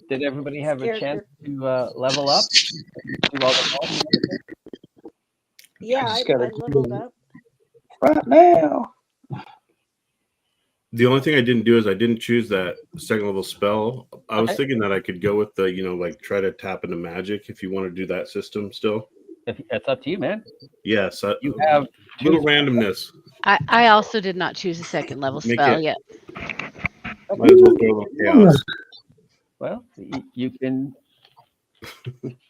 Did everybody have a chance to level up? Do all the Yeah, I leveled up. Right now. The only thing I didn't do is I didn't choose that second level spell. I was Okay. thinking that I could go with the, like try to tap into magic if you want to do that system still. It's up to you, man. Yes. You have little randomness. I also did not choose a second level spell yet. Might as well throw a little chaos. Well, you can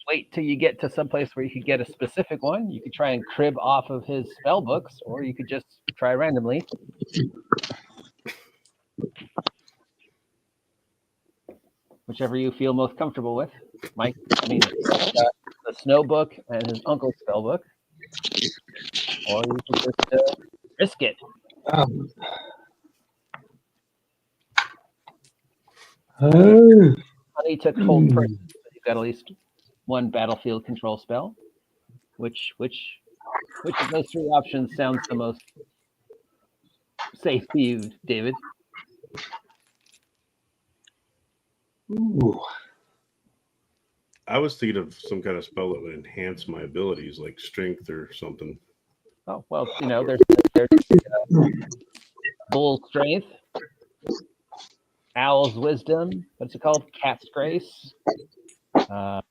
wait till you get to someplace where you could get a specific one. You could try and crib off of his spell books, or you could just try randomly. Whichever you feel most comfortable with. Mike, the snow book and his uncle's spell book. Or you could just risk it. Honey took hold first. You've got at least one battlefield control spell. Which of those three options sounds the most safe to you, David? Ooh. I was thinking of some kind of spell that would enhance my abilities, like strength or something. Oh, well, there's Bull's Strength, Owl's Wisdom, what's it called? Cat's Grace. I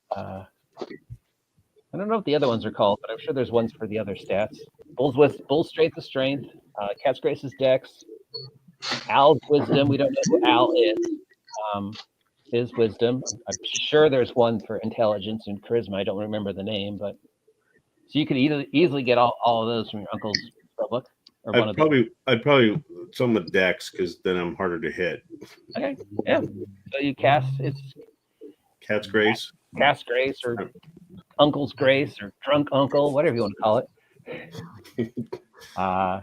don't know what the other ones are called, but I'm sure there's ones for the other stats. Bull's Strength is Strength, Cat's Grace is Dex, Owl's Wisdom, we don't know who Owl is Wisdom. I'm sure there's one for Intelligence and Charisma. I don't remember the name, but so you could easily get all of those from your uncle's spell book. Or I'd probably some with Dex because then I'm harder to hit. Okay, yeah. So you cast it's Cat's Grace, or Uncle's Grace, or Drunk Uncle, whatever you want to call it. I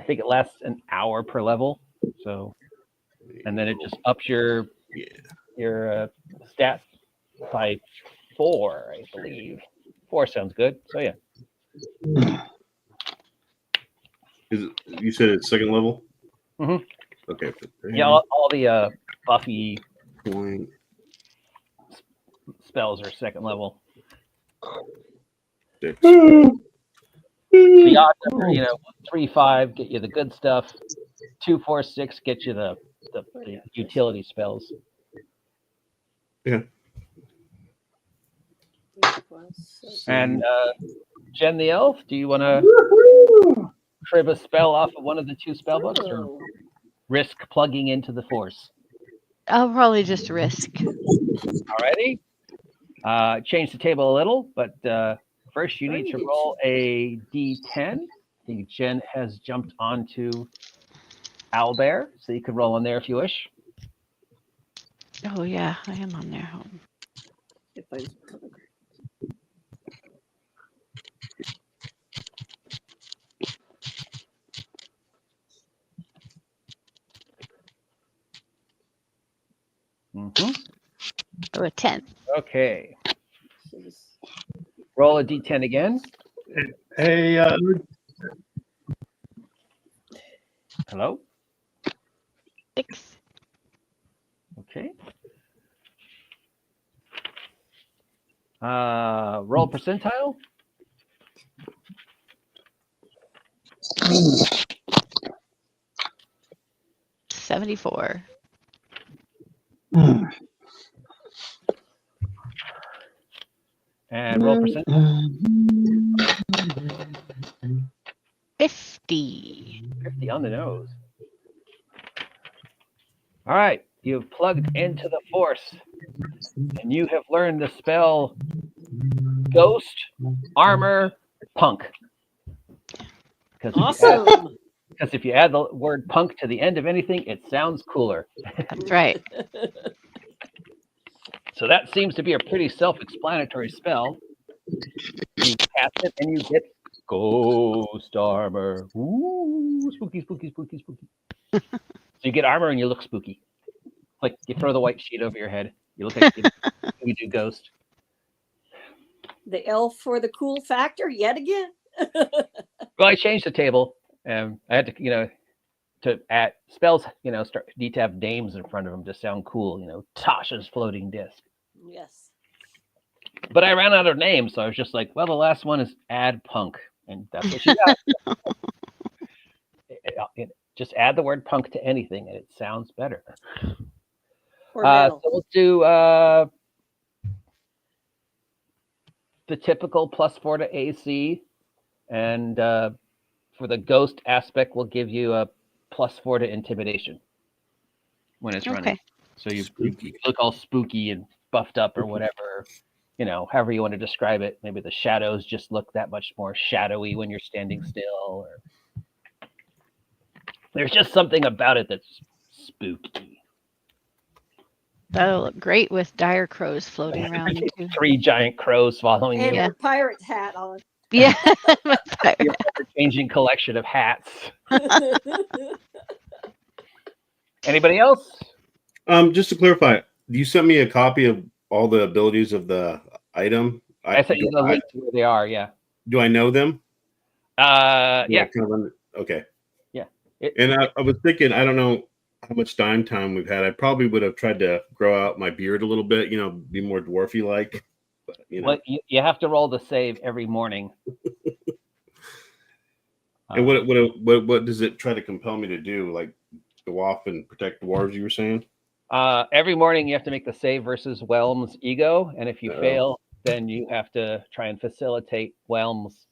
think it lasts an hour per level. So, and then it just ups your stats by 4, I believe. 4 sounds good. So yeah. You said it's second level? Mm-hmm. Okay. Yeah, all the Buffy point spells are second level. Six. The odd number, 3, 5 get you the good stuff. 2, 4, 6 get you the utility spells. Yeah. And Jen the Elf, do you want to crib a spell off of one of the 2 spell books, or risk plugging into the Force? I'll probably just risk. Alrighty. Change the table a little, but first you need to roll a D10. I think Jen has jumped onto Owlbear, so you can roll on there if you wish. Oh yeah, I am on there. Mm-hmm. Or a 10. Okay. Roll a D10 again. Hey, Hello? 6. Okay. Roll percentile. Mm. 74. And roll percent. 50. 50 on the nose. All right. You've plugged into the Force, and you have learned the spell Ghost Armor Punk. Awesome. Because if you add the word punk to the end of anything, it sounds cooler. That's right. So that seems to be a pretty self-explanatory spell. You cast it and you get Ghost Armor. Ooh, spooky, spooky, spooky, spooky. So you get armor and you look spooky. Like you throw the white sheet over your head. You look like you do Ghost. The elf for the cool factor yet again. Well, I changed the table. I had to, to add spells, need to have names in front of them to sound cool. Tasha's floating disc. Yes. But I ran out of names, so I was just like, well, the last one is add punk, and that's what she got. Just add the word punk to anything, and it sounds better. Or metal. So we'll do the typical +4 to AC, and for the ghost aspect, we'll give you a +4 to intimidation when it's running. So you look all spooky and buffed up or whatever, however you want to describe it. Maybe the shadows just look that much more shadowy when you're standing still, or there's just something about it that's spooky. That'll look great with dire crows floating around too. 3 giant crows following And you. a pirate hat on. Yeah. Your ever-changing collection of hats. Anybody else? Just to clarify, you sent me a copy of all the abilities of the item. I sent you the link to where they are. Yeah. Do I know them? Yeah. Okay. Yeah. And I was thinking, I don't know how much time we've had. I probably would have tried to grow out my beard a little bit, be more dwarfy like. Well, you have to roll the save every morning. And what does it try to compel me to do? Like go off and protect dwarves, you were saying? Every morning you have to make the save versus Whelm's ego, and if you fail, then you have to try and facilitate Whelm's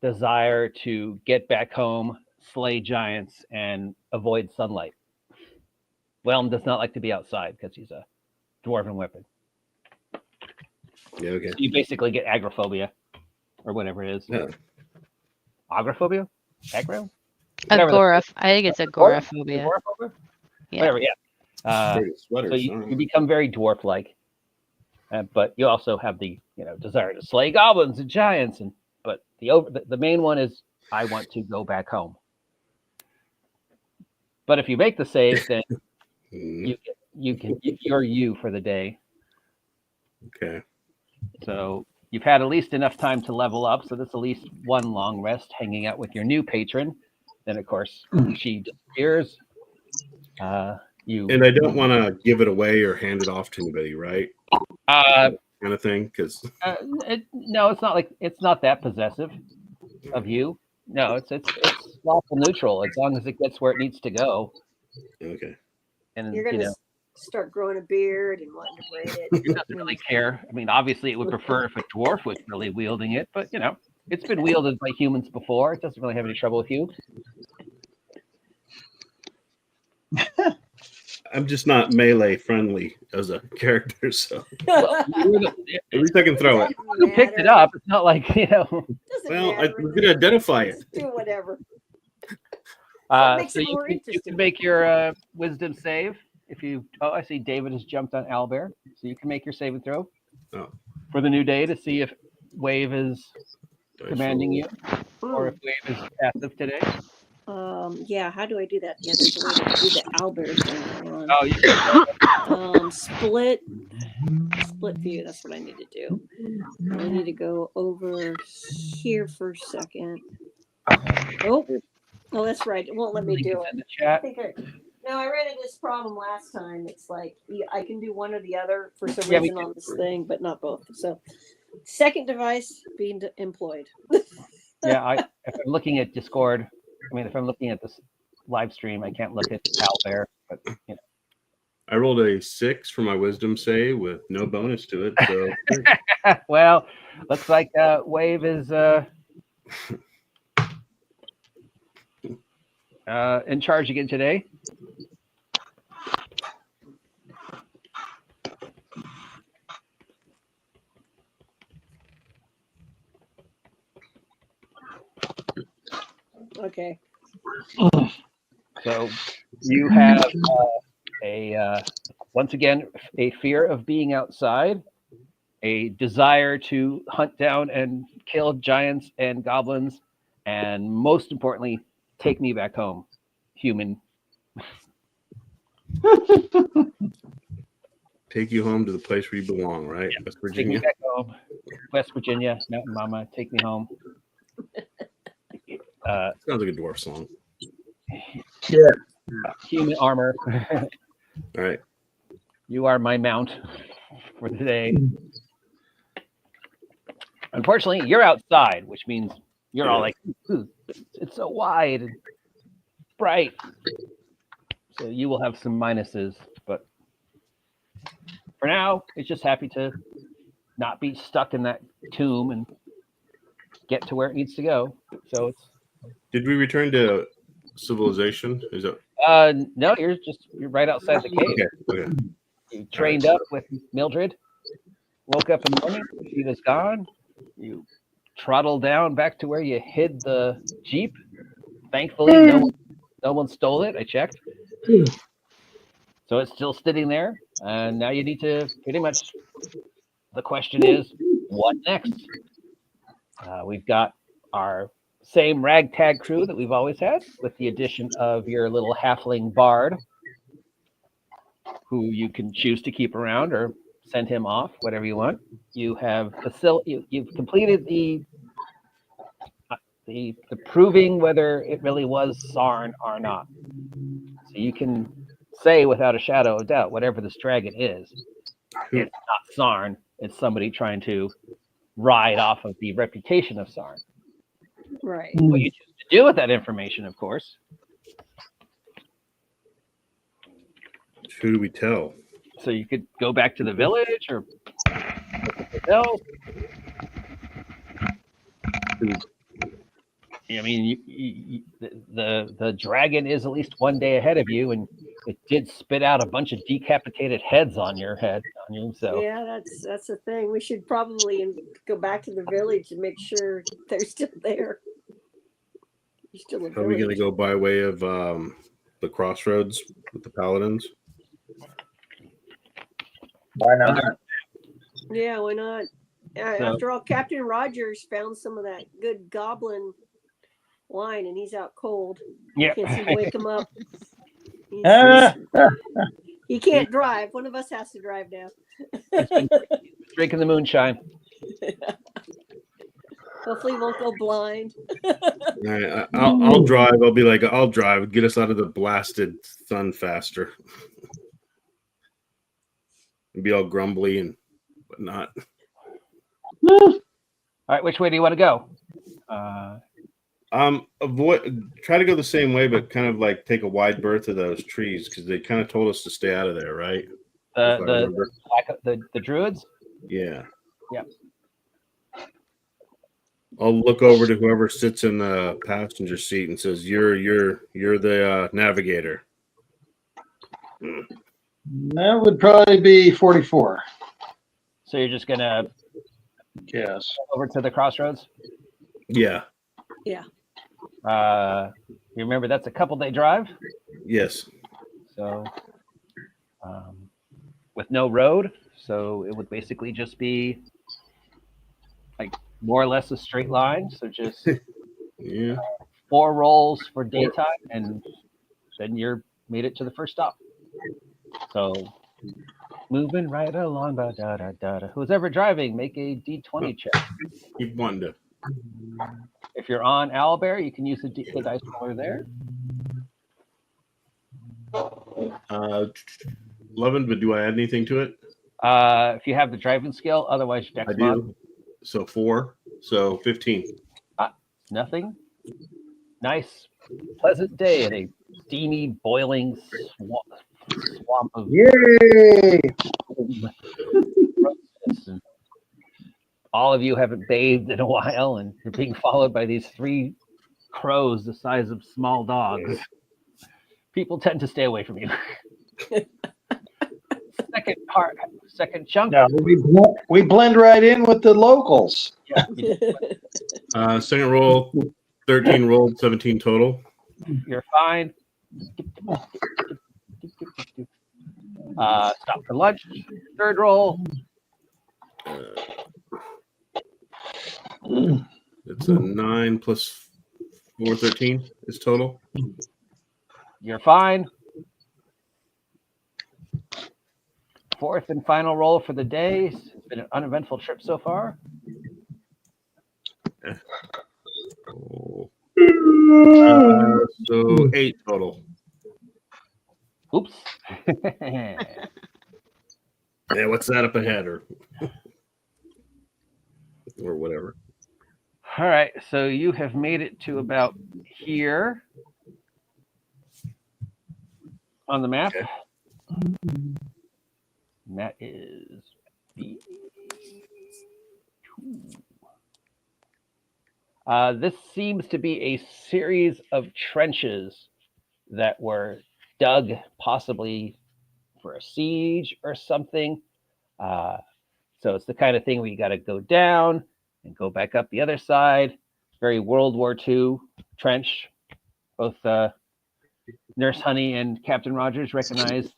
desire to get back home, slay giants, and avoid sunlight. Whelm does not like to be outside because he's a dwarven weapon. Yeah, okay. So you basically get agoraphobia, or whatever it is. Yeah. Agoraphobia? Aggro? I think it's agoraphobia. Agoraphobia? Yeah. Whatever, yeah. So you become very dwarf-like, but you also have the desire to slay goblins and giants, but the main one is I want to go back home. But if you make the save, then you're you for the day. Okay. So you've had at least enough time to level up. So that's at least one long rest hanging out with your new patron. Then of course she disappears. And I don't want to give it away or hand it off to anybody, right? Kind of thing, because no, it's not that possessive of you. No, it's lawful neutral as long as it gets where it needs to go. Okay. And you're gonna start growing a beard and wanting to braid it. It doesn't really care. I mean, obviously, it would prefer if a dwarf was really wielding it, but it's been wielded by humans before. It doesn't really have any trouble with you. I'm just not melee friendly as a character, so Well, at least I can throw it. You picked it up. It's not like Well, I was going to identify it. Just do whatever. So you can make your wisdom save if you. Oh, I see David has jumped on Owlbear, so you can make your saving throw for the new day to see if Wave is commanding you or if Wave is passive today. Yeah, how do I do that? Yeah, there's a way to do the Albert thing. Oh, you can. Split view. That's what I need to do. I need to go over here for a second. Oh, that's right. It won't let me do it. In the chat. No, I ran into this problem last time. It's like I can do one or the other for some reason on this thing, but not both. So, second device being employed. Yeah, if I'm looking at Discord, if I'm looking at this live stream, I can't look at Owlbear, but I rolled a 6 for my wisdom save with no bonus to it. So well, looks like Wave is in charge again today. Okay. So you have once again a fear of being outside, a desire to hunt down and kill giants and goblins, and most importantly, take me back home, human. Take you home to the place where you belong, right? Yeah. West Take me Virginia. back home, West Virginia, Mountain Mama, take me home. Sounds like a dwarf song. Yeah. human armor. All right. You are my mount for today. Unfortunately, you're outside, which means you're all like, "Ooh, it's so wide and bright." So you will have some minuses, but for now, it's just happy to not be stuck in that tomb and get to where it needs to go. So it's Did we return to civilization? Is it no, you're right outside the cave. okay? Okay. You trained up with Mildred, woke up in the morning, she was gone. You trottled down back to where you hid the Jeep. Thankfully, no one stole it. I checked. So it's still sitting there. And now you need to pretty much, the question is, what next? We've got our same ragtag crew that we've always had, with the addition of your little halfling bard, who you can choose to keep around or send him off, whatever you want. You have you've completed the proving whether it really was Sarn or not. So you can say without a shadow of doubt, whatever this dragon is, it's not Sarn. It's somebody trying to ride off of the reputation of Sarn. Right. What you choose to do with that information, of course. Who do we tell? So you could go back to the village or hotel. I mean, the dragon is at least one day ahead of you, and it did spit out a bunch of decapitated heads on you. So Yeah, that's the thing. We should probably go back to the village and make sure they're still there. You're still a Are we going to village. go by way of the crossroads with the paladins? Why not? Yeah, why not? After all, Captain Rogers found some of that good goblin wine, and he's out cold. yeah, Can't seem to wake him up. Ah, He can't drive. One of us has to drive now. drinking the moonshine. Hopefully, he won't go blind. All right, I'll drive. I'll be like, I'll drive. Get us out of the blasted sun faster. And be all grumbly and whatnot. All right, which way do you want to go? Try to go the same way, but kind of like take a wide berth of those trees because they kind of told us to stay out of there, right? The druids. Yeah. Yep. I'll look over to whoever sits in the passenger seat and says, "You're the navigator." that would probably be 44. So you're just gonna Yes. go over to the crossroads. Yeah. Yeah. You remember that's a couple-day drive. Yes. So, with no road, so it would basically just be like more or less a straight line. So just Yeah. 4 rolls for daytime, and then you're made it to the first stop. So moving right along. Who's ever driving, make a D20 check. Keep wanting to. If you're on Owlbear, you can use the dice roller there. 11, but do I add anything to it? If you have the driving skill, otherwise I dex mod. do. So 4. So 15. Nothing. Nice, pleasant day in a steamy, boiling swamp of Yay! roastness. And all of you haven't bathed in a while, and you're being followed by these 3 crows the size of small dogs. People tend to stay away from you. Second chunk. Yeah, we blend right in with the locals. Yeah, Second roll, 13 rolled, 17 total. you're fine. Stop for lunch. Third roll. It's a 9 plus 4, 13 is total. You're fine. Fourth and final roll for the day. It's been an uneventful trip so far. So 8 total. Oops. Yeah, what's that up ahead or whatever? All right, so you have made it to about here on the map. Okay. And that is B2. This seems to be a series of trenches that were dug possibly for a siege or something. So it's the kind of thing where you got to go down and go back up the other side. Very World War II trench. Both Nurse Honey and Captain Rogers recognize.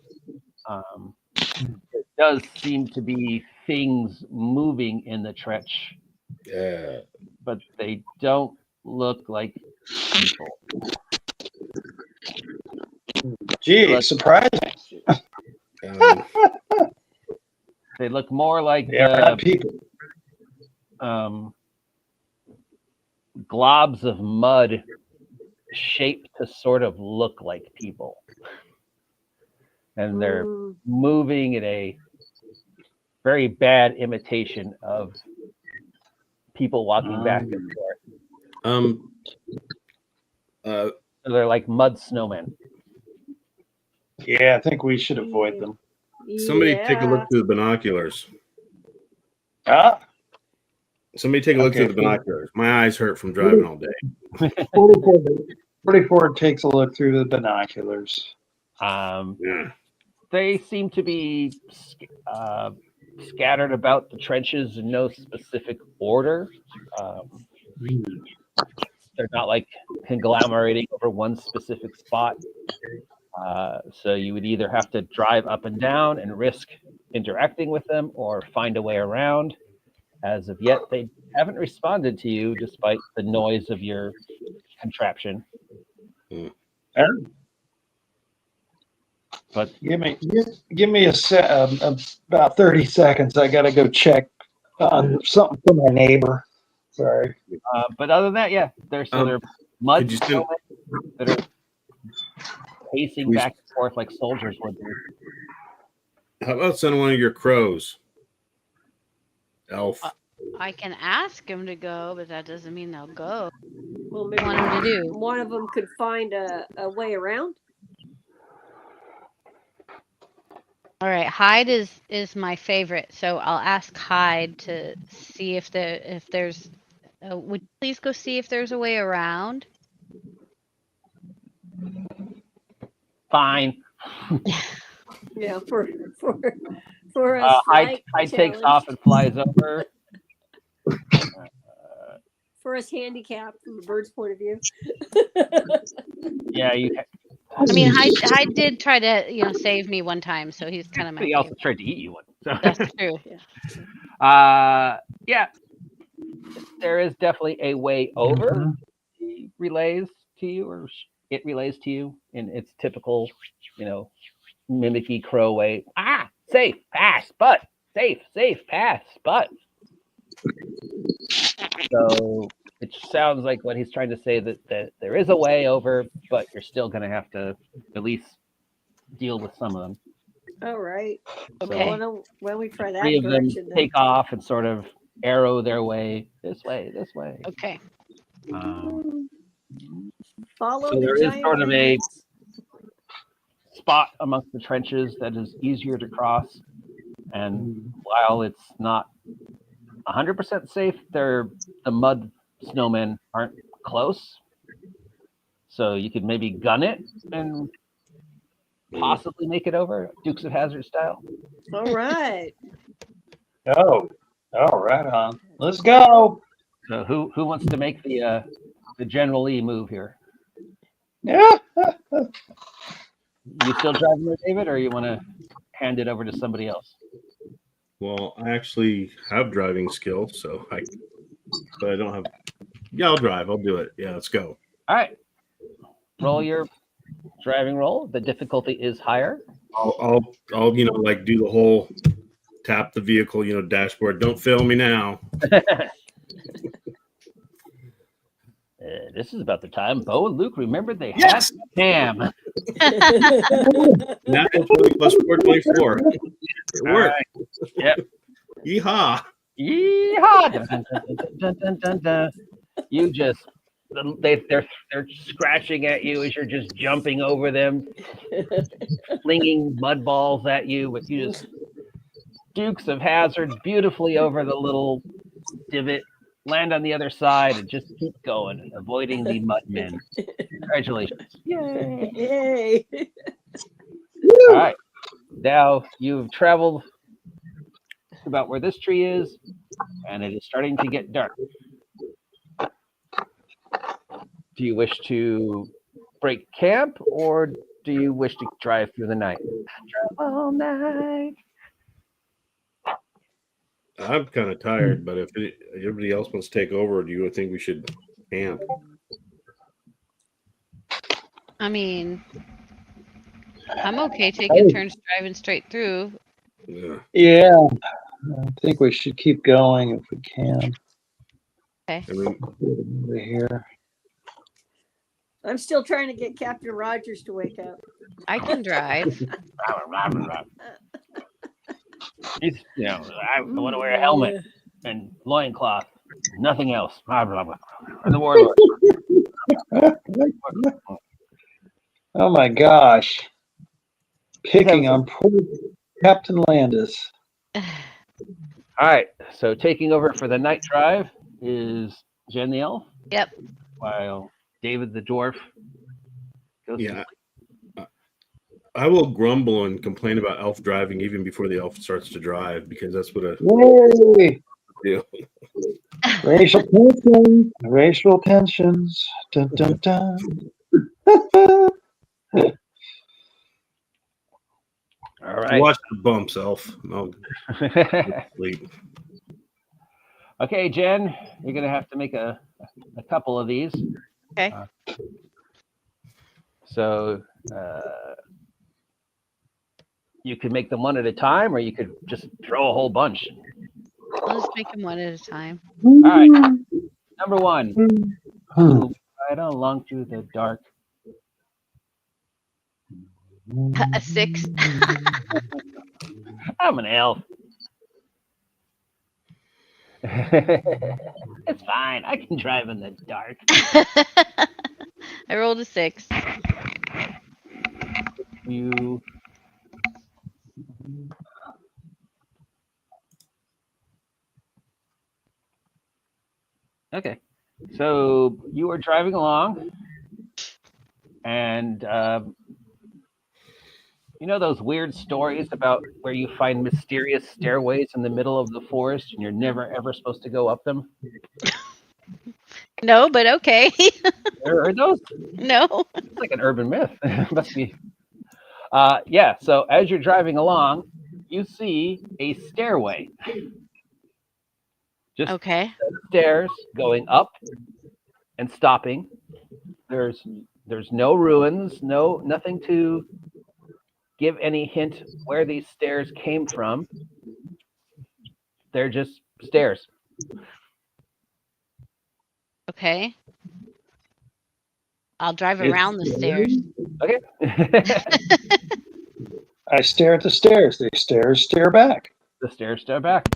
It does seem to be things moving in the trench, but they don't look like people. Gee, surprising. They look more like Not people. globs of mud shaped to sort of look like people. And they're moving in a very bad imitation of people walking back and forth. So they're like mud snowmen. Yeah, I think we should avoid them. Somebody take a look through the binoculars. Ah, Somebody take a look Okay. through the binoculars. My eyes hurt from driving all day. 44 takes a look through the binoculars. Yeah. They seem to be scattered about the trenches in no specific order. They're not like conglomerating over one specific spot. So you would either have to drive up and down and risk interacting with them or find a way around. As of yet, they haven't responded to you despite the noise of your contraption. But Give me about 30 seconds. I got to go check on something for my neighbor. Sorry. but other than that, yeah, they're mud could you still- snowmen that are pacing back and forth like soldiers would do. How about sending one of your crows? Elf. I can ask them to go, but that doesn't mean they'll go. Well, What maybe do you want them to do? one of them could find a way around. All right, Hyde is my favorite, so I'll ask Hyde to see if there's. Would you please go see if there's a way around? Fine. Yeah, for a Hyde slight takes challenge. off and flies over. For us handicapped from a bird's point of view. Yeah, I mean, Hyde did try to save me one time, so he's kind of my he also favorite. tried to eat you one. So. That's true. Yeah, there is definitely a way over. He relays to you, or it relays to you in its typical, mimicky crow way. Safe, pass, but safe, pass, but. So it sounds like what he's trying to say that there is a way over, but you're still going to have to at least deal with some of them. All right. Okay. So why don't we try that Three of them direction then? take off and sort of arrow their way this way. Okay. Follow So the there is giant sort of a reeds. spot amongst the trenches that is easier to cross. And while it's not 100% safe, the mud snowmen aren't close. So you could maybe gun it and possibly make it over, Dukes of Hazzard style. All right. Oh, right on. Let's go. So who wants to make the General Lee move here? Yeah. You still driving there, David, or you want to hand it over to somebody else? Well, I actually have driving skills, but I don't have. Yeah, I'll drive. I'll do it. Yeah, let's go. All right. Roll your driving roll. The difficulty is higher. I'll do the whole tap the vehicle, dashboard. Don't fail me now. this is about the time Bo and Luke remembered they Yes! had Cam. Natural 20 plus 4, 24. It All worked. right. Yep. Yeehaw. Yeehaw! Dun, dun, dun, dun, dun, dun, dun. You just they're scratching at you as you're just jumping over them, flinging mud balls at you, but you just Dukes of Hazards beautifully over the little divot, land on the other side, and just keep going, avoiding the mud men. Congratulations. Yay! Yay. All right. Now you've traveled about where this tree is, and it is starting to get dark. Do you wish to break camp, or do you wish to drive through the night? Drive all night. I'm kind of tired, but if everybody else wants to take over, do you think we should camp? I mean, I'm okay taking turns driving straight through. Yeah. Yeah, I think we should keep going if we can. Okay. I mean, Over here. I'm still trying to get Captain Rogers to wake up. I can drive. He's, I want to wear a helmet and loincloth. Nothing else. Blah, blah, blah. I'm the warlord. Oh my gosh. Picking on poor Captain Landis. All right. So taking over for the night drive is Jen the Elf. Yep. While David the Dwarf goes to yeah. I will grumble and complain about elf driving even before the elf starts to drive, because that's what a Yay! deal. Racial tensions. Racial tensions. Dun, dun, dun. All right. Watch the bumps, elf. No, sleep. Okay, Jen, you're going to have to make a couple of these. Okay. So you could make them one at a time, or you could just throw a whole bunch. I'll just make them one at a time. All right. Number one. Right along through the dark. A 6. I'm an elf. It's fine. I can drive in the dark. I rolled a 6. You. Okay. So you are driving along, and you know those weird stories about where you find mysterious stairways in the middle of the forest and you're never ever supposed to go up them? No, but okay. There are those. No. It's like an urban myth. Must be. Yeah. So as you're driving along, you see a stairway. Just Okay. stairs going up and stopping. There's no ruins, nothing to give any hint where these stairs came from. They're just stairs. Okay. I'll drive around the stairs. Okay. I stare at the stairs. The stairs stare back. The stairs stare back.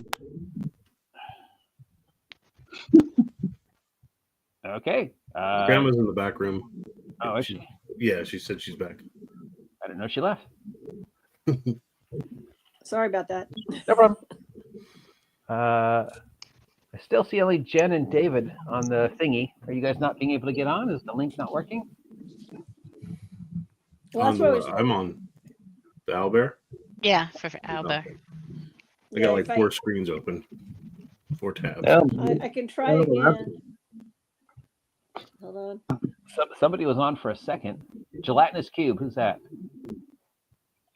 Okay. Grandma's in the back room. Oh, is she? Yeah, she said she's back. I didn't know she left. Sorry about that. No problem. I still see only Jen and David on the thingy. Are you guys not being able to get on? Is the link not working? Well, that's what I was. I'm on the Owlbear. Yeah, for Alba. I got like 4 screens open, 4 tabs. I can try again. Hold on. Somebody was on for a second. Gelatinous Cube. Who's that?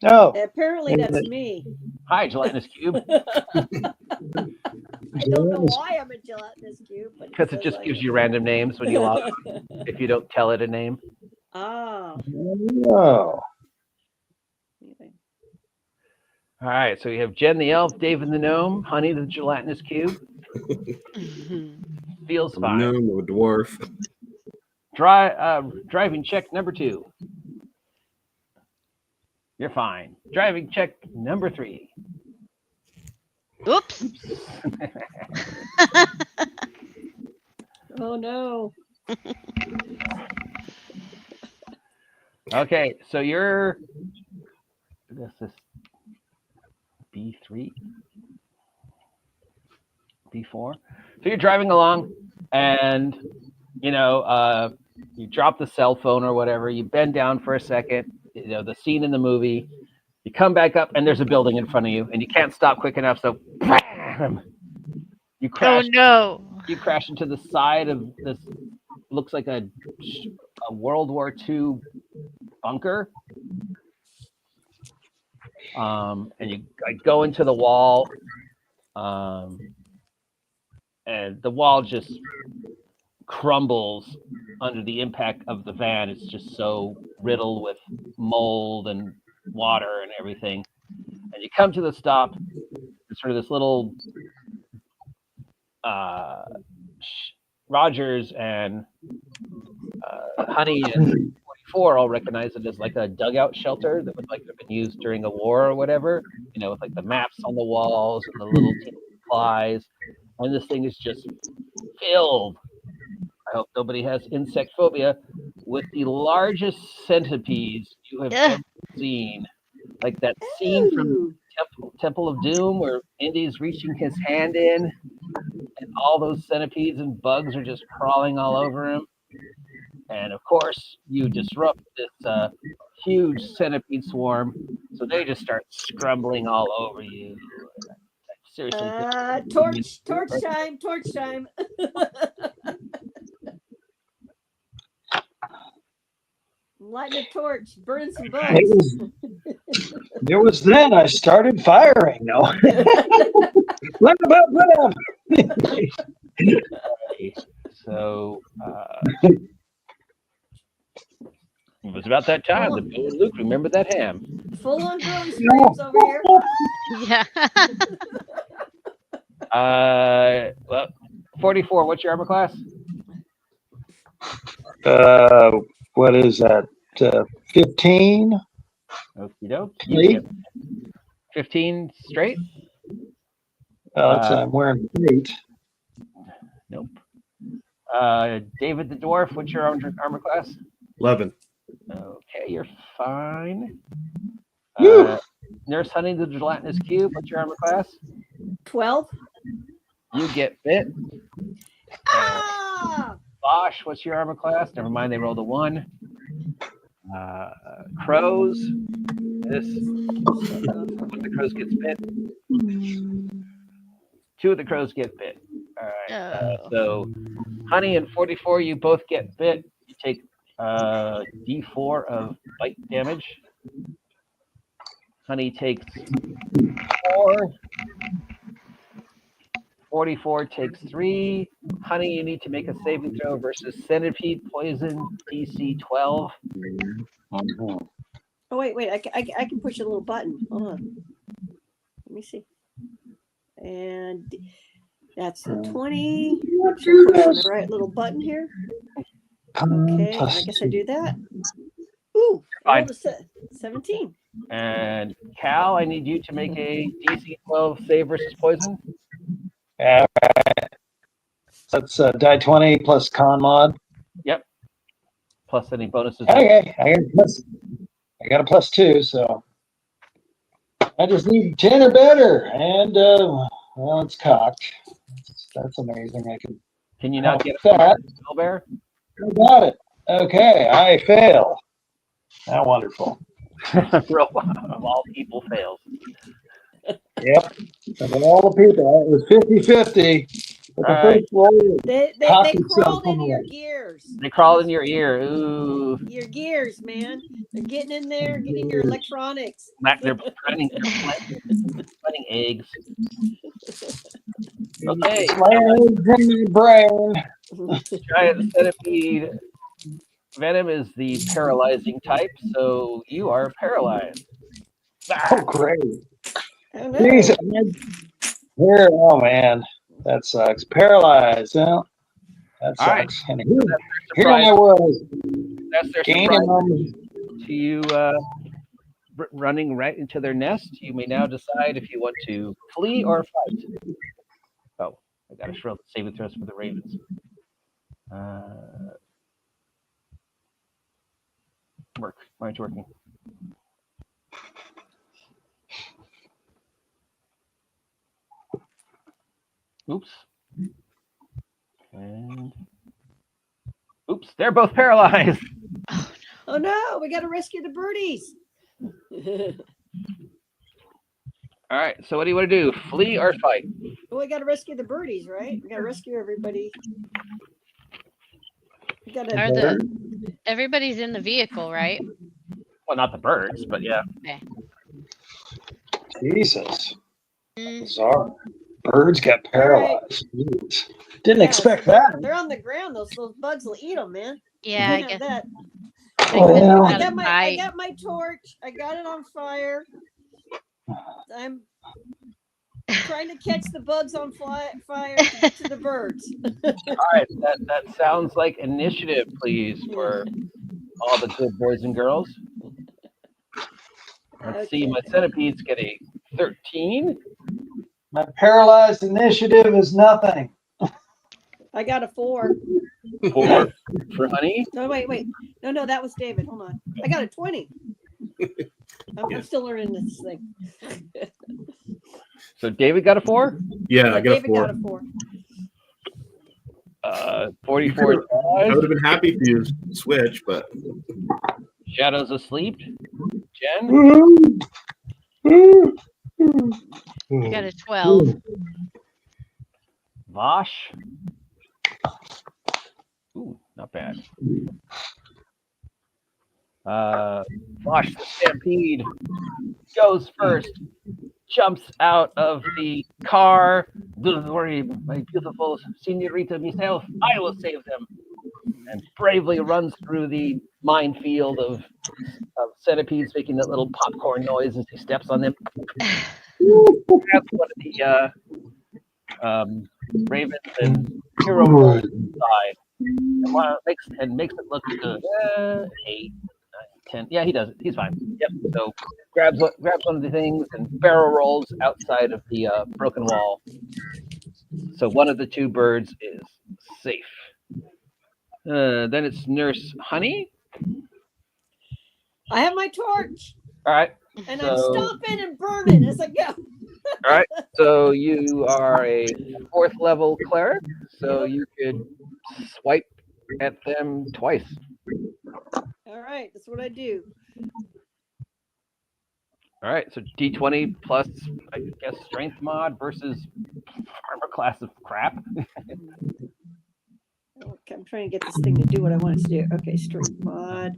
Oh, Apparently, that's me. Hi, Gelatinous Cube. I don't know why I'm a gelatinous cube, but Because it just gives you random names when you log on, if you don't tell it a name. Ah. oh. Anyway. All right, so you have Jen the Elf, David the Gnome, Honey the Gelatinous Cube. Feels fine. No, no dwarf. Driving check number 2. You're fine. Driving check number 3. Oops. Oh no. Okay, so you're. I guess this B3, B4. So you're driving along, and you drop the cell phone or whatever. You bend down for a second. The scene in the movie. You come back up, and there's a building in front of you, and you can't stop quick enough. So, bam! You crash. Oh no. You crash into the side of this. Looks like a World War II bunker. And you go into the wall, and the wall just crumbles under the impact of the van. It's just so riddled with mold and water and everything. And you come to the stop. It's sort of this little Rogers and Honey and 44 all recognize it as like a dugout shelter that would like have been used during a war or whatever, with like the maps on the walls and the little supplies. And this thing is just filled. I hope nobody has insect phobia, with the largest centipedes you have ever seen. Like that scene from Temple of Doom where Indy's reaching his hand in and all those centipedes and bugs are just crawling all over him. And of course, you disrupt this huge centipede swarm, so they just start scrambling all over you. Seriously. Torch time. Lighting a torch, burning some bugs. It was then I started firing. No. Let him. So it was about that time that Bill and Luke remembered that ham. Full on growing streams over here. Yeah. Well, 44. What's your armor class? What is that? 15. Okie doke. 15 straight. I'm wearing 8. Nope. David the dwarf. What's your armor class? 11. Okay, you're fine. Nurse Honey the gelatinous cube. What's your armor class? 12. You get bit. Bosch, what's your armor class? Never mind, they rolled a 1. Crows. One of the crows gets bit. 2 of the crows get bit. All right. So, Honey and 44, you both get bit. You take D4 of bite damage. Honey takes 4. 44 takes 3. Honey, you need to make a saving throw versus centipede poison, DC 12. Oh, wait. I can push a little button. Hold on. Let me see. And that's a 20. Make sure I'm pushing the right little button here. Okay, I guess I do that. Ooh, I rolled a 17. And Cal, I need you to make a DC 12 save versus poison. All right. That's die 20 plus con mod. Yep. Plus any bonuses. Okay, I got a plus 2, so I just need 10 or better, and well, it's cocked. That's amazing. Can you not get that? Bear? I got it. Okay, I fail. How wonderful. Of all people fails. Yep. Of all the people, it was 50-50. They crawled into your gears. They crawled in your ear. Ooh. Your gears, man. They're getting in there, getting your electronics. They're planting eggs. Okay. Brain. Giant centipede venom is the paralyzing type, so you are paralyzed. Oh, great. Oh, no. Jeez, oh man, that sucks. Paralyzed. Huh? That All right. sucks. And So that's their here I surprise. was That's their gaining surprise on to you running right into their nest. You may now decide if you want to flee or fight. Oh, I got to shrill save it throws for the Ravens. Why aren't you working? Oops. And oops, they're both paralyzed. Oh no, we got to rescue the birdies. All right, so what do you want to do? Flee or fight? Well, we got to rescue the birdies, right? We got to rescue everybody. We got to. Everybody's in the vehicle, right? Well, not the birds, but yeah. Okay. Jesus. Mm, Bizarre. Birds got paralyzed. Jeez. Didn't Yeah, expect so that. They're on the ground. Those little bugs will eat them, man. yeah, I Can't have guess. that. Well, I got my torch. I got it on fire. I'm trying to catch the bugs on fire to get to the birds. All right, that sounds like initiative, please, for all the good boys and girls. Let's see, my centipedes get a 13. my paralyzed initiative is nothing. I got a 4. 4 for honey. No, wait. No, that was David. Hold on. I got a 20. I'm still learning this thing. So David got a 4? Yeah, I got David a 4. got a 4. 44 I would have been happy for you to switch, but Shadow's asleep. Jen? I got a 12. Vosh? Ooh, not bad. Vosh the Stampede goes first, jumps out of the car. Don't worry, my beautiful senorita myself, I will save them. And bravely runs through the minefield of centipedes, making that little popcorn noise as he steps on them. Grabs one of the ravens and hero rolls inside. And makes it look good. 8, 9, 10. Yeah, he does it. He's fine. Yep. So grabs one of the things and barrel rolls outside of the broken wall. So one of the 2 birds is safe. Then it's Nurse Honey. I have my torch. All right. And I'm stomping and burning as I go. All right. So you are a 4th level cleric. So you could swipe at them twice. All right, that's what I do. All right. So D20 plus, I guess, strength mod versus armor class of crap. Okay, I'm trying to get this thing to do what I want it to do. Okay, strength mod.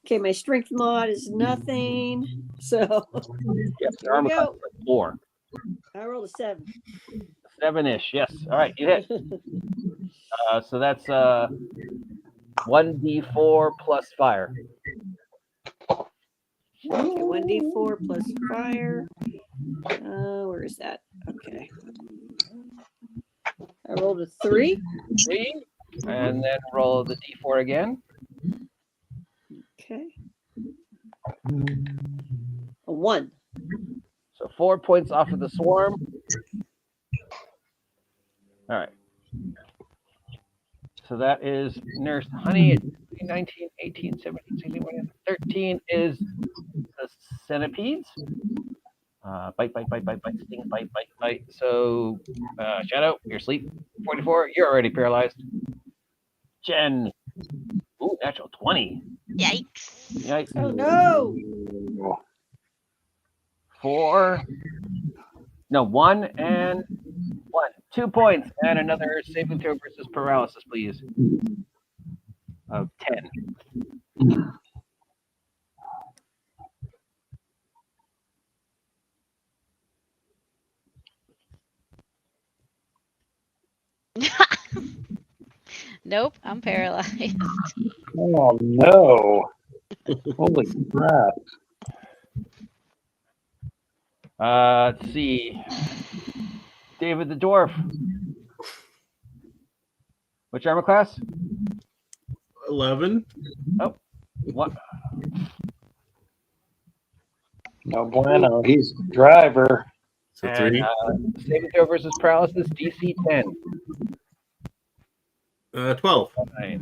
Okay, my strength mod is nothing. So Yep. Your armor class is like 4. I rolled a 7. 7-ish. Yes. All right. You hit. So that's 1d4 plus fire. Okay, 1d4 plus fire. Where is that? Okay. I rolled a 3. 3. And then roll the d4 again. Okay. A 1. So 4 points off of the swarm. All right. So that is Nurse Honey at 19, 18, 17, 16, 13 is the centipedes. Bite, sting, bite. So, Shadow, you're asleep. 44, you're already paralyzed. Jen, ooh, natural 20. Yikes. Oh no! 1 and 1. 2 points and another saving throw versus paralysis, please. Of 10. Nope, I'm paralyzed. Oh no. Holy crap. Let's see. David the dwarf. Which armor class? 11. What? No bueno. He's the driver. So And 3. saving throw versus paralysis, DC 10. 12. Right.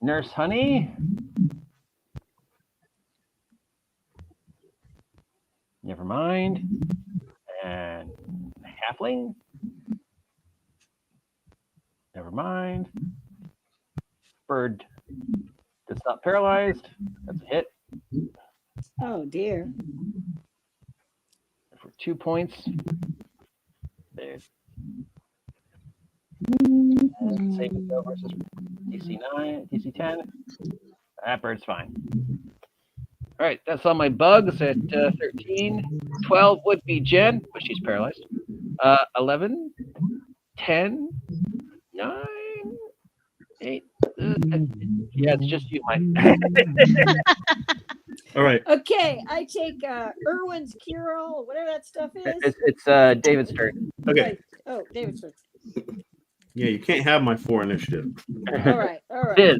Nurse Honey. Never mind. And Halfling. Never mind. Bird. That's not paralyzed. That's a hit. Oh dear. For 2 points. There. Saving throw versus DC 9, DC 10. That bird's fine. All right, that's all my bugs at 13. 12 would be Jen, but she's paralyzed. 11, 10, 9, 8. Yeah, it's just you, Mike. All right. Okay, I take Irwin's cure-all, whatever that stuff is. It's David's turn. Okay. Oh, David's turn. Yeah, you can't have my 4 initiative. All right. Sid.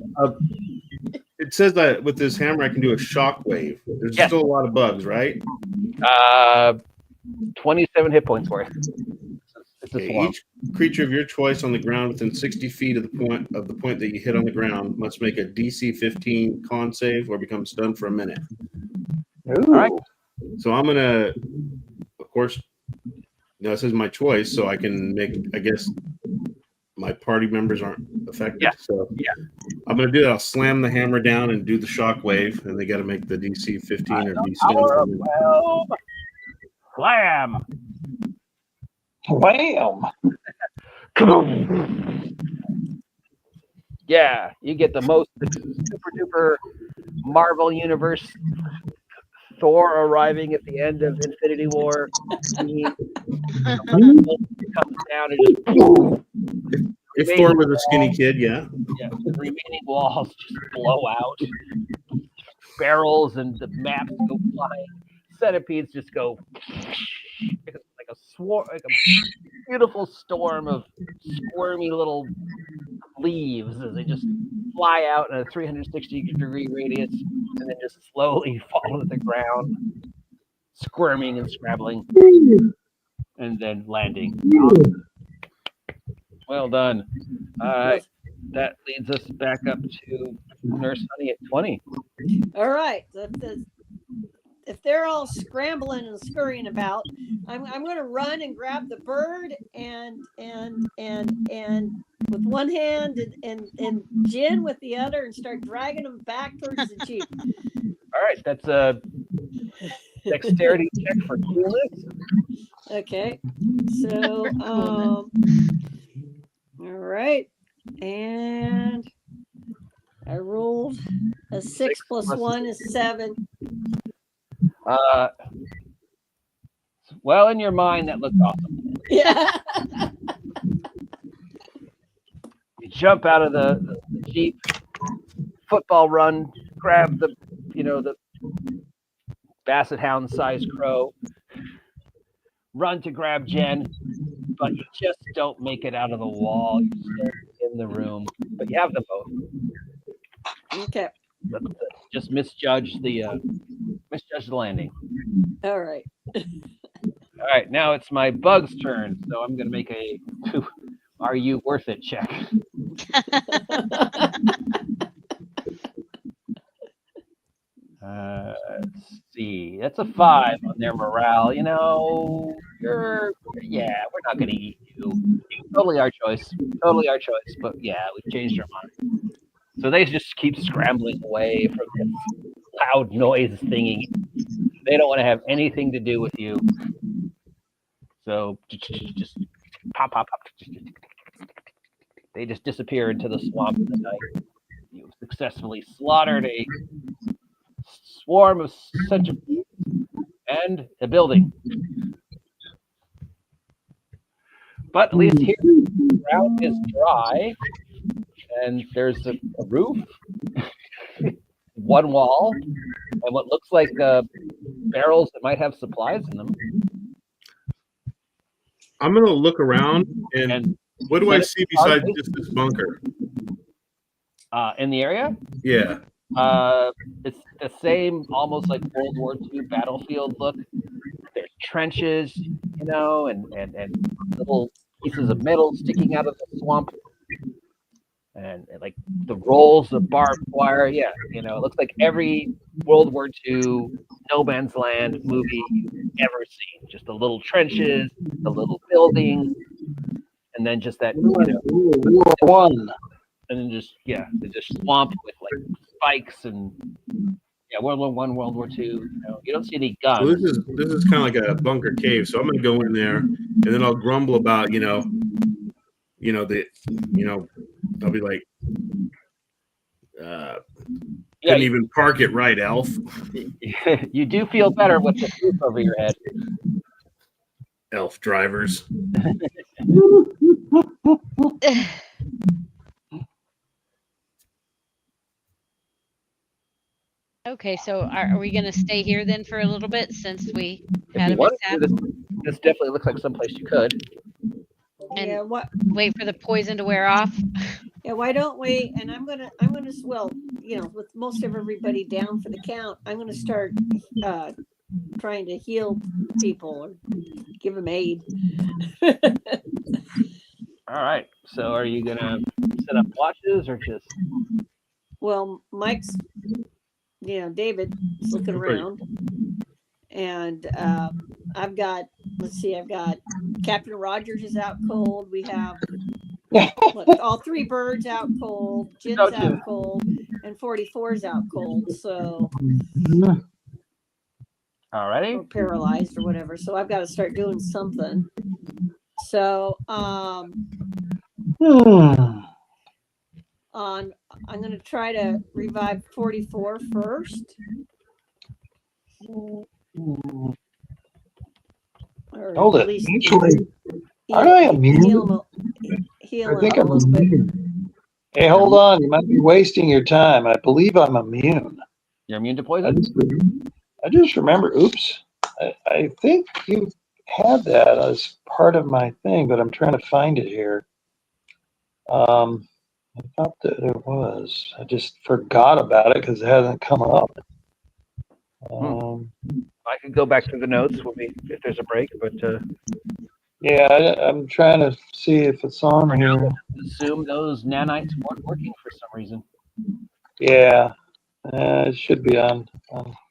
It says that with this hammer, I can do a shock wave. There's Yes. still a lot of bugs, right? 27 hit points worth. It's a Okay, swarm. each creature of your choice on the ground within 60 feet of the point that you hit on the ground must make a DC 15 con save or become stunned for a minute. Ooh. All right. So I'm gonna, of course, this is my choice, so I can make. I guess my party members aren't affected. Yeah. So Yeah. I'm gonna do that. I'll slam the hammer down and do the shock wave, and they got to make the DC 15 or be stunned for a minute. Well, slam. Wham! Yeah, you get the most super duper Marvel Universe Thor arriving at the end of Infinity War. He comes down and just If Thor was a skinny kid, yeah. yeah, the remaining walls just blow out. Barrels and the maps go flying. Centipedes just go like a swarm, like a beautiful storm of squirmy little leaves as they just fly out in a 360-degree radius and then just slowly fall to the ground, squirming and scrabbling, and then landing. Well done. All right, that leads us back up to Nurse Honey at 20. All right. If they're all scrambling and scurrying about, I'm going to run and grab the bird and with one hand and Jen with the other and start dragging them back towards the jeep. All right, that's a dexterity check for coolness. Okay. So all right, and I rolled a 6 plus 1 is 7. Well, in your mind, that looked awesome. Yeah. You jump out of the Jeep, football run, grab the basset hound sized crow, run to grab Jen, but you just don't make it out of the wall. You're still in the room, but you have them both. Okay. Just misjudge the landing. All right. All right, now it's my bug's turn, so I'm going to make a "Are you worth it?" check. Let's see. That's a 5 on their morale. We're not going to eat you. Totally our choice. But yeah, we've changed our mind. So they just keep scrambling away from this loud noise thingy. They don't want to have anything to do with you. So just pop. They just disappear into the swamp in the night. You successfully slaughtered a swarm of centipedes and a building. But at least here the ground is dry and there's a roof, one wall, and what looks like barrels that might have supplies in them. I'm gonna look around and What do I see besides just this bunker? In the area, Yeah. it's the same, almost like World War II battlefield look. There's trenches, you know, and little pieces of metal sticking out of the swamp, and like the rolls of barbed wire. Yeah, you know, it looks like every World War II no man's land movie you've ever seen. Just the little trenches, the little buildings, and then just that, you know, War One. and then just swamp with like spikes and World War I, World War II. You know, you don't see any guns. Well, this is kind of like a bunker cave, so I'm gonna go in there, and then I'll grumble about I'll be like, couldn't even park it right, Elf. You do feel better with the roof over your head. Elf drivers. Okay, so are we going to stay here then for a little bit since we had a Want mishap? to, this definitely looks like someplace you could. And Yeah, what? wait for the poison to wear off? Yeah, why don't we? And I'm gonna, well, you know, with most of everybody down for the count, I'm gonna start trying to heal people or give them aid. All right. So are you gonna set up watches or just? Well, Mike's, you know, David is looking around, and I've got, let's see, I've got Captain Rogers is out cold. We have all three birds out cold, Jin's out cold, and 44 is out cold. So, Alrighty. or paralyzed or whatever. So I've got to start doing something. So, I'm going to try to revive 44 first. Or Hold at it. least Actually, aren't I immune? Heal I think him I'm a little bit. immune. Hey, hold on. You might be wasting your time. I believe I'm immune. You're immune to I poison? just remember. Oops. I think you had that as part of my thing, but I'm trying to find it here. I thought that it was. I just forgot about it because it hasn't come up. I could go back to the notes if there's a break, but yeah, I'm trying to see if it's on here. Assume those nanites weren't working for some reason. Yeah, it should be on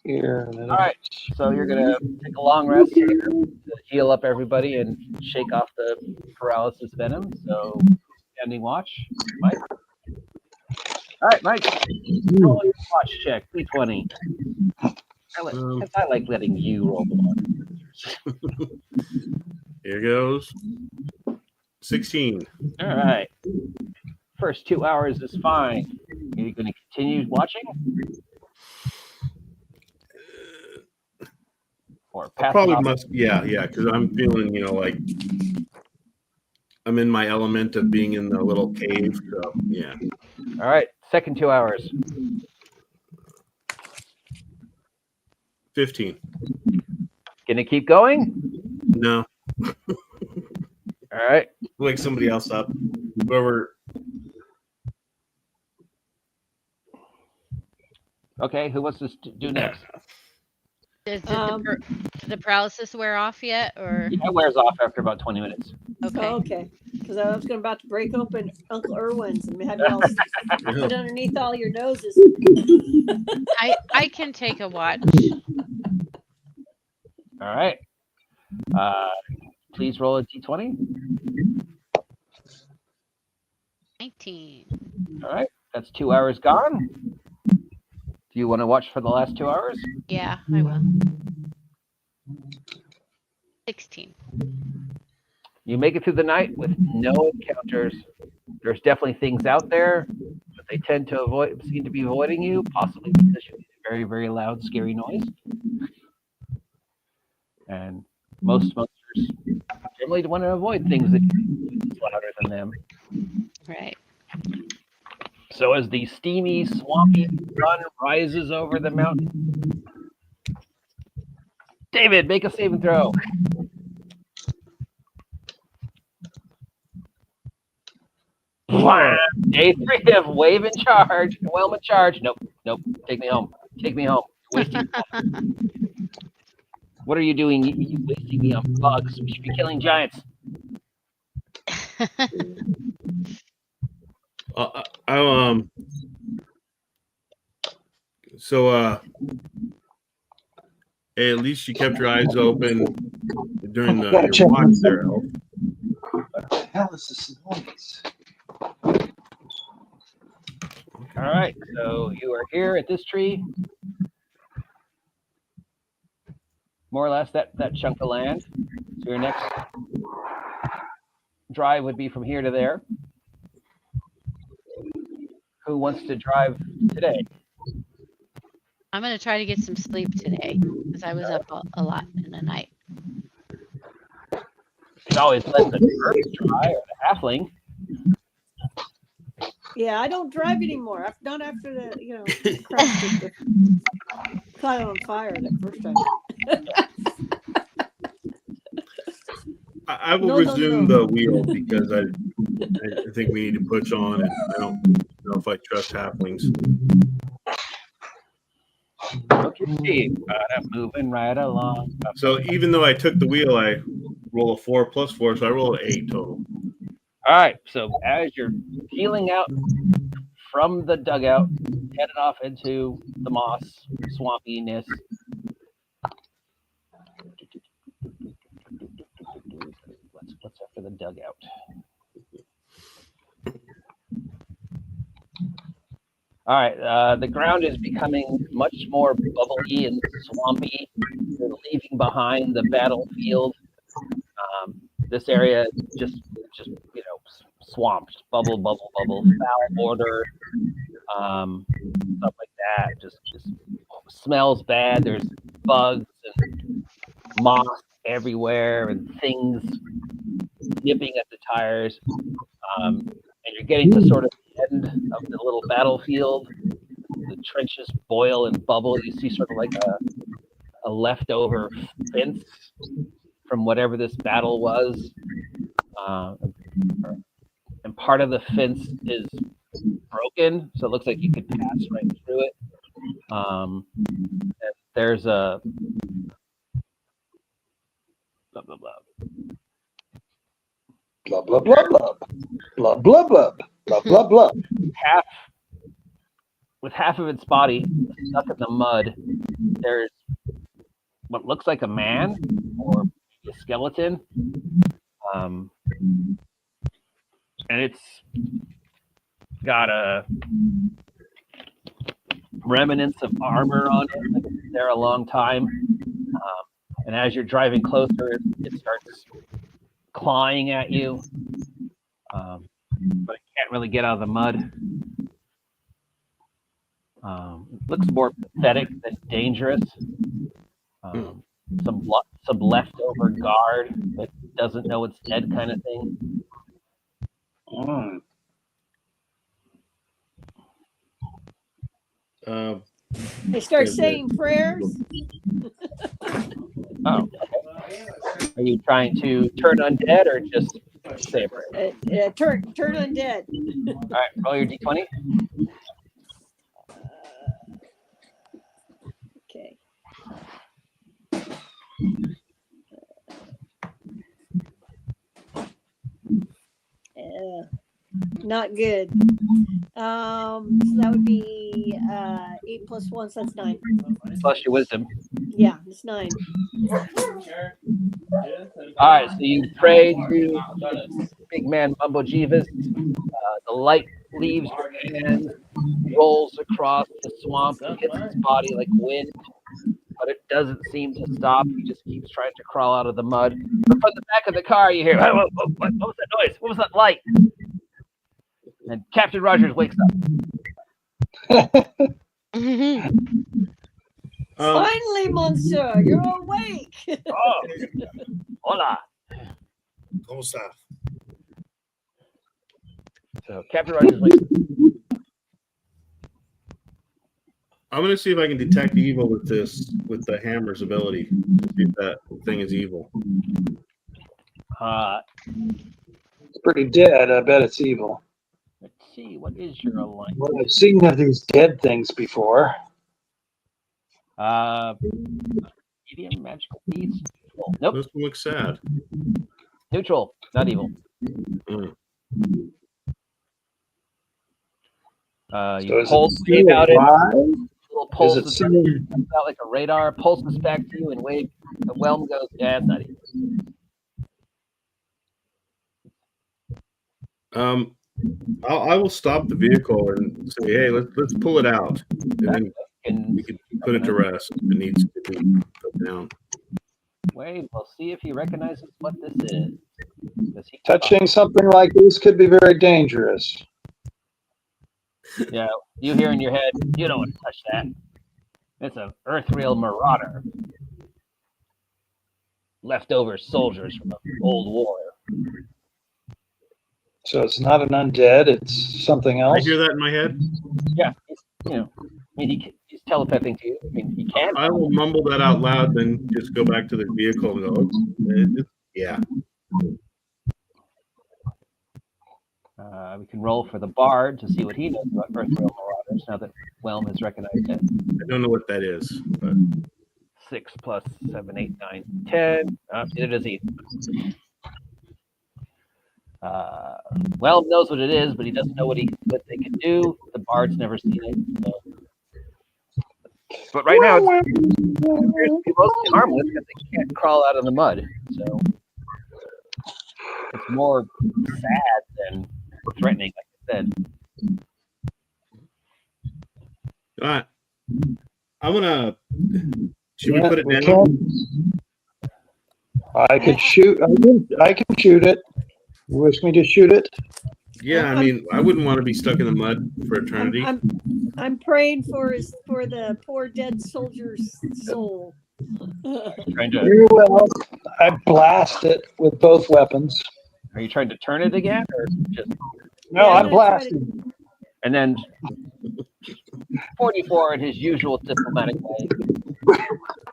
here. All right, so you're gonna take a long rest here to heal up everybody and shake off the paralysis venom. So standing watch, Mike. All right, Mike. Roll your watch check, D20. I like letting you roll the one. Here goes. 16. All right. First 2 hours is fine. Are you going to continue watching? Or I probably must, yeah, because I'm feeling, like I'm in my element of being in the little cave. So, yeah. All right. Second 2 hours. 15. Gonna keep going? No. All right. Wake somebody else up. Whoever. Okay. Who wants to do next? Did the paralysis wear off yet, or? Yeah, it wears off after about 20 minutes. Okay. Oh, okay. Because I was about to break open Uncle Irwin's and have you all put underneath all your noses. I can take a watch. All right. Please roll a d20. 19. All right. That's 2 hours gone. Do you want to watch for the last 2 hours? Yeah, I will. 16. You make it through the night with no encounters. There's definitely things out there, but they tend to seem to be avoiding you, possibly because you make a very, very loud, scary noise. And most monsters generally want to avoid things that are louder than them. Right. So as the steamy, swampy sun rises over the mountain, David, make a save and throw. Wow. Day 3 of wave in charge. Whelm in charge. Nope. Take me home. Take me home. You're wasting time. What are you doing? You're wasting me on bugs. We should be killing giants. Hey, at least you kept your eyes open during your Gotcha. watch there, Elf. What the hell is this noise? All right. So you are here at this tree. More or less that chunk of land. So your next drive would be from here to there. Who wants to drive today? I'm going to try to get some sleep today because I was up a lot in the night. You can always let the first try or the halfling. Yeah, I don't drive anymore. Not after the, crashed it. Caught it on fire that first time. I will resume the wheel because I think we need to push on, and I don't know if I trust halflings. Okay, moving right along. So even though I took the wheel, I roll a 4 plus 4, so I roll an 8 total. All right, so as you're peeling out from the dugout, headed off into the moss swampiness. What's after the dugout? All right, the ground is becoming much more bubbly and swampy. You're leaving behind the battlefield. This area just swamped, bubble, foul water, stuff like that. Just smells bad. There's bugs and moss everywhere and things nipping at the tires. And you're getting to sort of the end of the little battlefield. The trenches boil and bubble. You see sort of like a leftover fence from whatever this battle was. And part of the fence is broken, so it looks like you could pass right through it. And there's a blah blah blah. Blah blah blah blah blah blah blah blah blah blah. Half of its body stuck in the mud, there's what looks like a man or a skeleton. And it's got a remnants of armor on it. Like it's been there a long time. And as you're driving closer, it starts clawing at you. But it can't really get out of the mud. It looks more pathetic than dangerous. Some leftover guard that doesn't know it's dead kind of thing. They start saying prayers. Oh, okay. Are you trying to turn undead or just say a prayer? Turn undead. All right, roll your d20. Okay. Not good. So that would be 8 plus 1, so that's 9. Plus your wisdom. Yeah, it's 9. All right, so you pray to big man Mumbo Jeeves. The light leaves your hand, rolls across the swamp, and hits his body like wind, but it doesn't seem to stop. He just keeps trying to crawl out of the mud. But from the back of the car, you hear, what was that noise? What was that light? And Captain Rogers wakes up. Finally, monsieur, you're awake. Oh, hola. ¿Cómo está? So Captain Rogers wakes up. I'm going to see if I can detect evil with the hammer's ability. See if that thing is evil. It's pretty dead. I bet it's evil. see. What is your alignment? Well, I've seen of these dead things before. Medium, magical beast. Nope. This one looks sad. Neutral, not evil. Mm. You pulse wave out it. Little pulse Is it comes out like a radar, pulses back to you, and wave. The whelm goes, yeah, it's not evil. I will stop the vehicle and say, hey, let's pull it out, and then we can put it to rest. It needs to be put down. Wait, we'll see if he recognizes what this is. Touching something like this could be very dangerous. Yeah, you hear in your head, you don't want to touch that. It's an earthreal marauder. Leftover soldiers from an old war. So it's not an undead, it's something else. I hear that in my head. Yeah, I mean, he's telepathing to you. I mean, he can. I will mumble that out loud, then just go back to the vehicle and go, yeah. We can roll for the bard to see what he knows about earthreal marauders now that Whelm has recognized it. I don't know what that is, but 6 plus 7, 8, 9, 10. It is easy. Whelm knows what it is, but he doesn't know what they can do. The bard's never seen it. So. But right now, it appears to be mostly harmless because they can't crawl out of the mud. So it's more sad than threatening, like I said. all right. I'm gonna. Should we put it down? I could shoot. I can shoot it. You wish me to shoot it? Yeah, I mean, I wouldn't want to be stuck in the mud for eternity. I'm praying for the poor dead soldier's soul. Very well. I blast it with both weapons. Are you trying to turn it again, or just? No, Yeah, I I'm blast it. And then 44 in his usual diplomatic way.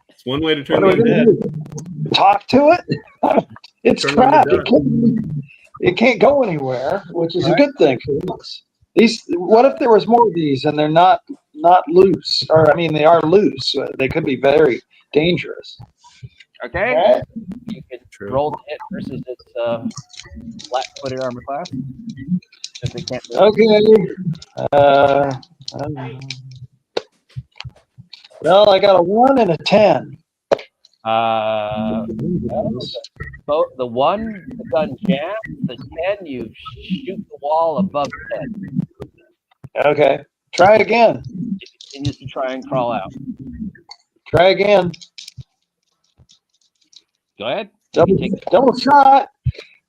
It's one way to turn What me are we dead. gonna do? Talk to it? It's Turn trapped. it down. It can't go anywhere, which is a good thing for us. What if there was more of these and they're not loose? Or I mean, they are loose. They could be very dangerous. Okay. Right? You can True. roll to hit versus its flat-footed armor class. If they can't move. Okay. Well, I got a 1 and a 10. Both the 1, the gun jams. The 10, you shoot the wall above the head. Okay. Try again. It continues to try and crawl out. Try again. Go ahead. Double shot.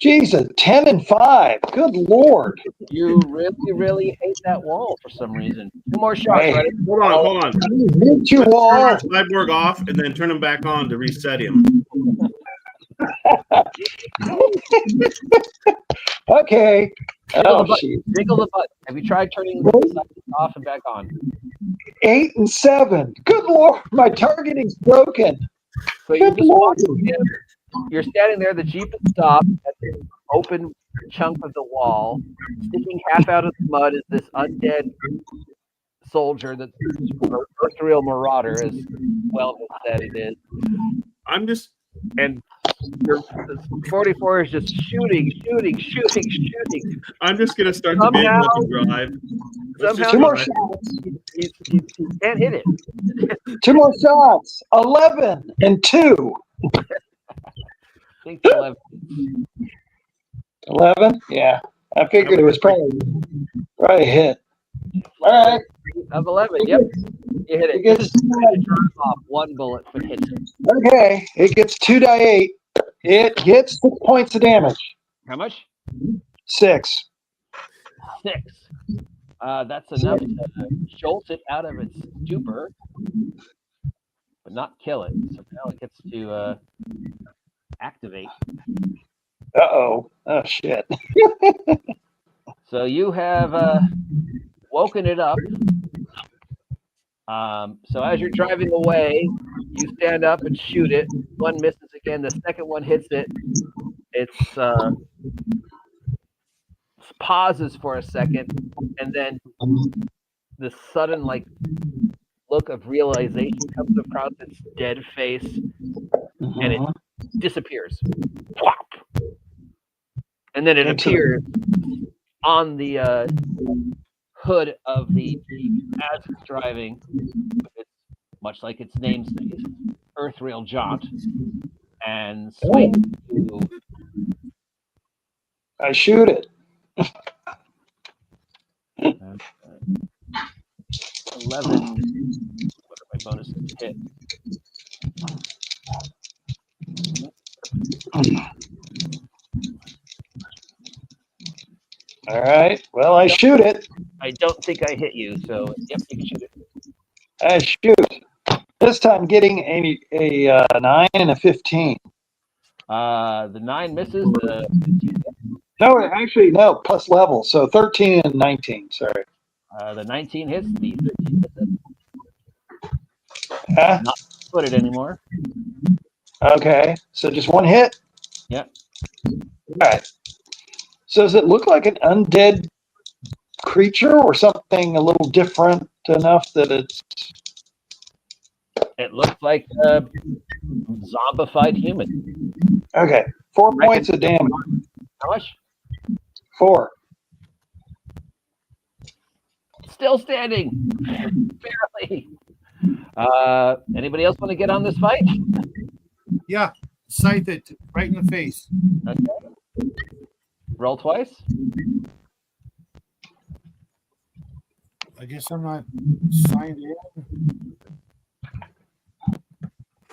Jesus, 10 and 5. Good Lord. You really, really hate that wall for some reason. 2 more shots. Hey. Right? Hold on. Hit you Turn all. our cyborg off and then turn him back on to reset him. Okay. Oh, shit. Jiggle the button. Have you tried turning the off and back on? 8 and 7. Good Lord. My targeting's broken. So you just walk in. You're standing there. The Jeep is stopped at the open chunk of the wall. Sticking half out of the mud is this undead soldier that's earthreal marauder, as well as said it is. I'm just. And your 44 is just shooting. I'm just gonna start the Somehow- vehicle to drive. Let's just 2 more drive. shots. He can't hit it. 2 more shots. 11 and 2. I think the 11. 11? Yeah. I figured it was probably a hit. All right. Of 11, yep. You hit it. It gets, Turn off 1 bullet, but hits it. okay. It gets 2d8. It gets 6 points of damage. How much? 6. 6. That's enough to jolt it out of its stupor, but not kill it. So now it gets to activate. Uh-oh. Oh, shit. So you have woken it up. So as you're driving away, you stand up and shoot it. 1 misses again. The second one hits it. Its pauses for a second, and then the sudden look of realization comes across its dead face, and it disappears. Plop! And then it appears on the hood of the Jeep as it's driving. It's much like its namesake, Earthrail Jaunt, and swings to. I shoot it. 11. What are my bonuses to hit? All right. Well, I shoot it. I don't think I hit you, so yep, you can shoot it. I shoot. This time getting a 9 and a 15. The 9 misses. No, actually, no, plus level. So 13 and 19. Sorry. The 19 hits. The 13 misses. Huh? Not put it anymore. Okay. So just one hit? Yep. All right. So does it look like an undead creature or something a little different enough that it's... It looks like a zombified human. Okay. 4 points of damage. How much? 4. Still standing. Barely. Anybody else want to get on this fight? Yeah, scythe it right in the face. Okay. Roll twice. I guess I'm not signed in.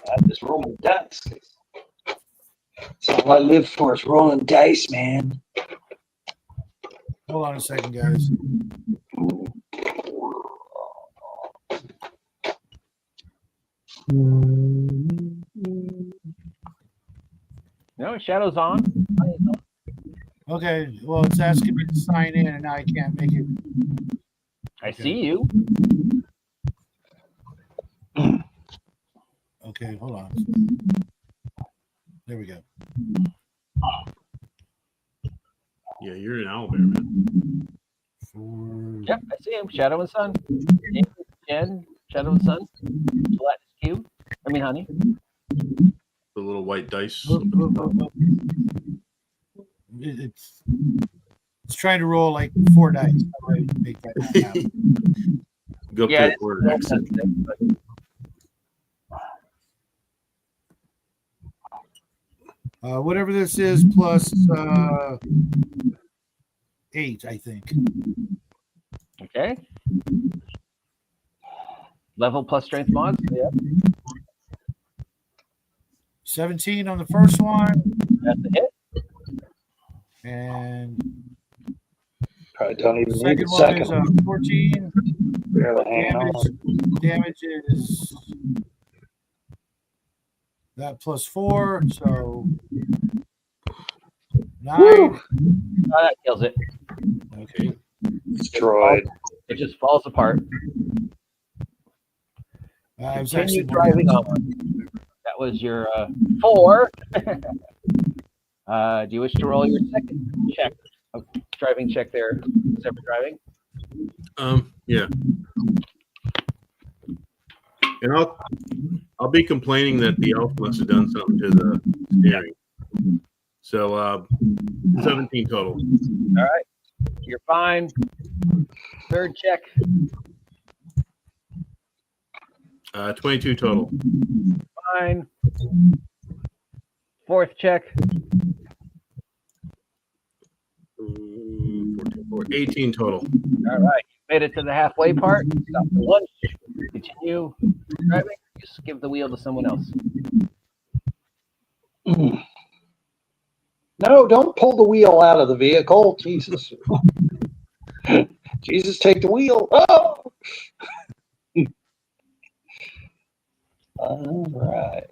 I just rolling dice. That's all I live for is rolling dice, man. Hold on a second, guys. No, Shadow's on. Okay, well, it's asking me to sign in, and now I can't make it. I see you. Okay, hold on. There we go. Yeah, you're an owlbear, man. Yep, I see him. Shadow and Sun. Jen, Shadow and Sun. Gelatinous Cube. I mean, honey. The little white dice. It's trying to roll like 4 dice. How do I make that happen? Go up Yeah, to the quarter exit. Whatever this is, plus 8, I think. Okay. Level plus strength mods. Yep. 17 on the first one. That's a hit. And Probably don't even need second the one second is one. 14. Barely hanging on. Damage is that plus 4, so 9. Oh, that kills it. Okay. Destroyed. It just falls apart. I was Continue actually driving on. That was your 4. Do you wish to roll your second check? Driving check there. Separate driving. Yeah. And I'll be complaining that the elf must have done something to the steering. So 17 total. All right. You're fine. Third check. 22 total. Fine. Fourth check. 18 total. All right. Made it to the halfway part. Stop for lunch. Continue driving. Just give the wheel to someone else. No, don't pull the wheel out of the vehicle. Jesus. Jesus, take the wheel. Oh! All right.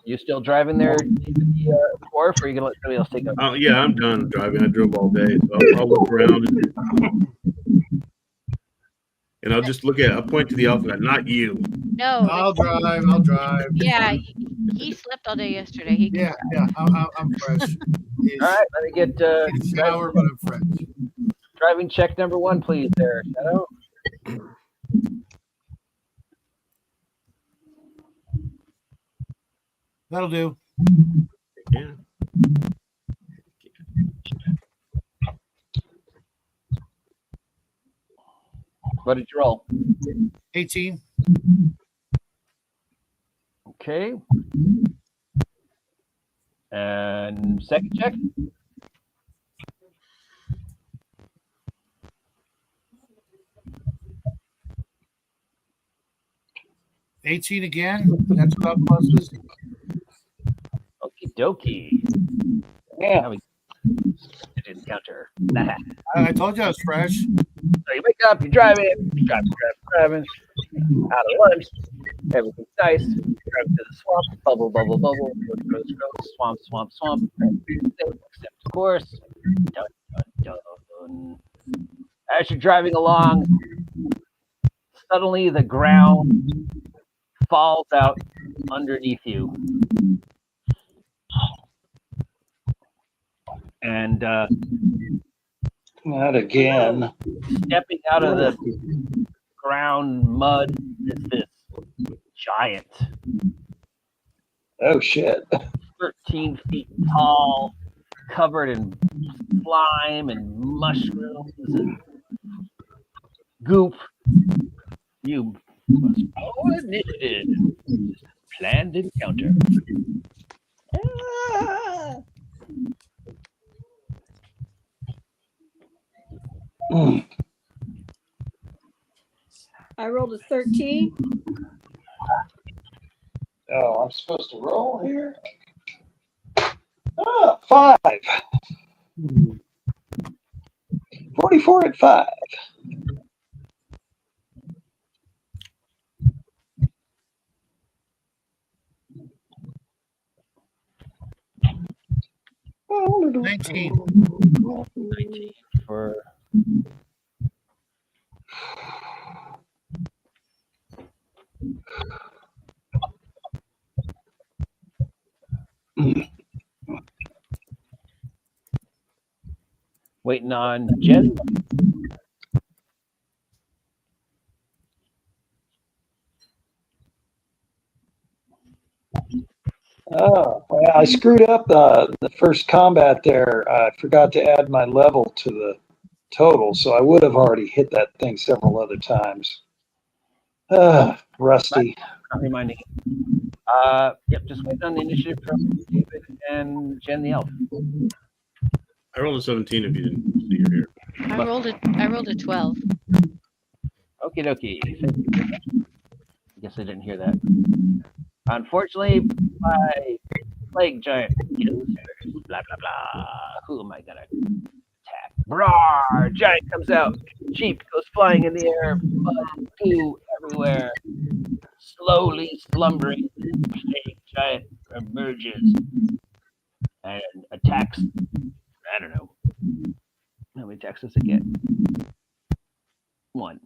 You still driving there, Dwarf, or are you gonna let somebody else take over? Yeah, I'm done driving. I drove all day. So I'll look around and I'll just I'll point to the elf and not you. No. I'll drive. Yeah, He slept all day yesterday. He can Yeah. I'm fresh. All right, let me get Need a shower, but I'm fresh. driving check number 1, please, there, Shadow. That'll do. Yeah. What did you roll? 18. Okay. And second check. $18 again. That's about pluses. Okie dokie. Yeah. Now we did encounter. I told you I was fresh. So you wake up, you're driving, out of lunch, everything's nice, you're driving to the swamp, bubble, gross, swamp, except of course, dun, dun, dun. As you're driving along, suddenly the ground falls out underneath you. And Not again. stepping out of the ground mud is this giant, Oh shit. 13 feet tall, covered in slime and mushrooms and goop. You must follow initiative. Planned encounter. Ah! Mm. I rolled a 13. Oh, I'm supposed to roll here? Oh, 5. 44 at 5. Oh, 19. 19 for waiting on Jen. Oh, well, I screwed up the first combat there. I forgot to add my level to the total, so I would have already hit that thing several other times. Rusty. Not reminding you. Yep, just waiting on the initiative from David and Jen the Elf. I rolled a 17 if you didn't see your here. I rolled a 12. Okie dokie. Thank you very much. I guess I didn't hear that. Unfortunately, my plague giant kills her. Blah blah blah. Who am I gonna attack? Roar! Giant comes out. Sheep goes flying in the air. Mud, goo everywhere. Slowly slumbering. Plague giant emerges and attacks. I don't know. How many attacks does it get? 1.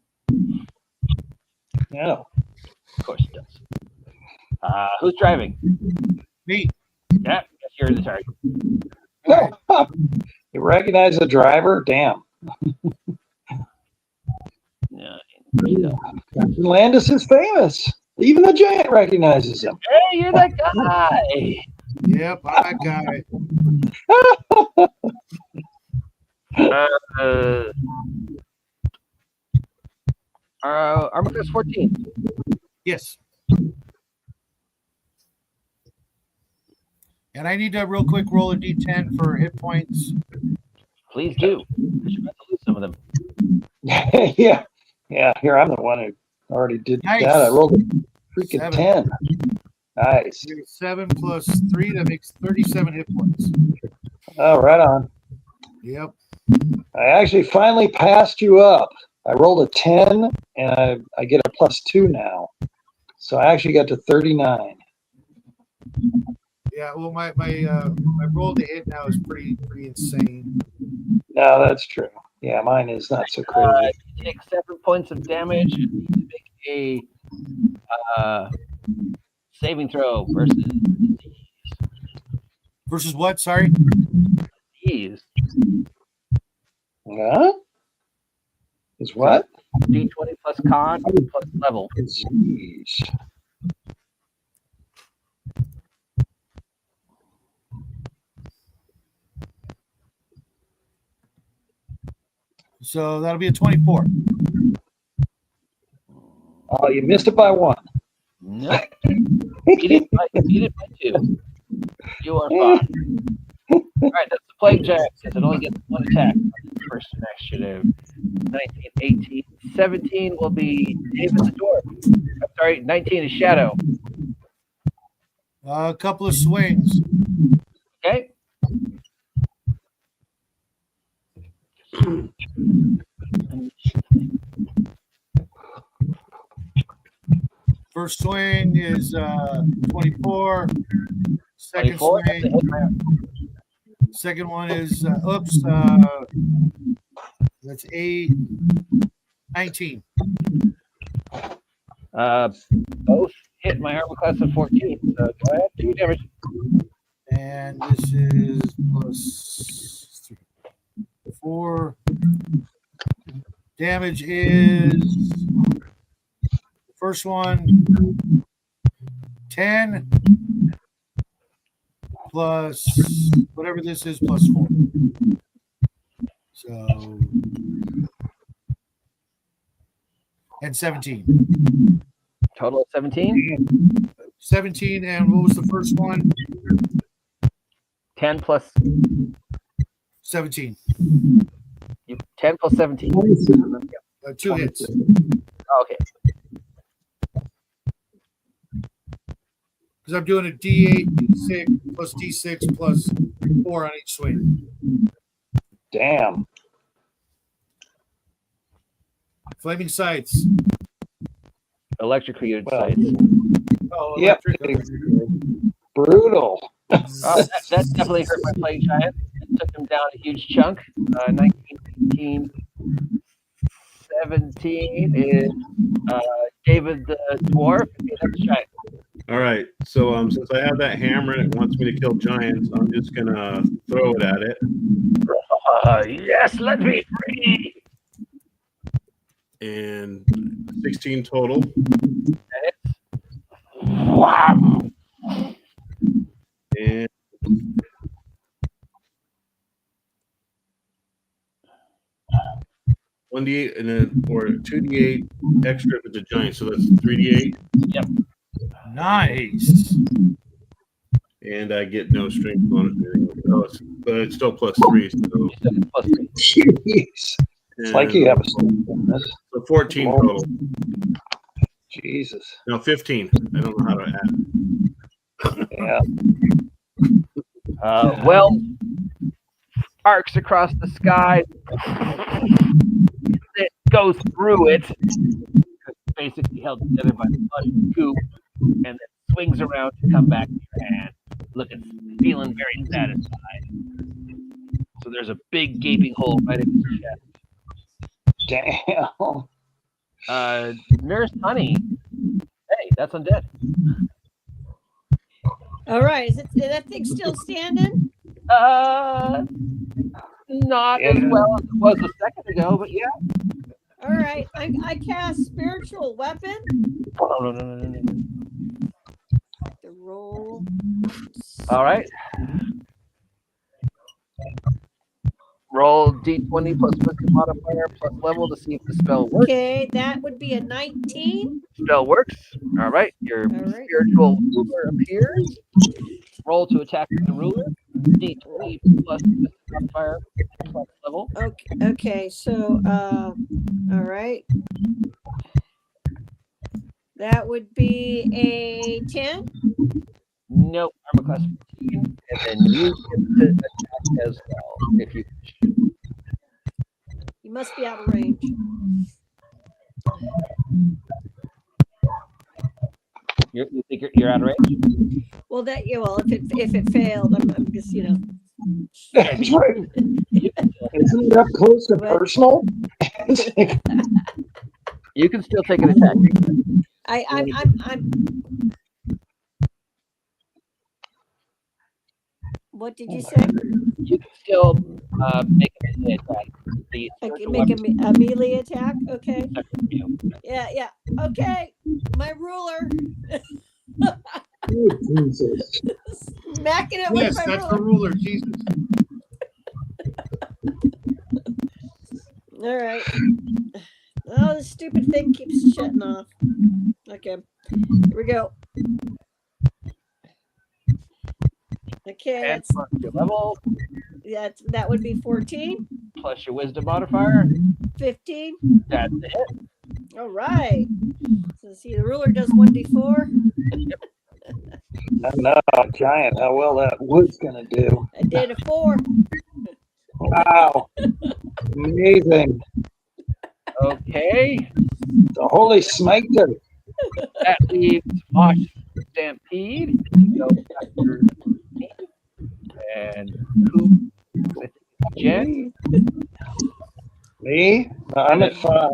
No. Of course it does. Who's driving? Me. Yeah, guess you're the target. Oh, you recognize the driver? Damn. Yeah. Captain Landis is famous. Even the giant recognizes him. Hey, you're that guy. Yep, I got it. Armor class 14. Yes. And I need to real quick roll a d10 for hit points. Please do. Because you're about to lose some of them. Yeah. Yeah, here, I'm the one who already did Nice. that. I rolled a freaking 7. 10. Nice. 7 plus 3, that makes 37 hit points. Oh, right on. Yep. I actually finally passed you up. I rolled a 10, and I get a +2 now. So I actually got to 39. Yeah, well, my roll to hit now is pretty insane. No, that's true. Yeah, mine is not so crazy. You take 7 points of damage and you need to make a saving throw versus Versus what? Sorry. Ease. Huh? Is what? D20 plus con plus level. Jeez. So that'll be a 24. Oh, you missed it by one. No. Beat it by 2. You are fine. All right, that's the Plague Giant, because it only gets one attack on the first initiative. 19, 18, 17 will be David the Dwarf. I'm sorry, 19 is Shadow. A couple of swings. Okay. First swing is 24. Second 24. swing. Second one is that's 19. Both hit my armor class of 14. So go ahead, do your damage. And this is plus 3, 4. Damage is the first one 10 plus whatever this is plus 4. So and 17. Total of 17. 17, and what was the first one? 10 plus 17. 10 plus 17. 2 hits. Okay. Because I'm doing a D8, D6 plus D6 plus 4 on each swing. Damn. Flaming sights. Electrocuted Well, sights. Oh, Yep. electric. Brutal. That definitely hurt my Plague Giant. It took him down a huge chunk. 19, 18, 17 is David the Dwarf. Okay, that's Giant. All right. So since I have that hammer and it wants me to kill giants, I'm just gonna throw it at it. Yes, let me free. And 16 total. Wow. And one D8 and then or 2D8 extra if it's a giant, so that's 3D8. Yep. Nice. And I get no strength bonus. But it's still plus 3. So, Plus 3. Jeez. It's like you have a so 14 total. Jesus. No, 15. I don't know how to add. Yeah. Well, arcs across the sky. It goes through it. It's basically held together by the blood goop, and then swings around to come back to your hand, feeling very satisfied. So there's a big gaping hole right in his chest. Damn. Nurse Honey. Hey, that's undead. All right, is that thing still standing? Not as well as it was a second ago, but yeah. All right, I cast spiritual weapon. No. The roll. All right. Roll D20 plus wisdom modifier plus level to see if the spell works. Okay, that would be a 19. Spell works. All right. Your right. spiritual ruler appears. Roll to attack with the ruler. D20 plus wisdom modifier plus level. Okay, so all right. That would be a 10. Nope. Armor class 15. And then you get to attack as well if you wish. You must be out of range. You think you're out of range? Well, if it failed, I'm just That's right. Isn't that close to personal? You can still take an attack. I'm What did you say? You can still make a melee attack. The I spiritual can make a melee attack. Okay. weapon you. Yeah. Okay. My ruler. Jesus. Smacking it with Yes, my that's the ruler. ruler. Jesus. All right. Oh, this stupid thing keeps shutting off. Okay. Here we go. Okay, And that's plus your level, that would be 14, plus your wisdom modifier. 15. That's the hit. All right. So see, the ruler does 1d4. I know, giant, how well that wood's gonna do. I did a 4. Wow. Amazing. Okay. The holy smiter. That leaves Mosh Stampede. Go after me. And who? Jen. Me? I'm at 5.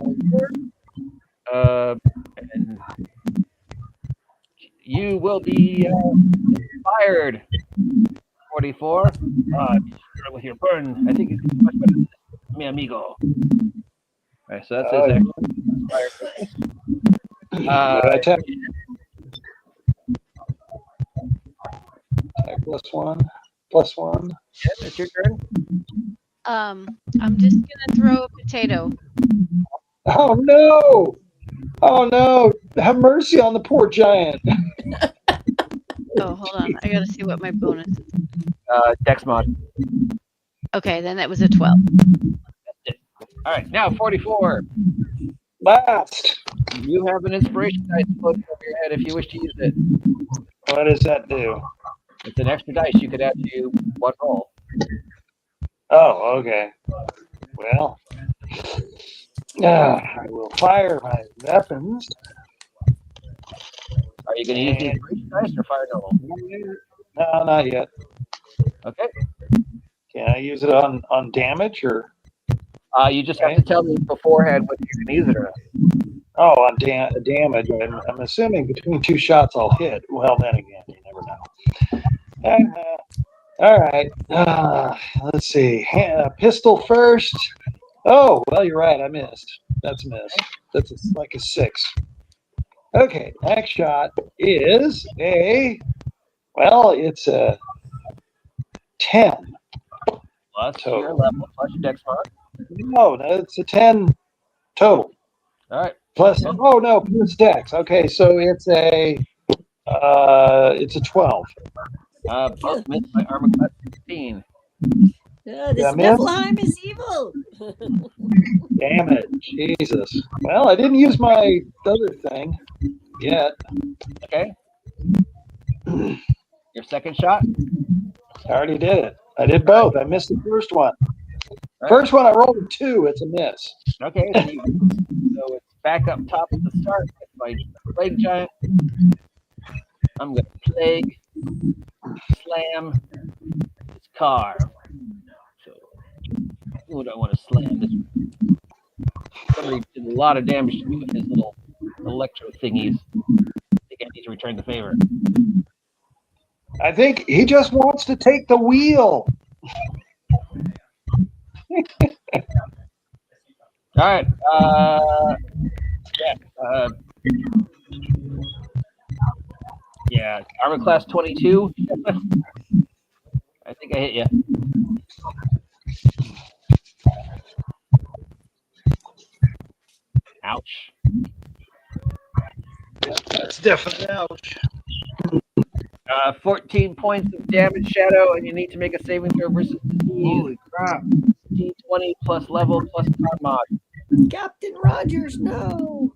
And you will be fired. 44. With your burn, I think it's much better than mi amigo. All right, so that's his action. Attack. Attack +1. Yes, it's your turn. I'm just gonna throw a potato. Oh no! Oh no! Have mercy on the poor giant. Oh, hold on. I gotta see what my bonus is. Dex mod. Okay, then that was a 12. All right, now 44. Last. You have an inspiration dice floating over your head if you wish to use it. What does that do? It's an extra dice you could add to one roll. Oh, okay. Well, I will fire my weapons. Are you going to use the inspiration dice or fire normal? No, not yet. Okay. Can I use it on damage or? You just have to tell me beforehand whether you can use it or not. Oh, on damage. I'm assuming between 2 shots I'll hit. Well, then again, you never know. All right. Let's see. Pistol first. Oh, well, you're right. I missed. That's a miss. That's like a 6. Okay. Next shot is it's a 10. Plus your level, plus your dex mod. No, it's a 10 total. All right. Plus, plus dex. Okay, so it's a 12. Both missed by armor class 16. This Niflheim is evil. Damn it, Jesus. Well, I didn't use my other thing yet. Okay. Your second shot? I already did it. I did both. I missed the first one. Right. First one I rolled a 2. It's a miss. Okay. So it's back up top at the start with my plague giant. I'm going to plague, slam this car. So, who do I want to slam? This somebody did a lot of damage to me with his little electro thingies. I think I need to return the favor. I think he just wants to take the wheel. All right. Yeah. Armor class 22. I think I hit you. Ouch. That's definitely ouch. 14 points of damage, Shadow, and you need to make a saving throw versus Holy crap. D20 plus level plus con mod. Captain Rogers, no.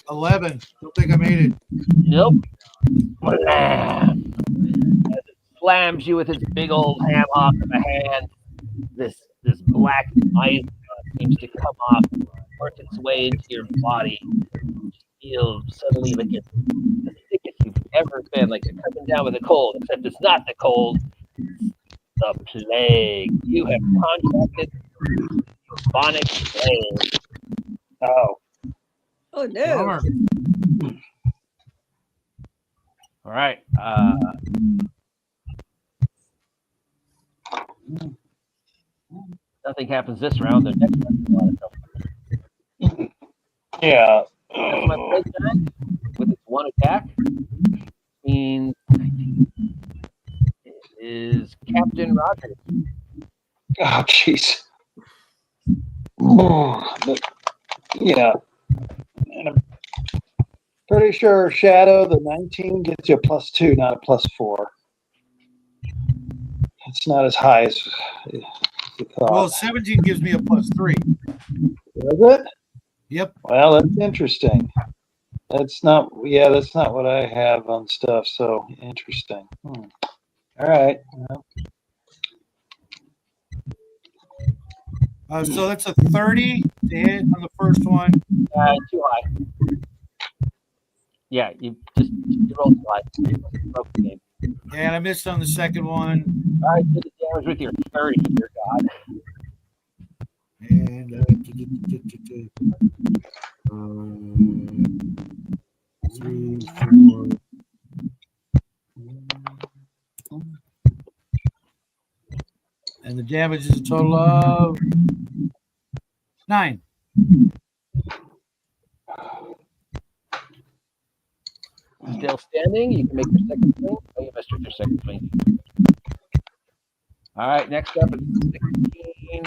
$11. Don't think I made it. Nope. Blam. As it slams you with its big old hammock in the hand, this black ice seems to come off, work its way into your body. You feel suddenly like it's the thickest you've ever been, like you're coming down with a cold, except it's not the cold. It's the plague. You have contracted bubonic plague. Oh, Oh no. Bummer. All right. Nothing happens this round. The next round, a lot of stuff. yeah. That's my plague giant with its one attack. Means it is Captain Rogers. Oh, jeez. But, yeah. And I'm pretty sure Shadow, the 19 gets you a +2, not a +4. It's not as high as you thought. Well, 17 gives me a +3. Is it? Yep. Well, that's interesting. That's not what I have on stuff, so interesting. All right. Well, So that's a 30 to hit on the first one. Too high. Yeah, you rolled too high. You broke the game. And I missed on the second one. All right, do the damage with your 30, dear God. And 3, 4. And the damage is a total of 9. Still standing. You can make your second swing. Oh, you missed with your second swing. All right, next up is 16.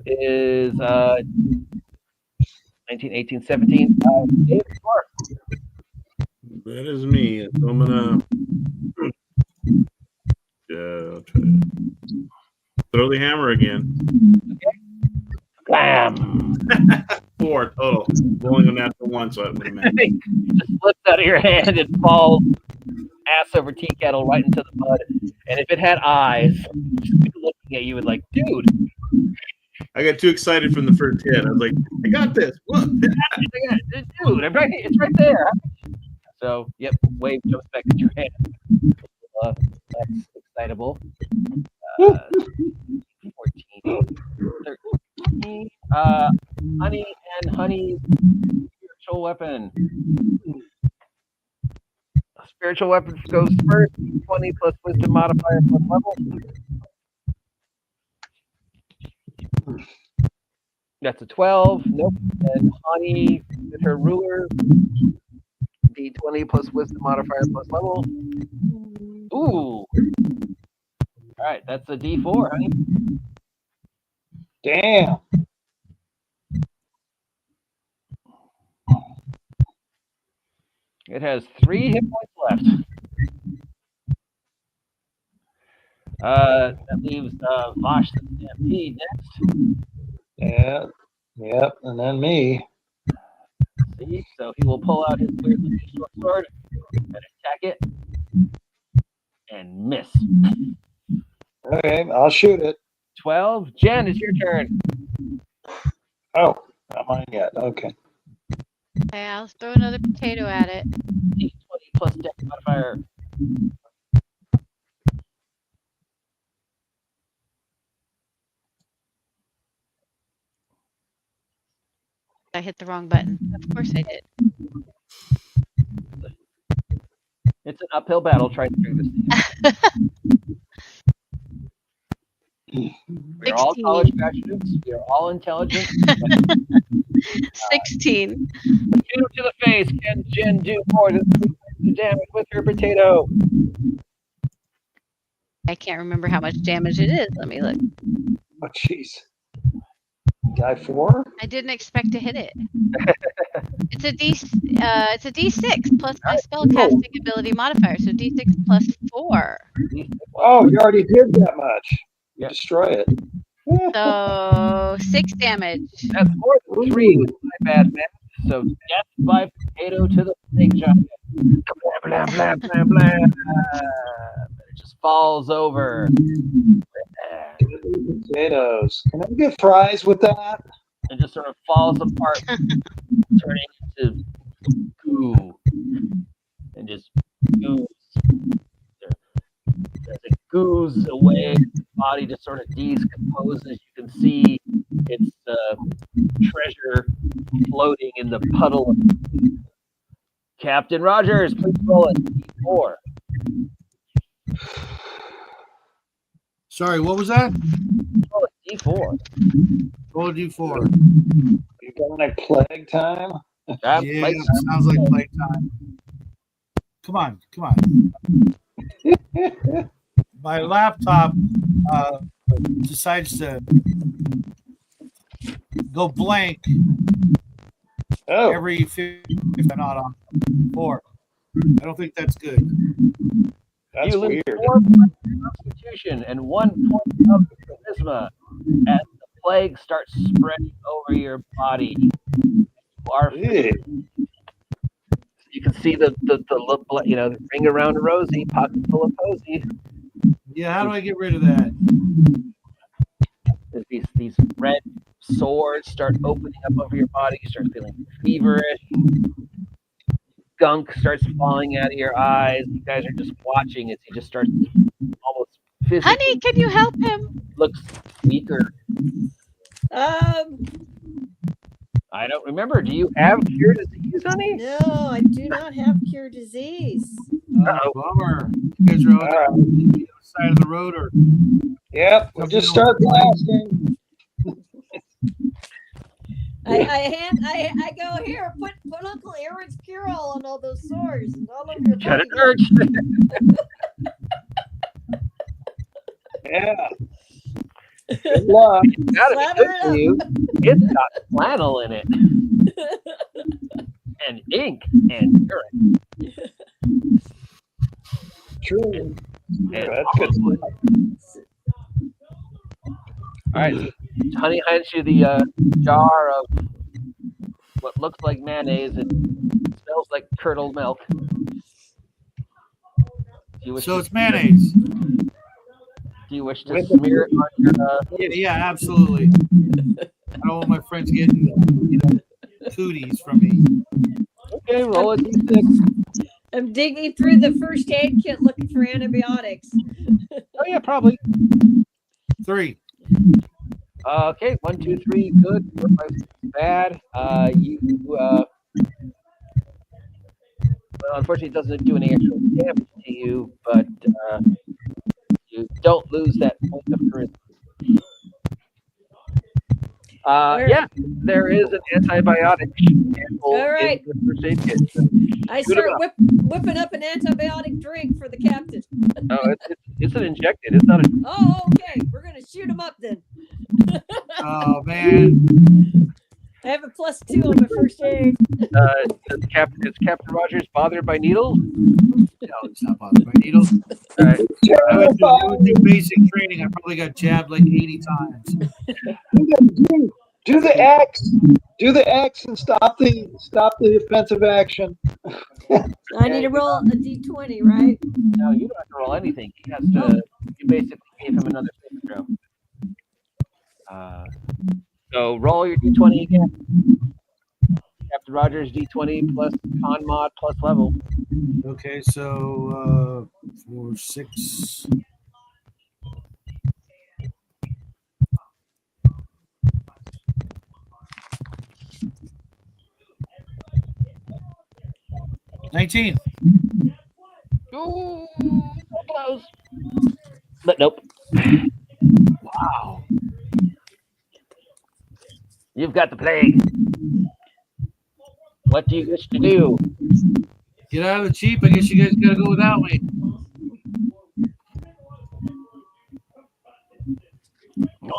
Is 19, 18, 17. David Clark. That is me. So I'm gonna I'll try to throw the hammer again. Bam! 4 total. Rolling a natural 1, so it would have meant. It just slips out of your hand and falls ass over tea kettle right into the mud. And if it had eyes, just be looking at you and like, dude. I got too excited from the first hit. I was like, I got this. What? Dude, it's right there. So, yep, wave jumps back at your hand. That's excitable. 14, 13. Honey and Honey's spiritual weapon. Spiritual weapon goes first. 20 plus wisdom modifier plus level. That's a 12. Nope. And Honey with her ruler. D20 plus wisdom modifier plus level. Ooh. All right, that's a D4, honey. Damn. It has 3 hit points left. That leaves Vosh the Stampede next. Yeah. Yep. And then me. See? So he will pull out his weird looking short sword and attack it and miss. Okay, I'll shoot it. 12. Jen, it's your turn. Oh, not mine yet. Okay. Okay, I'll throw another potato at it. D20 plus dex modifier. I hit the wrong button. Of course I did. It's an uphill battle trying to do this. We are all 16. college graduates. We are all intelligent. 16. Potato to the face. Can Jen do more than 3 points of damage with her potato? I can't remember how much damage it is. Let me look. Oh, jeez. Guy 4? I didn't expect to hit it. It's a D6 plus my spellcasting ability modifier, so D6 plus 4. Oh, you already did that much. Yeah. Destroy it. So 6 damage. That's more than 3 with my bad math. So death by potato to the snake giant. Blam, blam, blam, blam, blam. It just falls over. Potatoes. Can I get fries with that? It just sort of falls apart, turning into goo. And just goos. goos away. The body just sort of decomposes. You can see its treasure floating in the puddle. Captain Rogers, please roll a D4. Sorry, what was that? Roll a D4. Roll a D4. You got any plague time? Yeah, sounds like playtime. Come on. My laptop decides to go blank every 50 if I'm not on 4. I don't think that's good. That's you lose weird. 4 points of Constitution and 1 point of Charisma as the plague starts spreading over your body. You are free. You can see the ring around Rosie, pocket full of Posy. Yeah, how do I get rid of that? These red sores start opening up over your body. You start feeling feverish. Gunk starts falling out of your eyes. You guys are just watching as he just starts almost physically. Honey, can you help him? Looks weaker. I don't remember. Do you have cure disease, honey? No, I do not have cure disease. Bummer. You guys are on the other side of the road, or? Yep, we'll just start blasting. I go here. Put Uncle Aaron's cure all on all those sores and all over your Got body. an urge. Yeah. Good luck. It's gotta be good for you. It's got flannel in it. And ink and urine. True. And That's good. All right, so Honey hands you the jar of what looks like mayonnaise. It smells like curdled milk. So it's mayonnaise. Do you wish to smear it on your? Yeah, absolutely. I don't want my friends getting cooties from me. Okay, roll a d6. I'm digging through the first aid kit looking for antibiotics. Oh yeah, probably. 3. Okay, 1, 2, 3, good. 4, 5, 6, bad. Well, unfortunately, it doesn't do any actual damage to you, but you don't lose that point of charisma. Yeah, there is an antibiotic All right. in the first aid kit. So I start whipping up an antibiotic drink for the captain. oh, it's an injected. It's not a. Oh, okay. We're gonna shoot him up then. Oh man. I have a +2 on my first aid. Is Captain Rogers bothered by needles? No, it's not bothered by needles. All right. I went through basic training. I probably got jabbed like 80 times. Do the X. Do the X and stop the offensive action. I need to roll a d20, right? No, you don't have to roll anything. He has to. You basically gave him another saving throw. So roll your d20 again. Captain Rogers d20 plus con mod plus level. Okay, so 4, 6. $19. Ooh, so close. But nope. Wow. You've got the plague. What do you wish to do? Get out of the Jeep. I guess you guys got to go without me.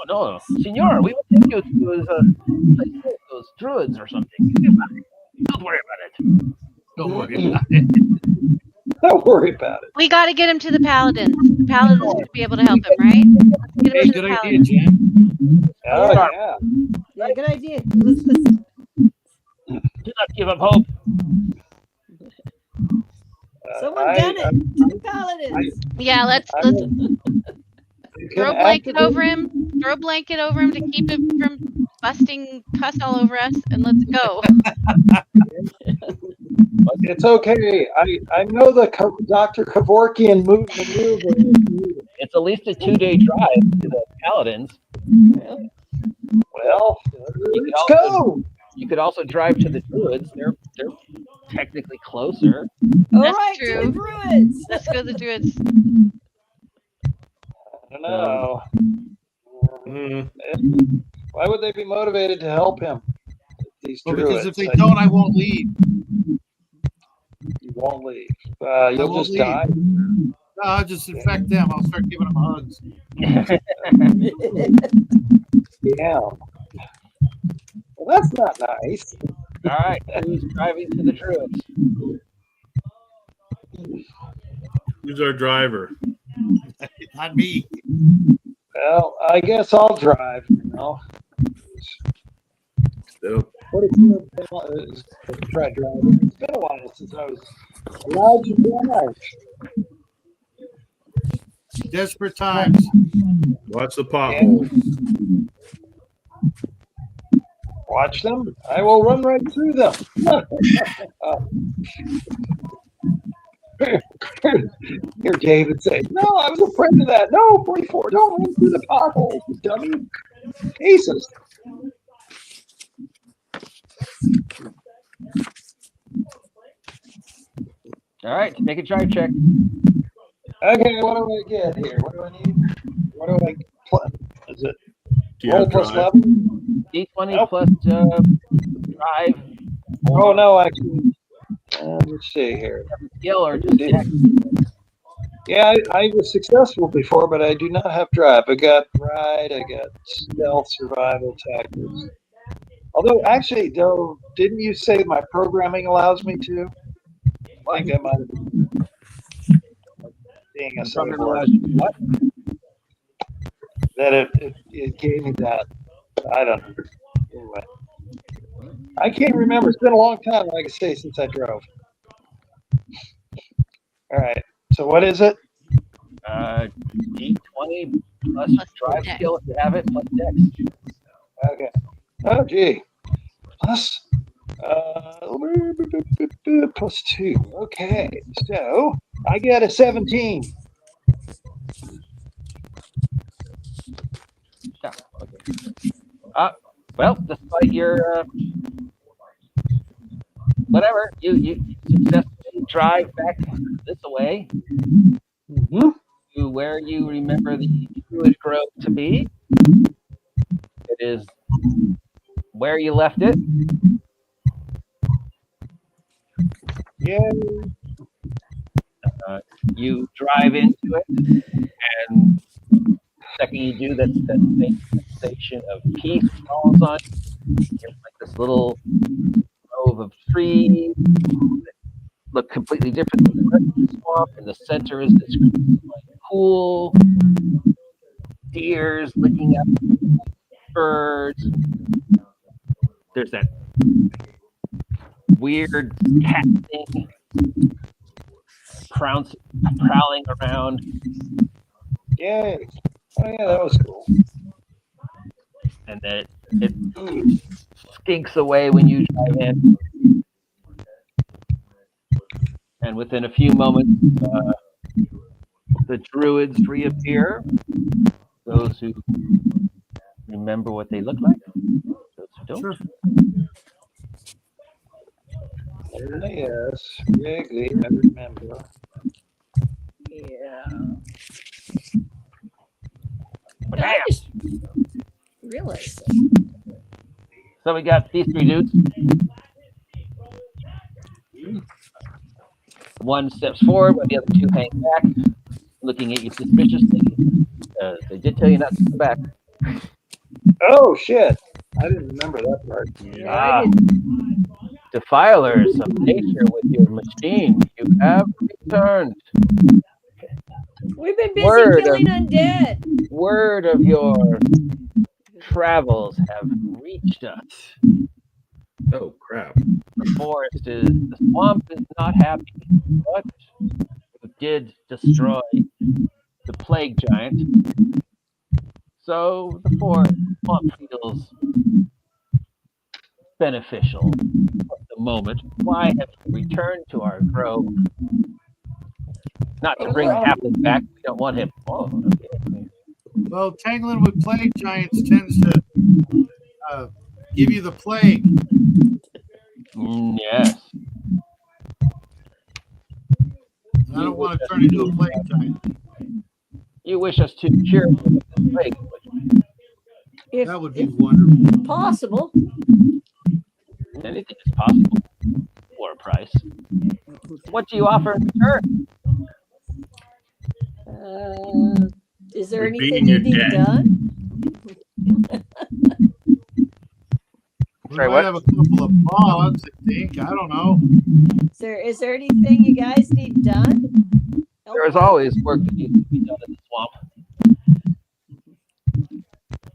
No, Senor, we will take you to those druids or something. Don't worry about it. Don't worry about it. Don't worry about it. We got to get him to the paladins. The paladins should be able to help him, right? Let's get him Hey, to good the idea, paladins. Jen. Oh yeah. Yeah, good idea. Let's Do not give up hope. someone done it. To the paladins. Yeah, let's throw a blanket over him. Throw a blanket over him to keep him from busting pus all over us, and let's go. It's okay. I know the Dr. Kevorkian maneuver. It's at least a 2-day drive to the Paladins. Well, let's go. You could also drive to the Druids. They're technically closer. All That's right, to the true. Druids. Let's go to the Druids. I don't know. Mm, Why would they be motivated to help him? These Well, Druids. because if they don't, I won't leave. You won't leave. won't You'll just leave. die. No, I'll just infect them. I'll start giving them hugs. Yeah. Well, that's not nice. All right, who's driving to the Druids? who's our driver? Not me. Well, I guess I'll drive. You know. So, What if you try driving? It's been a while since I was allowed to drive. Desperate times. watch the potholes. Watch them. I will run right through them. Here, David said, "No, I was afraid of that. No, 44. Don't run through the potholes, you dummy. Jesus." All right, make a drive check. Okay, what do I get here? What do I need? What do I? Is it Do you roll have plus drive? 11? D20 Nope. plus drive. Oh no, actually. Let's see here. Skill or just check. Yeah, I was successful before, but I do not have drive. I got ride, I got stealth, survival, tactics. Although, actually, though, didn't you say my programming allows me to? I think I might have been being a cyborg. What? That it gave me that. I don't know. Anyway. I can't remember. It's been a long time, like I say, since I drove. All right. So what is it? D20 plus Plus drive dex. skill if you have it, plus dex. Okay. Oh, gee. Plus, plus 2. Okay. So I get a 17. Yeah, okay. Well, despite your whatever, you successfully drive back this way Mm-hmm. to where you remember the Druid Grove to be. It is where you left it. Yeah. You drive into it, and the second you do, that same sensation of peace falls on you. There's like this little grove of trees that look completely different than the rest of the swamp. In the center is this like pool, deers licking up birds. There's that weird cat thing prowling around. Yay. Oh, yeah, that was cool. And then it skinks away when you drive in. And within a few moments, the druids reappear. Those who remember what they look like, those who don't. Sure. Yes, vaguely, I remember. Yeah. But I damn. just realized. So we got these three dudes. One steps forward, while the other two hang back, looking at you suspiciously. They did tell you not to come back. Oh, shit. I didn't remember that part. Yeah, I did. Defilers of nature with your machine, you have returned. We've been busy Word killing undead. Word of your travels have reached us. Oh crap! The swamp is not happy, but you did destroy the plague giant. So the swamp feels beneficial at the moment. Why have you returned to our grove? Not to bring Kaplan back. We don't want him. Oh, okay. Well, tangling with plague giants tends to give you the plague. Yes. I don't want to turn into a plague giant. You wish us to cure you of the plague. If, That would be if wonderful. possible. Anything is possible for a price. What do you offer in return? Is there Or anything being you your need dad. done? We Sorry, might what? have a couple of mods, I think. I don't know. Is there anything you guys need done? There is always work that needs to be done in the swamp.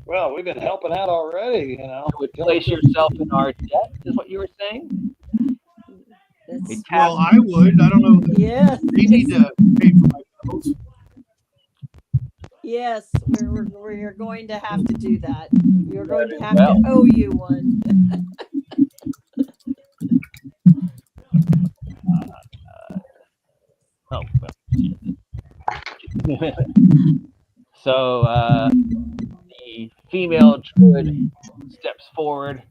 Well, we've been helping out already, you know. You would place yourself in our debt, is what you were saying? That's, Well, I would. I don't know. yeah. They need to pay for my bills. Yes, we're going to have to do that. We're going to have Well. to owe you one. Oh, well. So the female druid steps forward,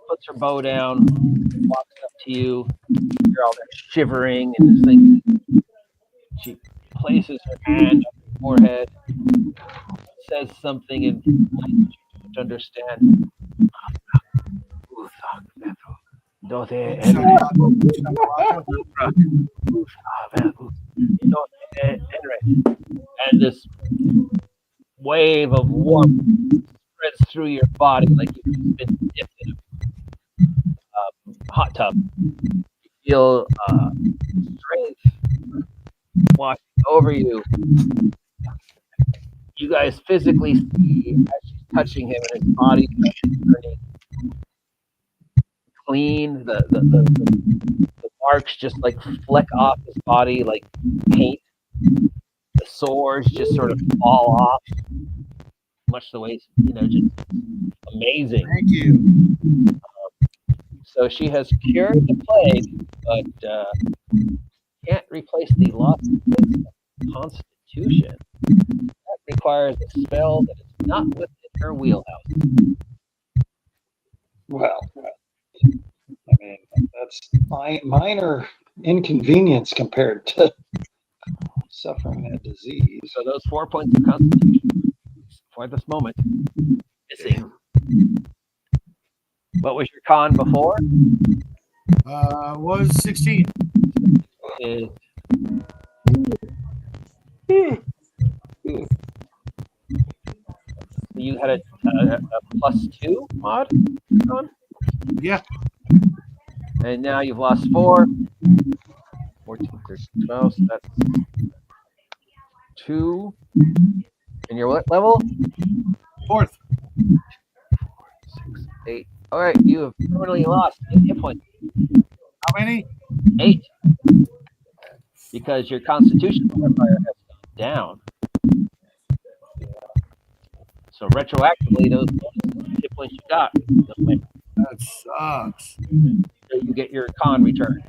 puts her bow down, walks up to you. You're all there shivering and just thinking. She places her hand on your forehead, says something in language you don't understand. And this wave of warmth spreads through your body like you've been dipped in a hot tub. You feel strength washing over you. You guys physically see as she's touching him and his body turning clean. The marks just like fleck off his body like paint. The sores just sort of fall off, much the way, just amazing. Thank you. So she has cured the plague, but can't replace the lost constitution. That requires a spell that is not within her wheelhouse. Well, I mean, that's minor inconvenience compared to suffering a disease. So those 4 points of constitution for this moment missing. What was your con before? Was 16. Is you had a +2 mod on? Yeah. And now you've lost 4. 14, 13, 12, so that's 2. And you're what level? 4th. 6, 8. All right, you have permanently lost 8 hit points. How many? 8. Because your constitution modifier has gone down. So retroactively, those hit points you got. That sucks. So you get your con returned.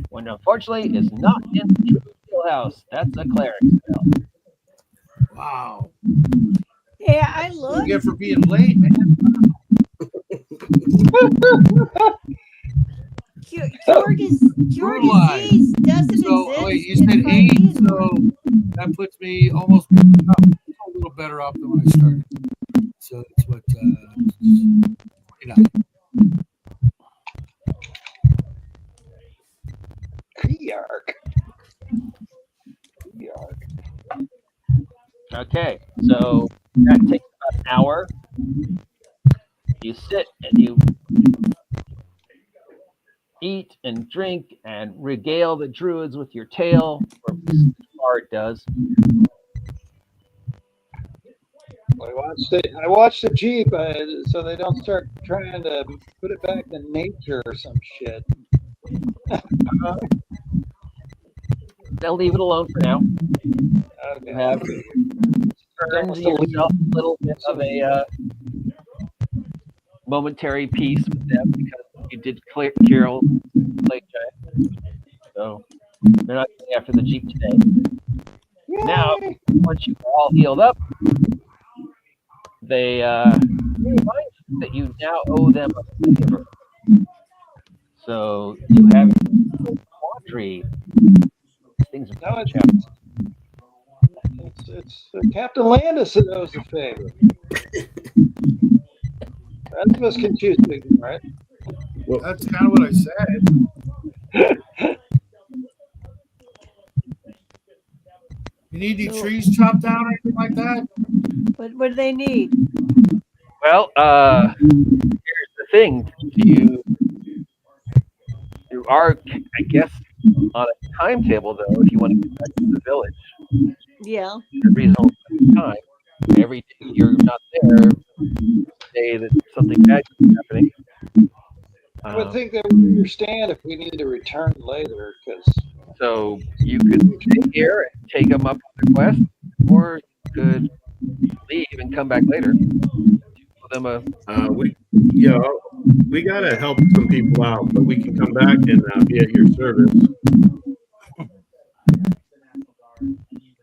When unfortunately is not in the true wheelhouse. That's a cleric spell. Wow. Yeah, I What do looked. you get for being late, man? Cure disease doesn't So, exist. wait, you in said 8, 5e so that puts me almost a little better off than when I started. So it's what, 29. Yark. Okay, so that takes about an hour. You sit and you eat and drink and regale the druids with your tale, or at least the bard does. I watched the Jeep so they don't start trying to put it back to nature or some shit. They'll leave it alone for now. Okay. You have earned yourself a little bit of a momentary peace with them because you did cure Plague Giant. So they're not going after the Jeep today. Now, once you're all healed up, they remind you that you now owe them a favor. So you have laundry. Things No, are it's Captain Landis that owes the favor. Rest of us can choose to ignore it. That's kind of what I said. You need any trees chopped down or anything like that? What do they need? Well, here's the thing. You are, I guess, on a timetable though. If you want to get back to the village, Yeah. at a reasonable time. Every day you're not there, say that something bad is happening. I would think they would understand if we need to return later, because. So you could stay here and take them up on the quest, or you could leave and come back later. Give them we gotta help some people out, but we can come back and be at your service.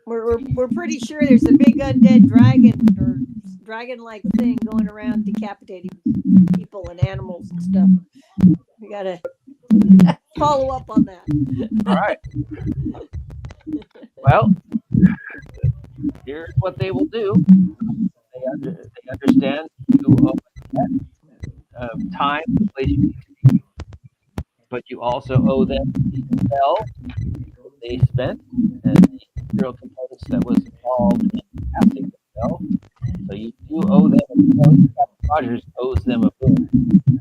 We're pretty sure there's a big undead dragon or dragon-like thing going around decapitating people and animals and stuff. We gotta follow up on that. All right. Well, here's what they will do. They understand you owe time, the place you need to be, but you also owe them the spell they spent and the material components that was involved in casting the spell. So you do owe them a spell. Captain Rogers owes them a boon. The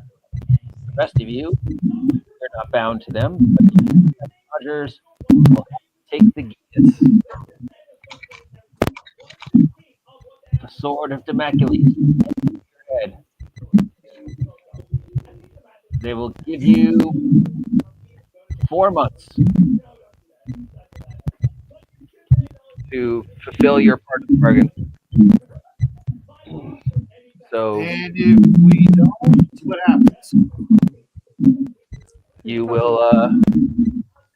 rest of you, you're not bound to them, but Captain Rogers will have to take the gifts. The sword of Democles in your head. They will give you 4 months to fulfill your part of the bargain. So, and if we don't, what happens? you will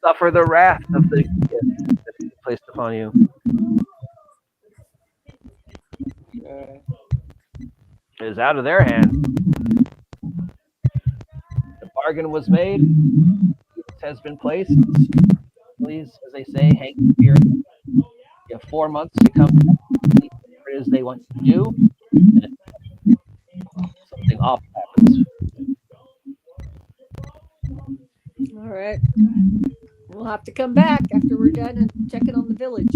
suffer the wrath of the gift that is placed upon you. It is out of their hands. The bargain was made. It has been placed. Please, as they say, hang here. You have 4 months to come back, whatever it is they want you to do. And if something awful happens. All right. We'll have to come back after we're done and checking on the village.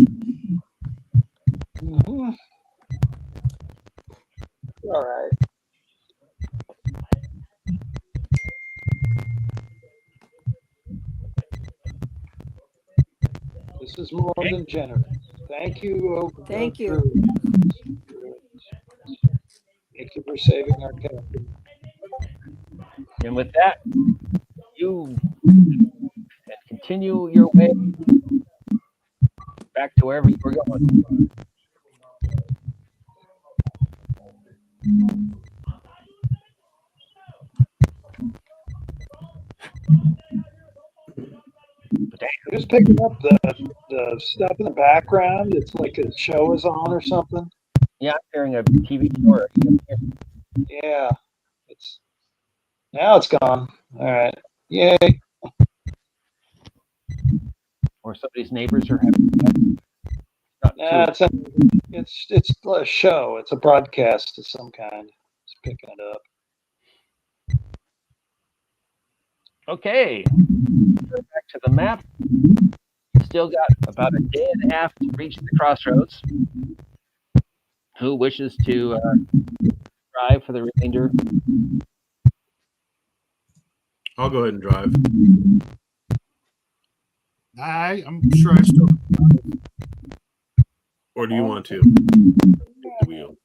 Mm-hmm. All right. This is more than generous. Thank you. Thank you. Thank you for saving our character. And with that, you can continue your way back to wherever you were going. Who's picking up the stuff in the background? It's like a show is on or something. Yeah, I'm hearing a TV show. Yeah, now it's gone. All right, yay! Or somebody's neighbors are having. Nah, it's a show. It's a broadcast of some kind. It's picking it up. Okay, go back to the map. Still got about a day and a half to reach the crossroads. Who wishes to drive for the remainder? I'll go ahead and drive. I'm sure I still. Or do you want to? Take the wheel.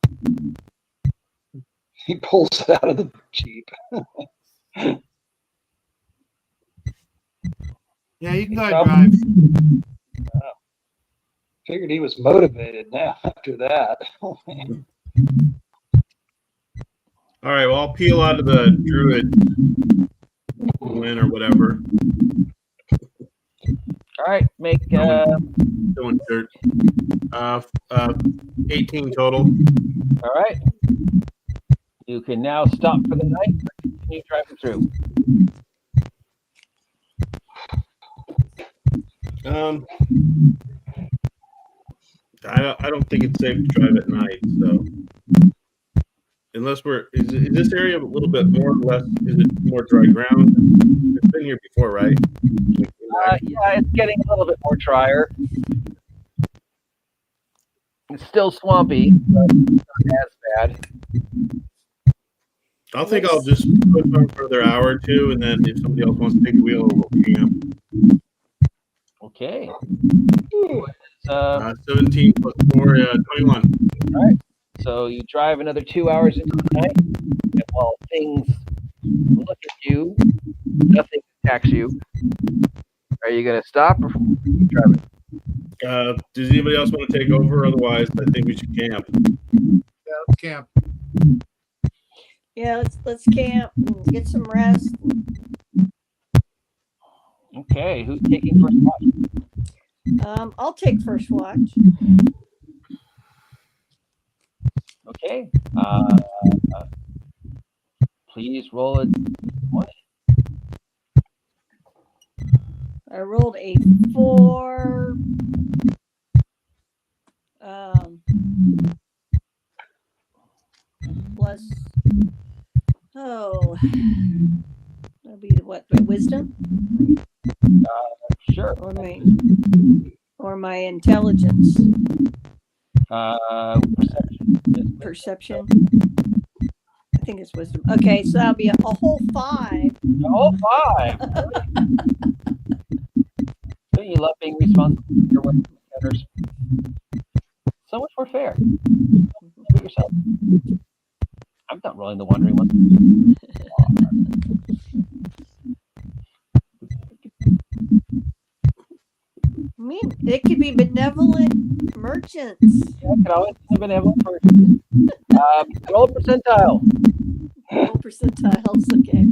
He pulls it out of the Jeep. Yeah, you can go ahead and drive. Figured he was motivated now after that. Oh, man. All right, well, I'll peel out of the druid win or whatever. All right, make the doing dirt. 18 total. All right. You can now stop for the night or continue driving through. I don't think it's safe to drive at night. So, unless is this area a little bit more or less? Is it more dry ground? It's been here before, right? Yeah, it's getting a little bit more drier. It's still swampy, but not as bad. I think I'll just put on for another hour or two, and then if somebody else wants to take the wheel, we'll camp. Okay. 17 plus 4, 21. All right. So you drive another 2 hours into the night, and while things look at you, nothing attacks you. Are you going to stop or keep driving? Does anybody else want to take over? Otherwise, I think we should camp. Yeah, let's camp. Yeah, let's camp and get some rest. Okay, who's taking first watch? I'll take first watch. Okay. Please roll a 20. I rolled a 4. Plus, that'll be what? My wisdom, Sure. or my intelligence. Perception. Perception. I think it's wisdom. Okay, so that'll be a whole 5. A whole 5. Don't you love being responsible for your work others? So much more fair. Look at yourself. I'm not rolling the wandering one. I mean, it could be benevolent merchants. Yeah, I can always be a benevolent person. Roll a percentile. Roll percentiles, okay.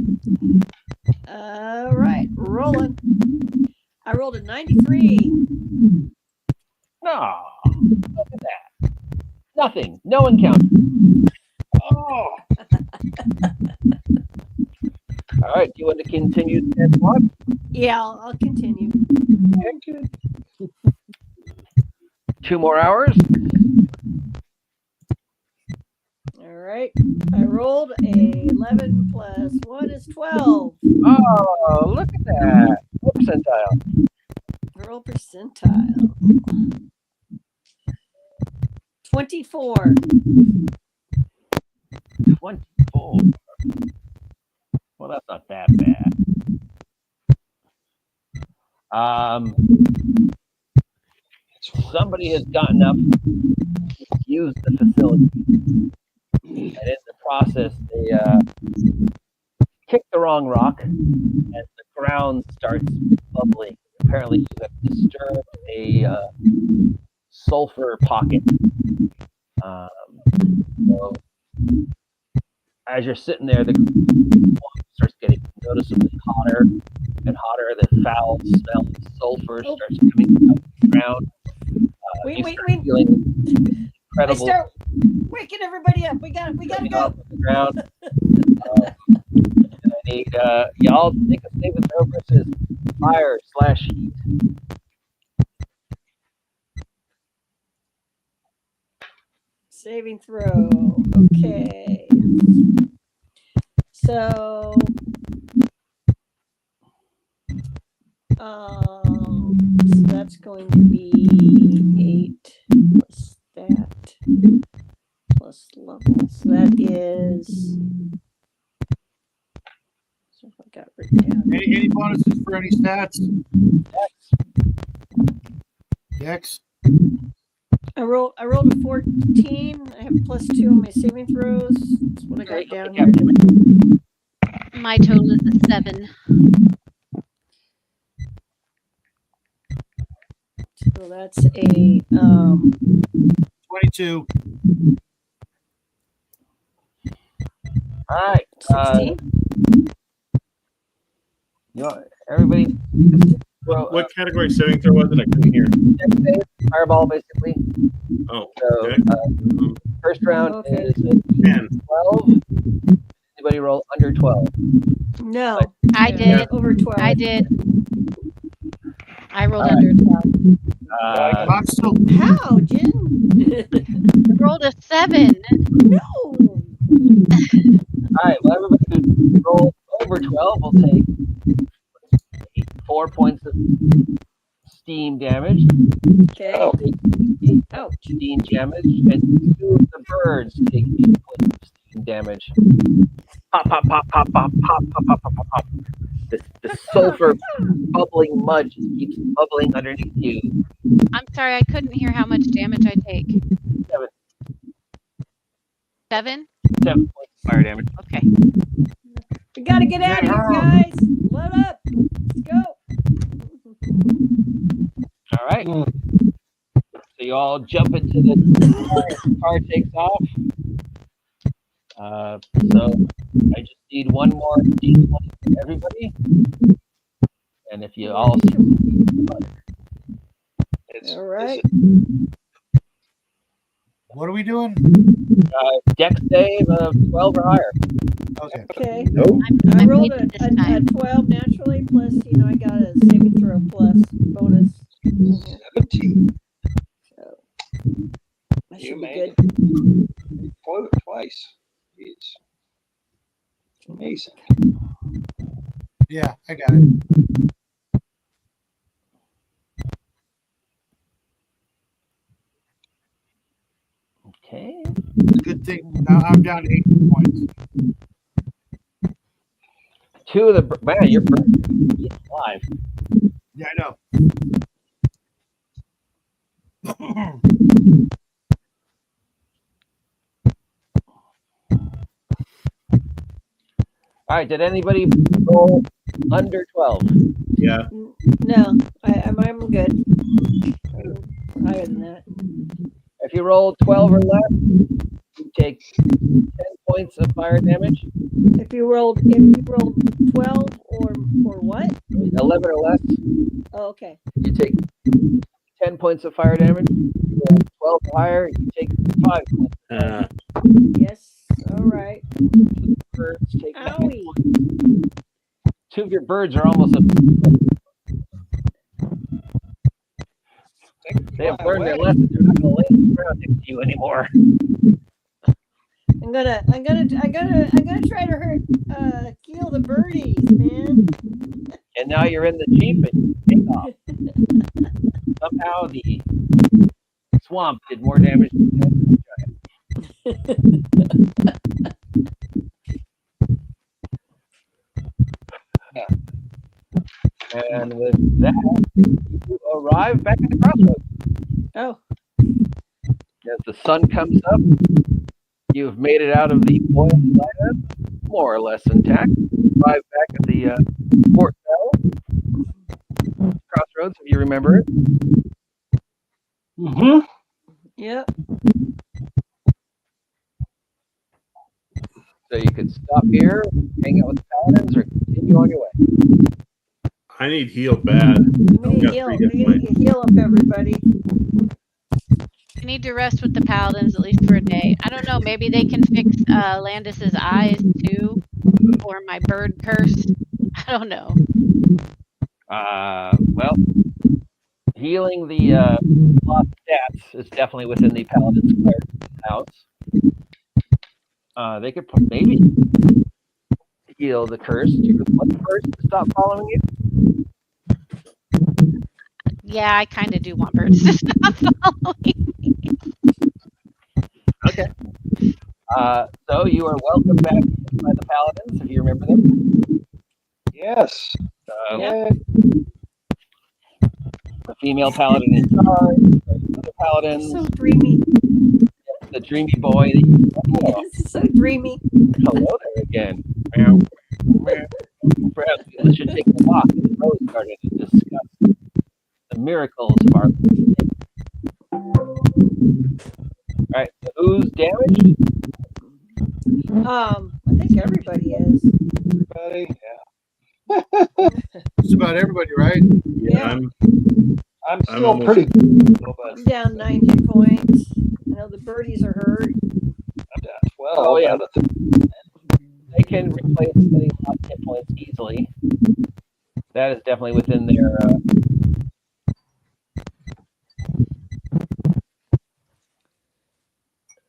All right, rolling. I rolled a 93. No, look at that. Nothing. No one counts. Oh. All right. Do you want to continue to watch? Yeah, I'll continue. Okay. 2 more hours. All right. I rolled a 11 plus 1 is 12. Oh, look at that. What percentile? Roll percentile. 24. 24. Well, that's not that bad. Somebody has gotten up, used the facility, and in the process, they kick the wrong rock, and the ground starts bubbling. Apparently, you have disturbed a sulfur pocket. So, as you're sitting there, the starts getting noticeably hotter and hotter. The foul smell of sulfur starts coming out of the ground. Wait. Feeling incredible. I start waking everybody up. We gotta go. The ground. And I need y'all to make a saving throw versus fire/heat. Saving throw. Okay. So that's going to be 8 plus that plus level. So that is. So if I got written down. Any bonuses for any stats? Dex. I rolled a 14. I have +2 on my saving throws. That's what I got down here. My total is a 7. So that's a 22. All right. 16. You know, everybody What category saving throw was it? I couldn't hear. Dex save, fireball, basically. Oh, So okay. first round Okay. is a 10. 12. Anybody roll under 12? No. I did. Over 12. I did. I rolled All under 12. I'm still. How, Jim? I rolled a 7. No. All right. Well, everybody who rolled over 12 will take 4 points of steam damage. Okay. Oh. Ouch. Steam damage, and 2 of the birds take 8 points of steam damage. Pop, pop, pop, pop, pop, pop, pop, pop, pop, pop, pop. The sulfur bubbling mud just keeps bubbling underneath you. I'm sorry, I couldn't hear how much damage I take. 7. 7? 7 points of fire damage. Okay. We gotta get out of here, guys. Load up. Let's go. All right. So you all jump into the car. The car takes off. So I just need one more D20 from everybody. And if you all All right. What are we doing? dex save of 12 or higher. Okay. Okay. Nope. I I rolled made a, it this a time. 12 naturally, plus, I got a saving throw plus bonus. 17. So that You should be made good. it. Float twice. Jeez. It's amazing. Yeah, I got it. Okay. Good thing. Now I'm down to 8 points. 2 of the man, you're alive. Yeah, I know. All right. Did anybody roll under 12? Yeah. No, I'm good. Higher than that. If you roll 12 or less, you take 10 points of fire damage. If you rolled 12 or what? 11 or less, Oh, okay. you take 10 points of fire damage. If you roll 12 or higher, you take 5 points. Yes. All right. Birds take 9 Owie. points. 2 of your birds are almost a. They have learned their lesson. They're not going to lay on the ground next to you anymore. I'm gonna try to kill the birdies, man. And now you're in the Jeep and you take off. Somehow the swamp did more damage than the giant. And with that, you arrive back at the crossroads. Oh. As the sun comes up, you've made it out of the boiled island, more or less intact. Arrive back at the Fort Bell crossroads, if you remember it. Mm-hmm. Yep. So you could stop here, hang out with the paladins, or continue on your way. I need heal bad. We need got to heal. 3 We hit need points. to heal up everybody. I need to rest with the paladins at least for a day. I don't know. Maybe they can fix Landis's eyes too, or my bird curse. I don't know. Well, healing the lost stats is definitely within the paladin's cleric's house. They could maybe heal the curse. Do you want the curse to stop following you? Yeah, I kind of do want birds to stop following me. Okay. So you are welcome back by the paladins, if you remember them. Yes. Yeah. The female paladin in charge, the paladins, So dreamy. the dreamy boy. Oh, This is so dreamy. hello there again. Perhaps we should take a walk in the rose garden and discuss the miracles of our. All right, so who's damaged? I think everybody is. Everybody. Yeah. just about everybody, right? Yeah. I'm still almost- pretty. But I'm down 9 hit points. I know the birdies are hurt. I'm down 12. Oh, yeah. out of the- They can replace any lost hit points easily. That is definitely within their.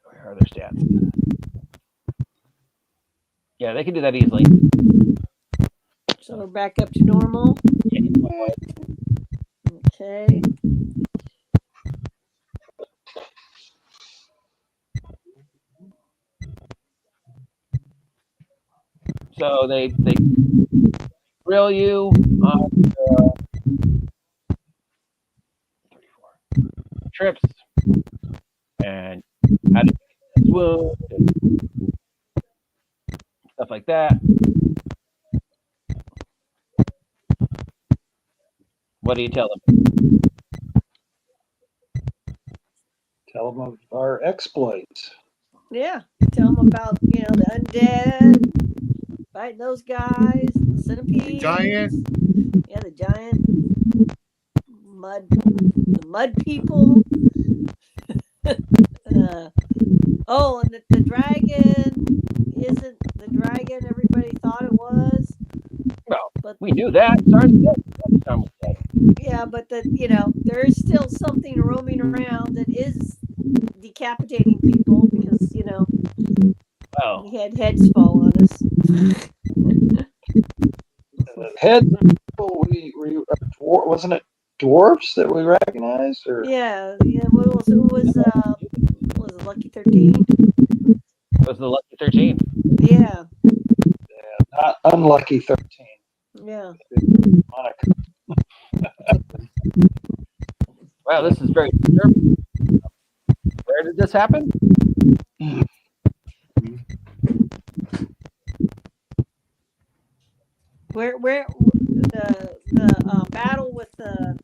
Where are their stats? Yeah, they can do that easily. So we're back up to normal. Okay. So they grill you on 34 trips and how to get this wound and stuff like that. What do you tell them? Tell them of our exploits. Yeah. Tell them about, the undead, fighting those guys, the centipedes. Giant. Yeah, the giant mud people. And the dragon isn't the dragon everybody thought it was. Well, But we knew that. Sarn's dead. Sarn was dead. yeah, but there is still something roaming around that is decapitating people because Oh, we had heads fall on us. Head people, wasn't it dwarves that we recognized? Or Yeah. What was it, Lucky 13? it was the Lucky 13. Yeah. not Unlucky 13. Yeah. Monica. Wow, this is very disturbing. Where did this happen? Where the battle with the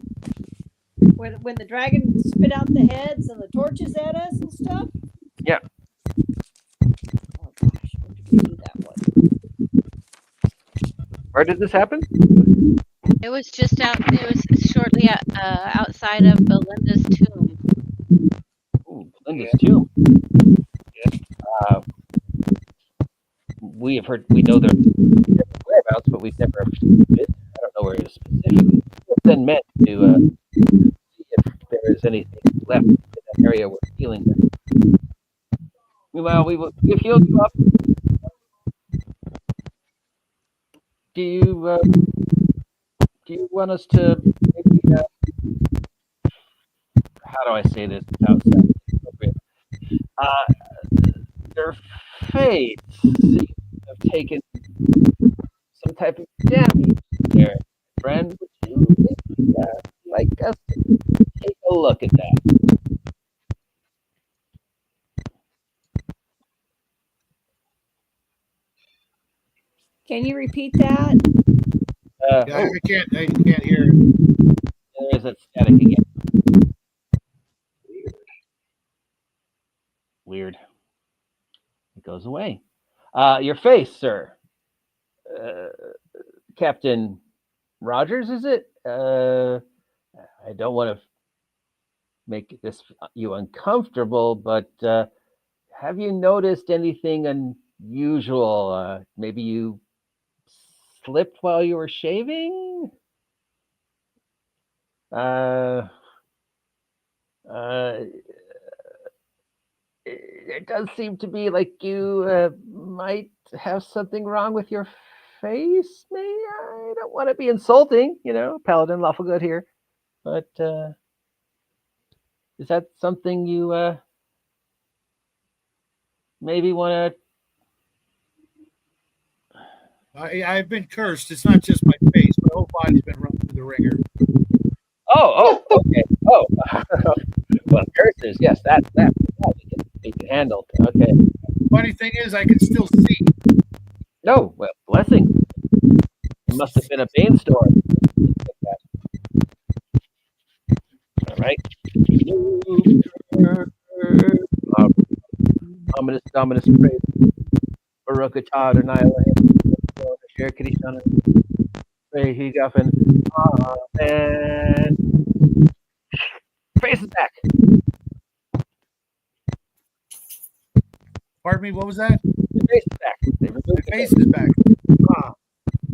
when the dragon spit out the heads and the torches at us and stuff? Yeah. Oh gosh, when did we do that one? Where did this happen? It was just out. It was shortly outside of Belinda's tomb. Ooh, Belinda's tomb. We know their whereabouts, but we've never been. I don't know where it is specifically. It's been meant to see if there is anything left in that area we're dealing with. Well, we've healed you up. Do you want us to maybe, how do I say this without sounding appropriate? Their fates seem to have taken some type of damage there, friend. Would you like us to take a look at that? Can you repeat that? Yeah, I can't hear it. There's that static again. Weird. It goes away. Your face, sir. Captain Rogers, is it? I don't want to make this you uncomfortable, but have you noticed anything unusual? Maybe you slipped while you were shaving? It does seem to be like you might have something wrong with your face. Maybe I don't want to be insulting, Paladin Lawful Good here, but is that something you maybe want to? I've been cursed. It's not just my face. My whole body's been run through the ringer. Oh, okay. Oh, well, curses. Yes, that we can handle. Okay. Funny thing is, I can still see. No, well, blessing. It must have been a bane storm. All right. Ominous praise. Baruch atah Adonai Elohim. Pray he guffin. And face is back. Pardon me, what was that? Your face is back. They removed My the face is back. Ah,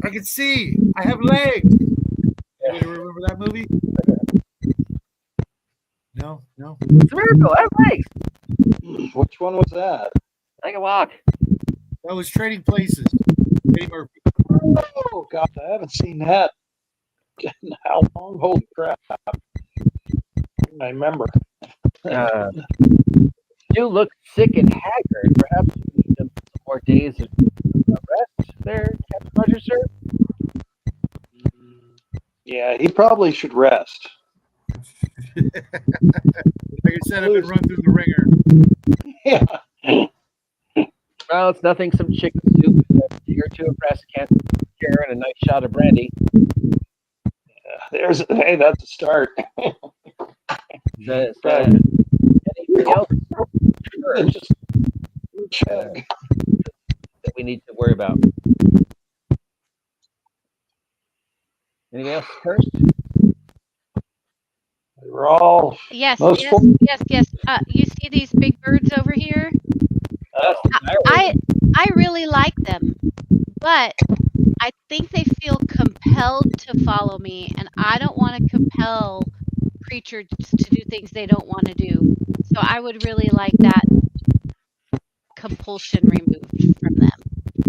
I can see. I have legs. Anybody remember that movie? No. It's a miracle. I have legs. Which one was that? I can walk. That was Trading Places. Eddie Murphy. Oh God, I haven't seen that. How long? Holy crap! I remember. You look sick and haggard. Perhaps you need some more days of rest there, Captain Roger, sir? Yeah, he probably should rest. Like I said, I've been run through the ringer. Yeah. Well, it's nothing. Some chicken soup, a day or two of rest, can't share, and a nice shot of brandy. Hey, that's a start. Anything else? Sure. Just chug. That we need to worry about. Anything else first? We're all Yes. Most Yes. You see these big birds over here? I really like them, but I think they feel compelled to follow me, and I don't want to compel creatures to do things they don't want to do. So I would really like that compulsion removed from them.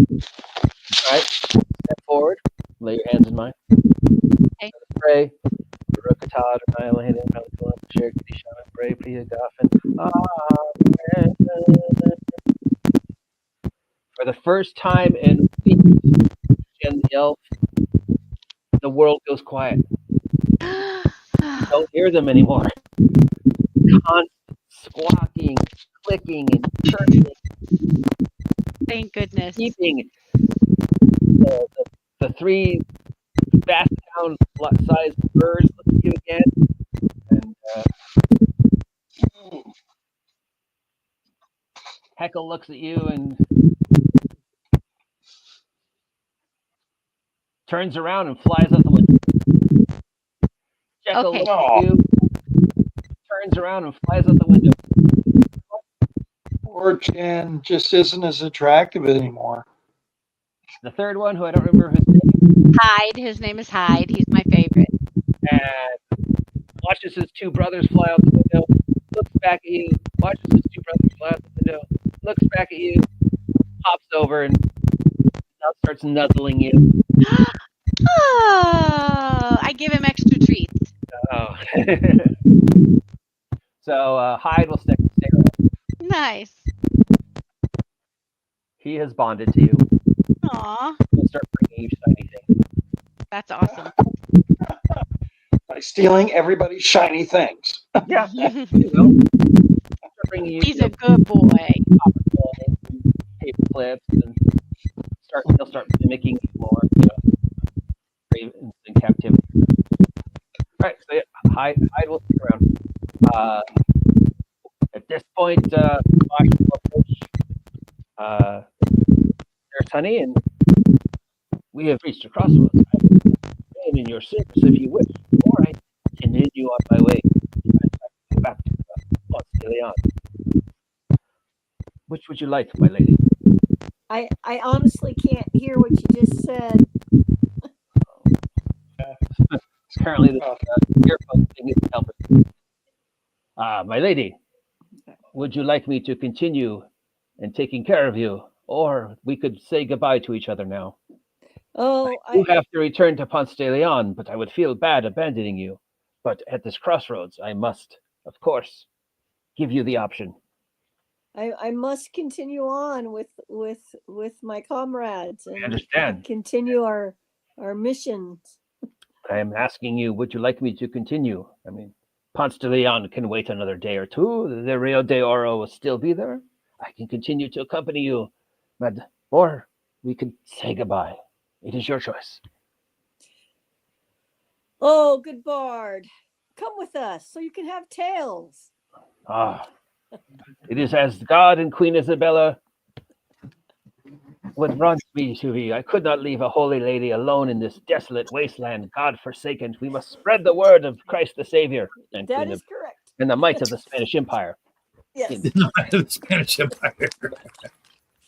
All right. Step forward. Lay your hands in mine. Okay. Pray. Rukatad, Nylahan, and Malcolm, Share, Kishan, Pray, Priya, Goffin. Amen. For the first time in weeks, and the elf, the world goes quiet. Don't hear them anymore. Constant squawking, clicking, and chirping. Thank goodness. Keeping the three fast down sized birds look at you again. And Heckle looks at you and turns around and flies out the window. Jekyll looks at you, turns around and flies out the window. Poor Jen just isn't as attractive anymore. The third one, who I don't remember his name. Hyde. His name is Hyde. He's my favorite. And watches his two brothers fly out the window, looks back at you, watches his two brothers fly out the window, looks back at you, hops over and now starts nuzzling you. Oh, I give him extra treats. Oh. So Hyde will stay around. Nice. He has bonded to you. Aw, He'll start bringing you shiny things. that's awesome. By stealing everybody's shiny things. Yeah, you will. Start bringing you, He's a good boy. copper coins and paper clips, and he'll start mimicking you more. Ravens in captivity. All right, so yeah, Hyde will stick around. At this point, Josh will approach. There's Honey, and we have reached a crossroads. I am in your service if you wish, or I continue on my way back to Postmortem. Which would you like, my lady? I honestly can't hear what you just said. Apparently, the earphone thing isn't helping. My lady, would you like me to continue and taking care of you, or we could say goodbye to each other now? Oh, You have to return to Ponce de Leon, but I would feel bad abandoning you. But at this crossroads, I must, of course, give you the option. I must continue on with my comrades and I understand. continue our missions. I am asking you, would you like me to continue? I mean, Ponce de Leon can wait another day or two. The Rio de Oro will still be there. I can continue to accompany you, or we could say goodbye. It is your choice. Oh, good bard. Come with us so you can have tales. It is as God and Queen Isabella would run me to thee. I could not leave a holy lady alone in this desolate wasteland, God-forsaken. We must spread the word of Christ the Savior and That is correct. and the might of the Spanish Empire. Yes. The Spanish Empire.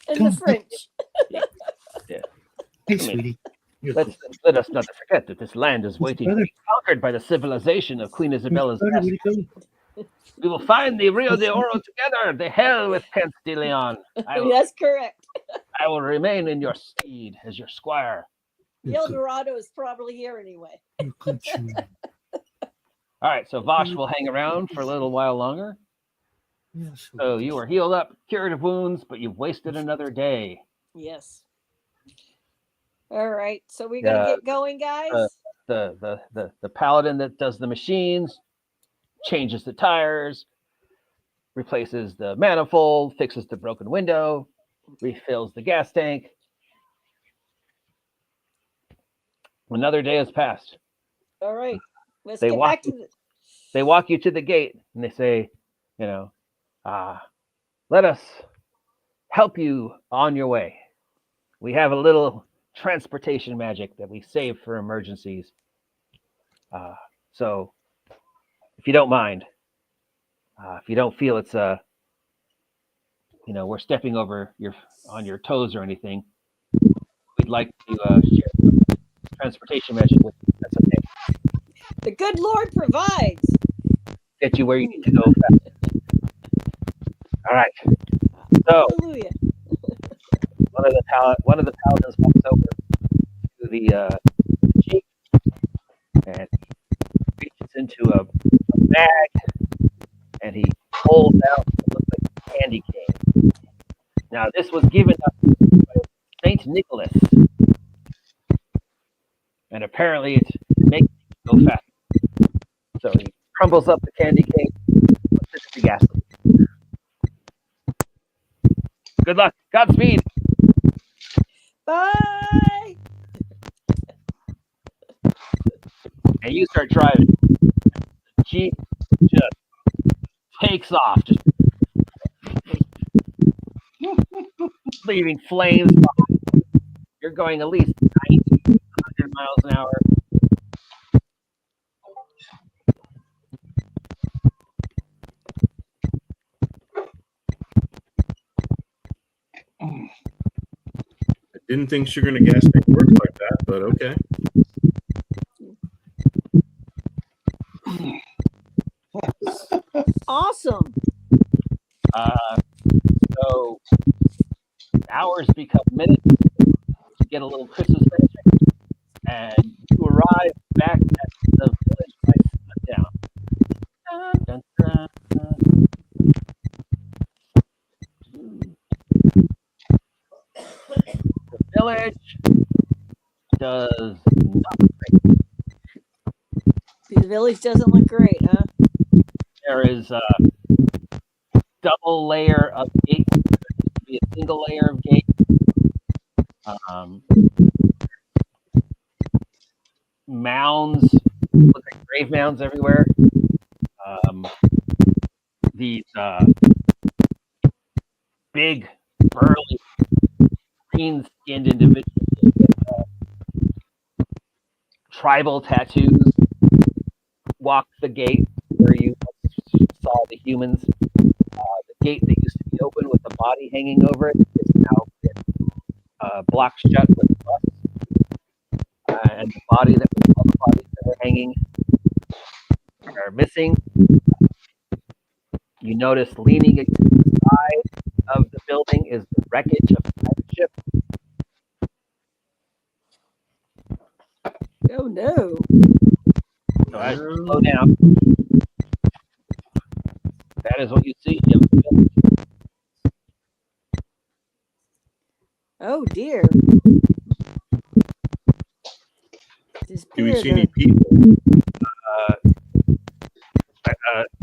And the French. Yeah. Hey, sweetie. Let us not forget that this land is waiting to be conquered by the civilization of Queen Isabella's best. We will find the Rio de Oro together. The hell with Pence de Leon. That's correct. I will remain in your steed as your squire. El Dorado is probably here anyway. All right, so Vosh will hang around for a little while longer. So you are healed up, cured of wounds, but you've wasted another day. Yes. All right, so we're gonna get going, guys. The paladin that does the machines changes the tires, replaces the manifold, fixes the broken window, refills the gas tank. Another day has passed. All right, let's get back to the... They walk you to the gate and they say, let us help you on your way. We have a little transportation magic that we save for emergencies. So if you don't mind, if you don't feel it's we're stepping on your toes or anything, we'd like to share transportation magic with you. That's okay. The good Lord provides. Get you where you need to go fast. All right. So hallelujah. one of the paladins walks over to the chief and he reaches into a bag and he pulls out what looks like a candy cane. Now this was given up by Saint Nicholas, and apparently it makes it go fast. So he crumbles up the candy cane, puts it in the gas tank. Good luck. Godspeed. Bye. And you start driving. The Jeep just takes off, just leaving flames behind. You're going at least 90, 100 miles an hour. I didn't think sugar in a gas tank works like that, but okay. Awesome. So hours become minutes. You get a little Christmas magic, and you arrive back at the village by sundown. Dun, dun, dun. The village does not look great. The village doesn't look great, huh? There is a double layer of gate. There used to be a single layer of gate. Mounds, look like grave mounds everywhere. These big, burly, green-skinned individuals with tribal tattoos walk the gate where you saw the humans. The gate that used to be open with the body hanging over it is now been blocked shut with rust. And the body that all the bodies that were hanging are missing. You notice leaning against the side of the building is the wreckage of a pirate ship. Oh no. So as you slow down, that is what you see in the village. Oh dear. Do we see any people?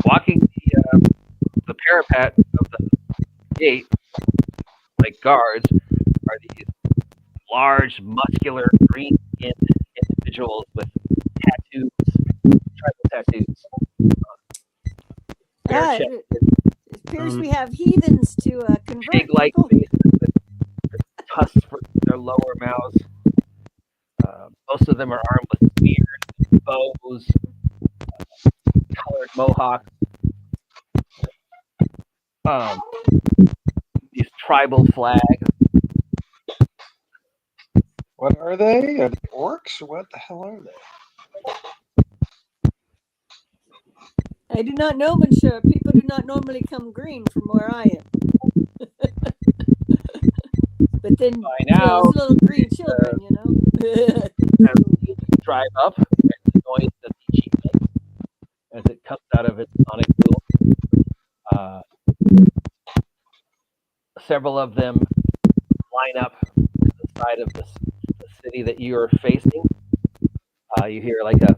Walking the parapet of the gate, like guards, are these large, muscular, green-skinned individuals with tattoos, tribal tattoos. It appears we have heathens to convert Big, like people. faces with tusks for their lower mouths. Most of them are armed with spears, bows, colored mohawks. These tribal flags. What are they? Are they orcs? What the hell are they? I do not know, monsieur. People do not normally come green from where I am. But then those little green children, you know. Drive up and the noise that the jeep makes as it comes out of its sonic boom. Several of them line up to the side of the city that you are facing. You hear like a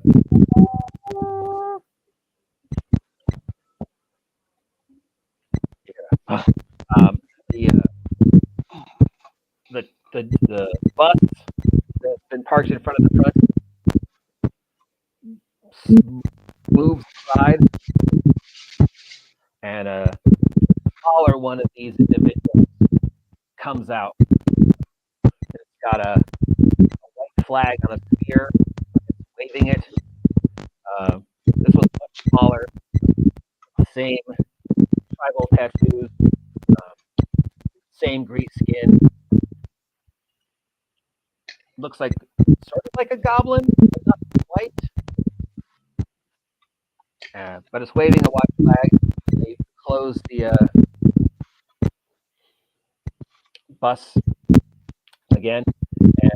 the bus that's been parked in front of the front moves aside, and a smaller one of these individuals comes out. It's got a white flag on a spear, waving it. This one's much smaller, same tribal tattoos, same grease skin. Looks like sort of like a goblin, but not quite. But it's waving a white flag. They close the bus again and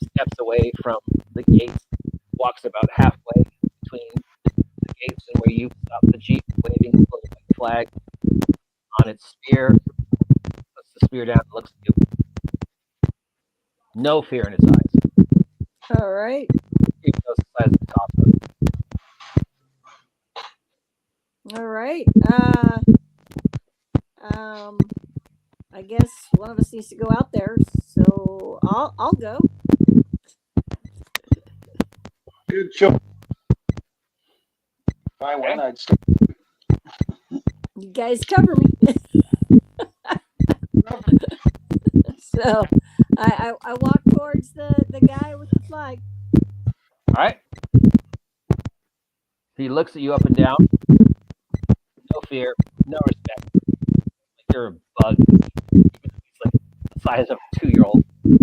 steps away from the gates, walks about halfway between the gates and where you stop the jeep, waving the white flag on its spear, puts the spear down and looks at you. No fear in his eyes. All right. Even though it's the size of the top of it. All right. I guess one of us needs to go out there, so I'll go. Good job. If I went, I'd still. You guys cover me. So I walk towards the guy with the flag. All right. He looks at you up and down. No fear, no respect. Like you're a bug. He's like the size of a 2-year-old. He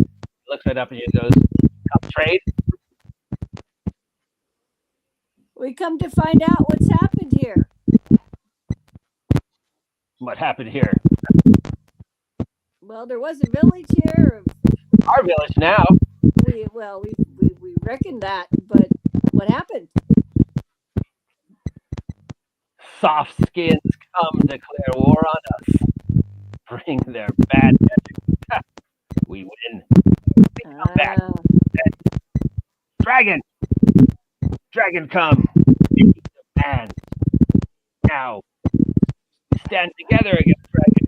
looks right up at you and goes, "Come trade." We come to find out what's happened here. What happened here? Well, there was a village here. Our village now. We reckoned that, but what happened? Soft skins come declare war on us. Bring their bad magic. We win. We come back. Dragon! Dragon come. You demand. Now. We stand together against Dragon.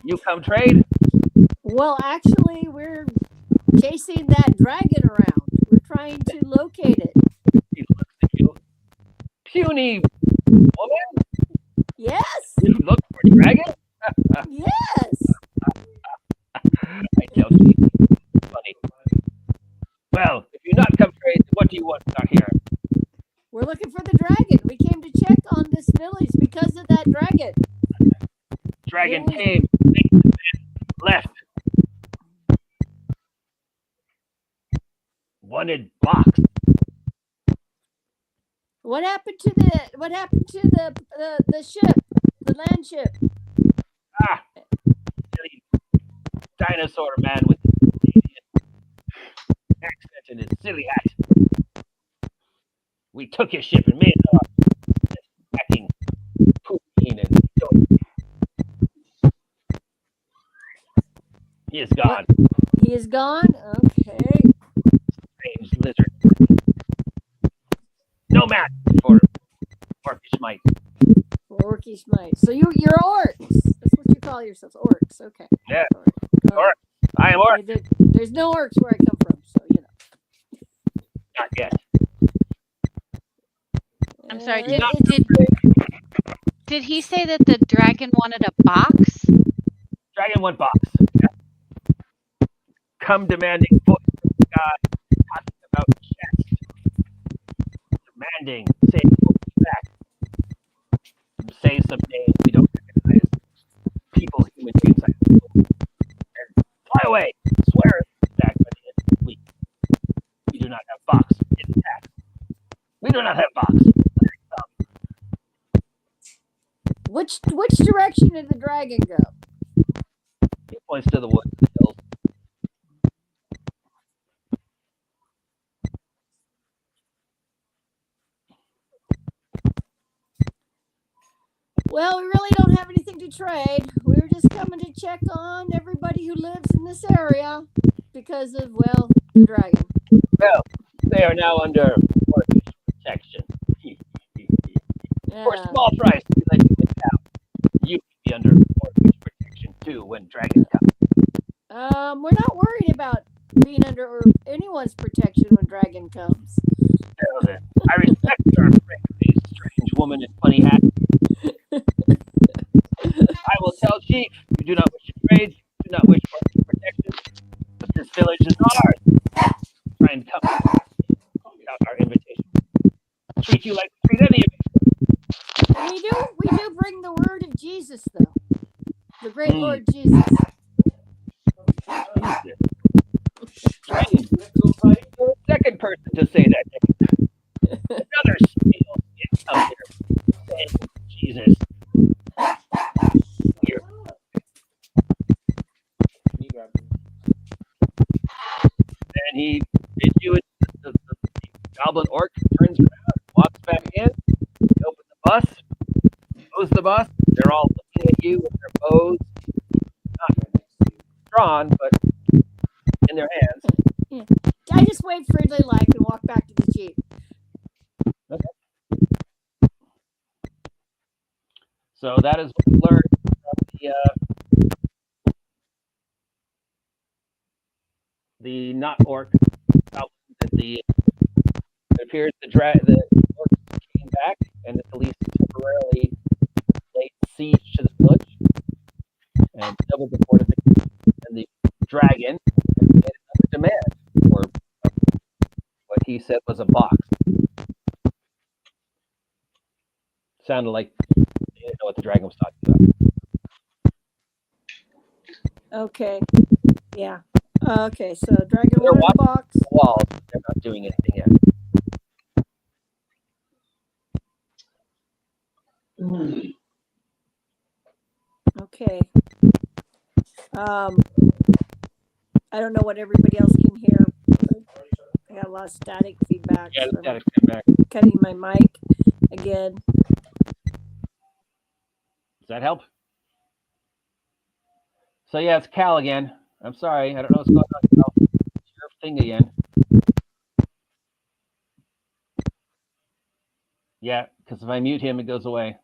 You come trade? Well, actually, we're chasing that dragon around. We're trying to locate it. He looks at you. Puny woman? Yes. You look for dragon? Yes. I tell you, funny. Well, if you not come trade, what do you want out here? We're looking for the dragon. We came to check on this village because of that dragon. Dragon Yeah. came, left. Wanted box. What happened to the ship, the land ship? Ah, silly dinosaur man with his accent and his silly hat. We took his ship and made it ours. Acting pooping and doing. He is gone. He is gone? Okay. Strange lizard. No match for orcish might. Orcish might. So you're orcs. That's what you call yourselves, orcs. Okay. Yeah. All right. Orc. I am orc. There's no orcs where I come from, so you know. Not yet. I'm sorry. It's- Did he say that the dragon wanted a box? Dragon one box. come demanding voice from the sky, talking about chest, demanding, say back, say some names we don't recognize, people, human beings, and fly away, swear back by the end of the week. We do not have box intact. We do not have box. Which direction did the dragon go? He points to the woods and the hills. Well, we really don't have anything to trade. We were just coming to check on everybody who lives in this area because of, well, the dragon. Well, they are now under mortgage protection. For a small price, we let you get out. You can be under mortgage protection too when dragons come. We're not worried about being under anyone's protection when dragon comes. Well then, I respect your frank-faced strange woman in funny hat. I will tell Chief, you do not wish to trade, you do not wish for protection, but this village is ours. Try and come without our invitation. Treat you like we treat any of you. We do bring the word of Jesus, though. The great Lord Jesus. Strange. Second person to say that name. Another steel skin come here saying Jesus. Here. And he bids you the goblin orc turns around, walks back in, you open the bus, close the bus, they're all looking at you with their bows, not drawn, but in their hands. Yeah. I just wave friendly like and walk back to the Jeep. Okay. So that is what we learned from the not orc. It appears the orcs came back and the police temporarily laid siege to the village and doubled the fortification. And the dragon made another demand for what he said was a box. Sounded like they didn't know what the dragon was talking about. Okay. Yeah. Okay, so dragon They're wanted a watching box. the walls. They're not doing anything yet. Okay. I don't know what everybody else can hear. I got a lot of static feedback. Yeah, So the static I'm came back. cutting my mic again. Does that help? So yeah, it's Cal again. I'm sorry. I don't know what's going on, Cal. It's your thing again. Yeah, because if I mute him, it goes away.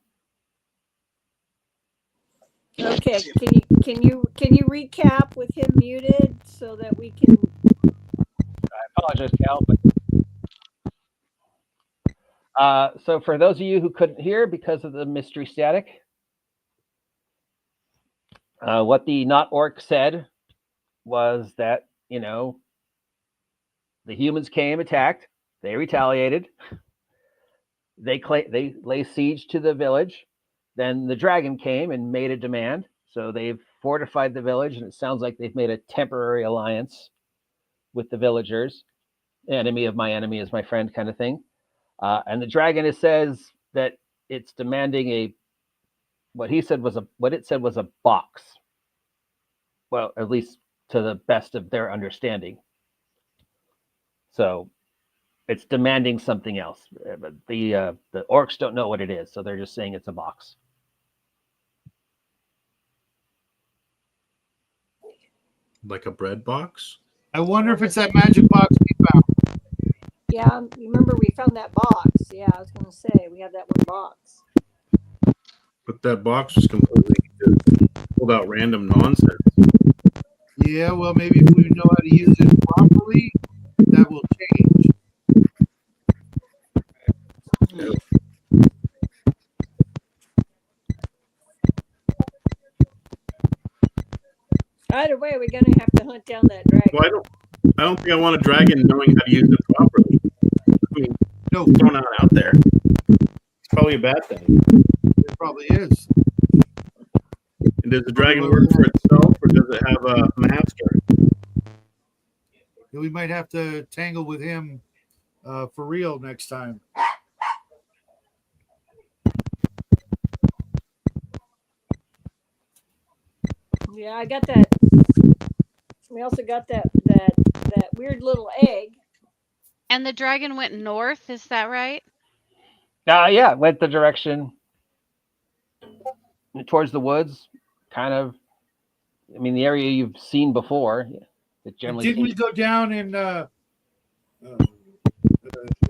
Okay, can you recap with him muted so that we can? I apologize, Cal, but so for those of you who couldn't hear because of the mystery static, what the not orc said was that, you know, the humans came, attacked, they retaliated, they lay siege to the village. Then the dragon came and made a demand. So they've fortified the village, and it sounds like they've made a temporary alliance with the villagers. Enemy of my enemy is my friend kind of thing. And the dragon says that it's demanding what it said was a box. Well, at least to the best of their understanding. So it's demanding something else. But the orcs don't know what it is, so they're just saying it's a box. Like a bread box? I wonder if it's that magic box we found. Yeah, remember we found that box. Yeah, I was going to say we have that one box. But that box was completely just pulled out random nonsense. Yeah, well, maybe if we know how to use it properly, that will change. Either way, we're gonna have to hunt down that dragon. Well, I don't think I want a dragon knowing how to use it properly. I mean, no, thrown out there. It's probably a bad thing. It probably is. And does the dragon work for itself, or does it have a master? We might have to tangle with him for real next time. Yeah, I got that. We also got that weird little egg. And the dragon went north, is that right? Yeah, went the direction towards the woods, kind of. I mean, the area you've seen before. That generally Didn't we go down in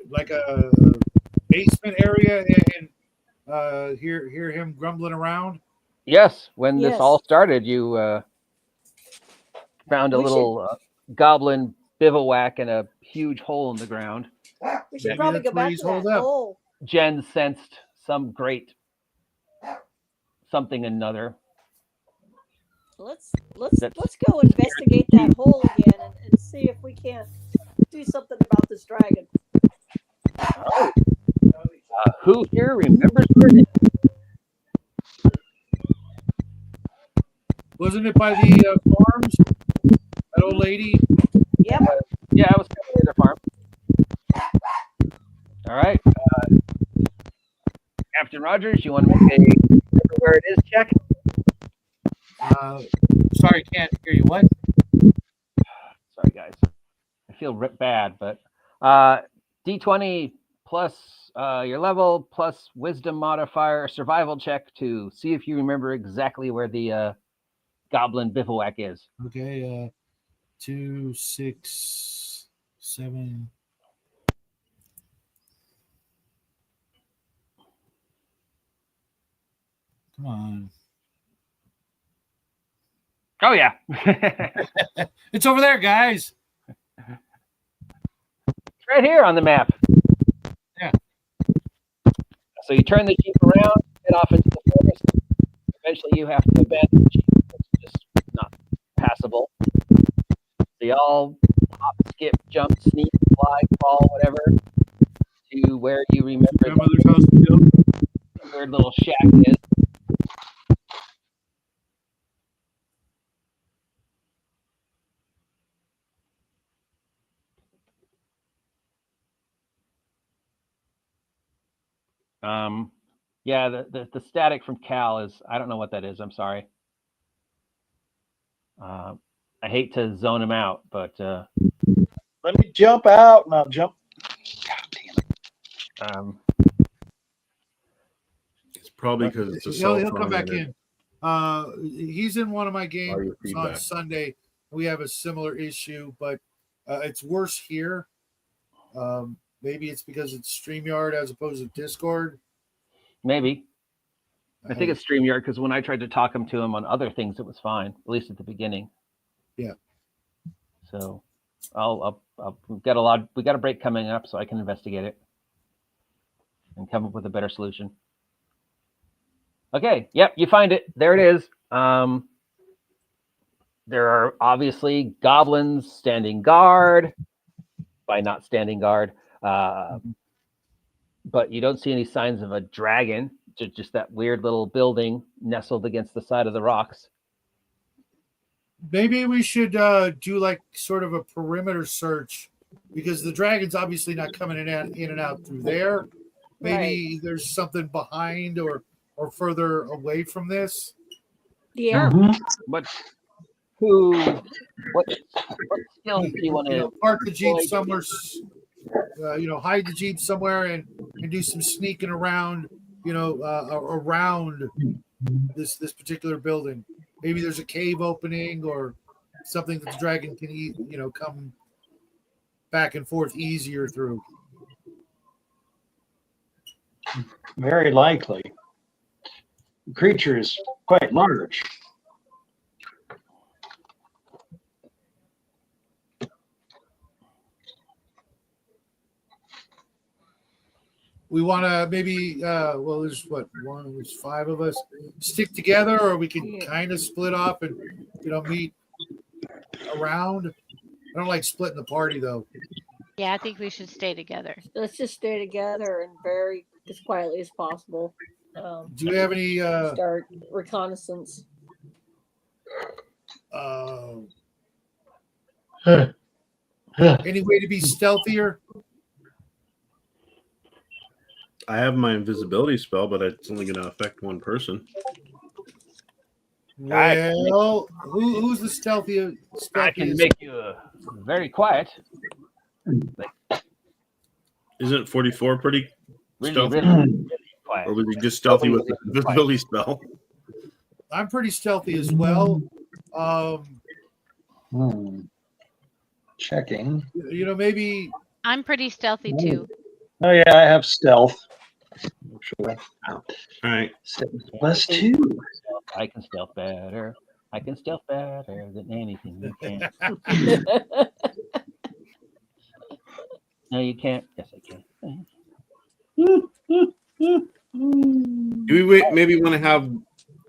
like a basement area and hear him grumbling around? Yes, when this Yes. all started, you found a We little goblin bivouac in a huge hole in the ground. We should Maybe probably that's go where back he's to that holed up. hole. Jen sensed some great something another. Let's That's- go investigate that hole again and see if we can't do something about this dragon. Who here remembers where it is? Wasn't it by the farms? That old lady? Yep. Yeah, I was coming to the farm. All right. Captain Rogers, you want to make a remember where it is check? Sorry, can't hear you. What? Sorry, guys. I feel bad, but D20 plus your level plus wisdom modifier survival check to see if you remember exactly where the goblin bivouac is. Okay. 2, 6, 7. Come on. Oh yeah. It's over there, guys. It's right here on the map. Yeah. So you turn the jeep around, head off into the forest. Eventually you have to abandon the jeep. It's just not passable. So you all hop, skip, jump, sneak, fly, crawl, whatever, to where you remember Grandmother's house to build. the weird little shack is. Yeah, the static from Cal is, I don't know what that is. I'm sorry. I hate to zone him out, but Let me jump out and I'll jump. God damn it. It's probably because it's a He'll come back in. He's in one of my games your on feedback. Sunday. We have a similar issue, but it's worse here. Maybe it's because it's StreamYard as opposed to Discord. maybe. I think it's StreamYard because when I tried to talk him to him on other things, it was fine, at least at the beginning. Yeah. So we've got a break coming up, so I can investigate it and come up with a better solution. Okay. Yep. You find it. There it is. There are obviously goblins standing guard by not standing guard. But you don't see any signs of a dragon, just that weird little building nestled against the side of the rocks. Maybe we should do like sort of a perimeter search because the dragon's obviously not coming in and out through there. Maybe there's something behind or further away from this. Yeah. What skills do you want to Park the Jeep somewhere, hide the Jeep somewhere and do some sneaking around, around this particular building. Maybe there's a cave opening or something that the dragon can come back and forth easier through. Very likely. The creature is quite large. We want to maybe, there's five of us stick together, or we can kind of split up and, meet around. I don't like splitting the party though. Yeah, I think we should stay together. Let's just stay together and very as quietly as possible. Do we have any Start reconnaissance. any way to be stealthier? I have my invisibility spell, but it's only going to affect one person. Well, who's the stealthiest? I can make you very quiet. Isn't 44 pretty Really, stealthy? really quiet. Or was he just stealthy with the invisibility spell? I'm pretty stealthy as well. Checking. You know, maybe. I'm pretty stealthy too. Oh yeah, I have stealth. Sure. All right. Plus 2. I can stealth better. I can stealth better than anything you can. No, you can't. Yes, I can. Do we maybe want to have,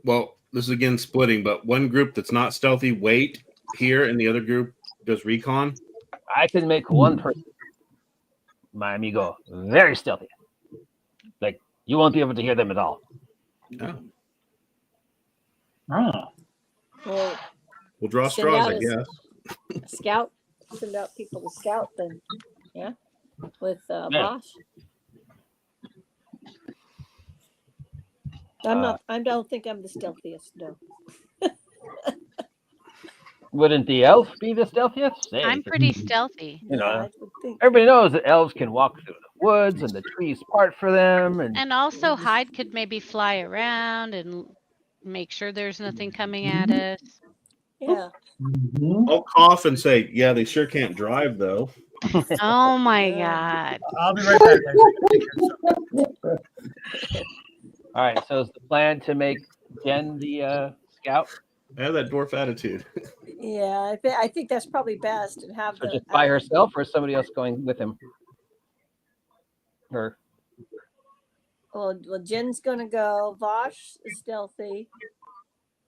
well, this is again splitting, but one group that's not stealthy wait here and the other group does recon? I can make one person, my amigo, very stealthy. Like, you won't be able to hear them at all. Oh. Well, We'll draw Send straws, out I a- guess. scout. Send out people to scout then. Yeah. With Yeah. Bosch. I'm not. I don't think I'm the stealthiest. No. Wouldn't the elf be the stealthiest? Say, I'm pretty stealthy. You know, I would think. everybody knows that elves can walk through the woods and the trees part for them. And Also, Hyde could maybe fly around and make sure there's nothing coming at us. Yeah. I'll cough and say, yeah, they sure can't drive, though. Oh my God. I'll be right back, guys. I gotta take care of something. all right, so is the plan to make Jen the scout, I have that dwarf attitude. Yeah. I think that's probably best and have or the. just by herself, or is somebody else going with him? Or Well, Jen's gonna go. Vosh is stealthy.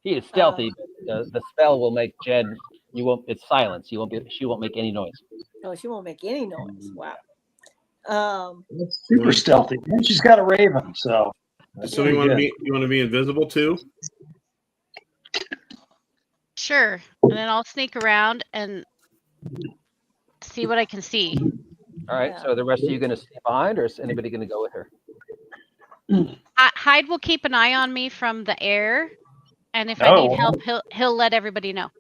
he is stealthy, but the spell will make Jen. You won't. It's silence. You won't be. She won't make any noise. Oh, she won't make any noise. Wow. That's super stealthy. And she's got a raven, so. So you want to be invisible too? Sure. And then I'll sneak around and see what I can see. All right. Yeah. So the rest of you going to stay behind, or is anybody going to go with her? Hyde will keep an eye on me from the air. And if I Oh. need help, he'll let everybody know.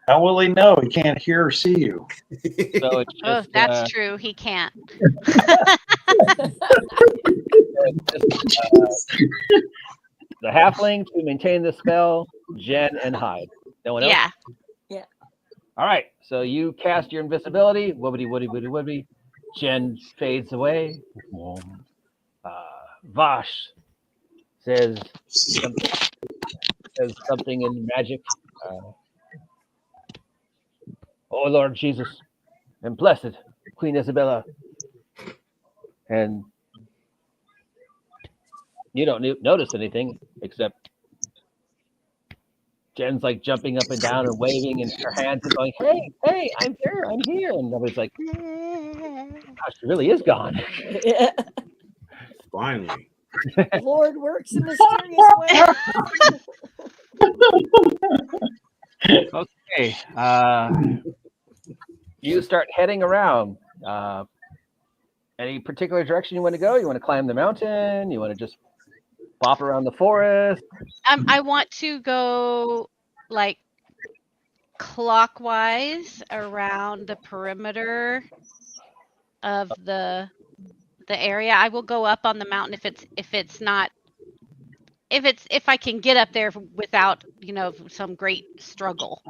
How will he know? He can't hear or see you. So it's Oh, just, that's true. He can't. the halfling to maintain the spell, Jen and Hyde. No one else? Yeah. All right. So you cast your invisibility. Woody, woody, woody, woody. Jen fades away. Vosh says something in magic. Oh, Lord Jesus, and blessed Queen Isabella. And you don't notice anything except Jen's like jumping up and down and waving, and her hands are going, hey, I'm here. And nobody's like, gosh, she really is gone. Yeah. Finally. The Lord works in mysterious ways. Okay. You start heading around. Any particular direction you want to go? You want to climb the mountain? You want to just bop around the forest? I want to go like clockwise around the perimeter of the area. I will go up on the mountain if I can get up there without, some great struggle.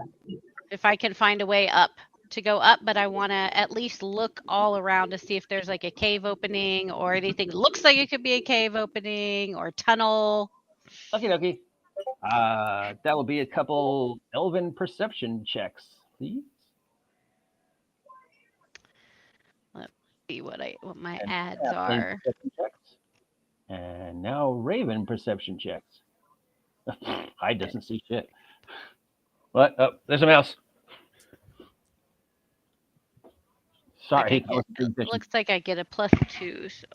If I can find a way up to go up, but I want to at least look all around to see if there's like a cave opening or anything that looks like it could be a cave opening or tunnel. Okay. That will be a couple elven perception checks, please. Let's see what my And ads halfling are. perception checks. And now raven perception checks. I doesn't see shit. What? Oh, there's a mouse. Sorry. It looks like I get a +2. So.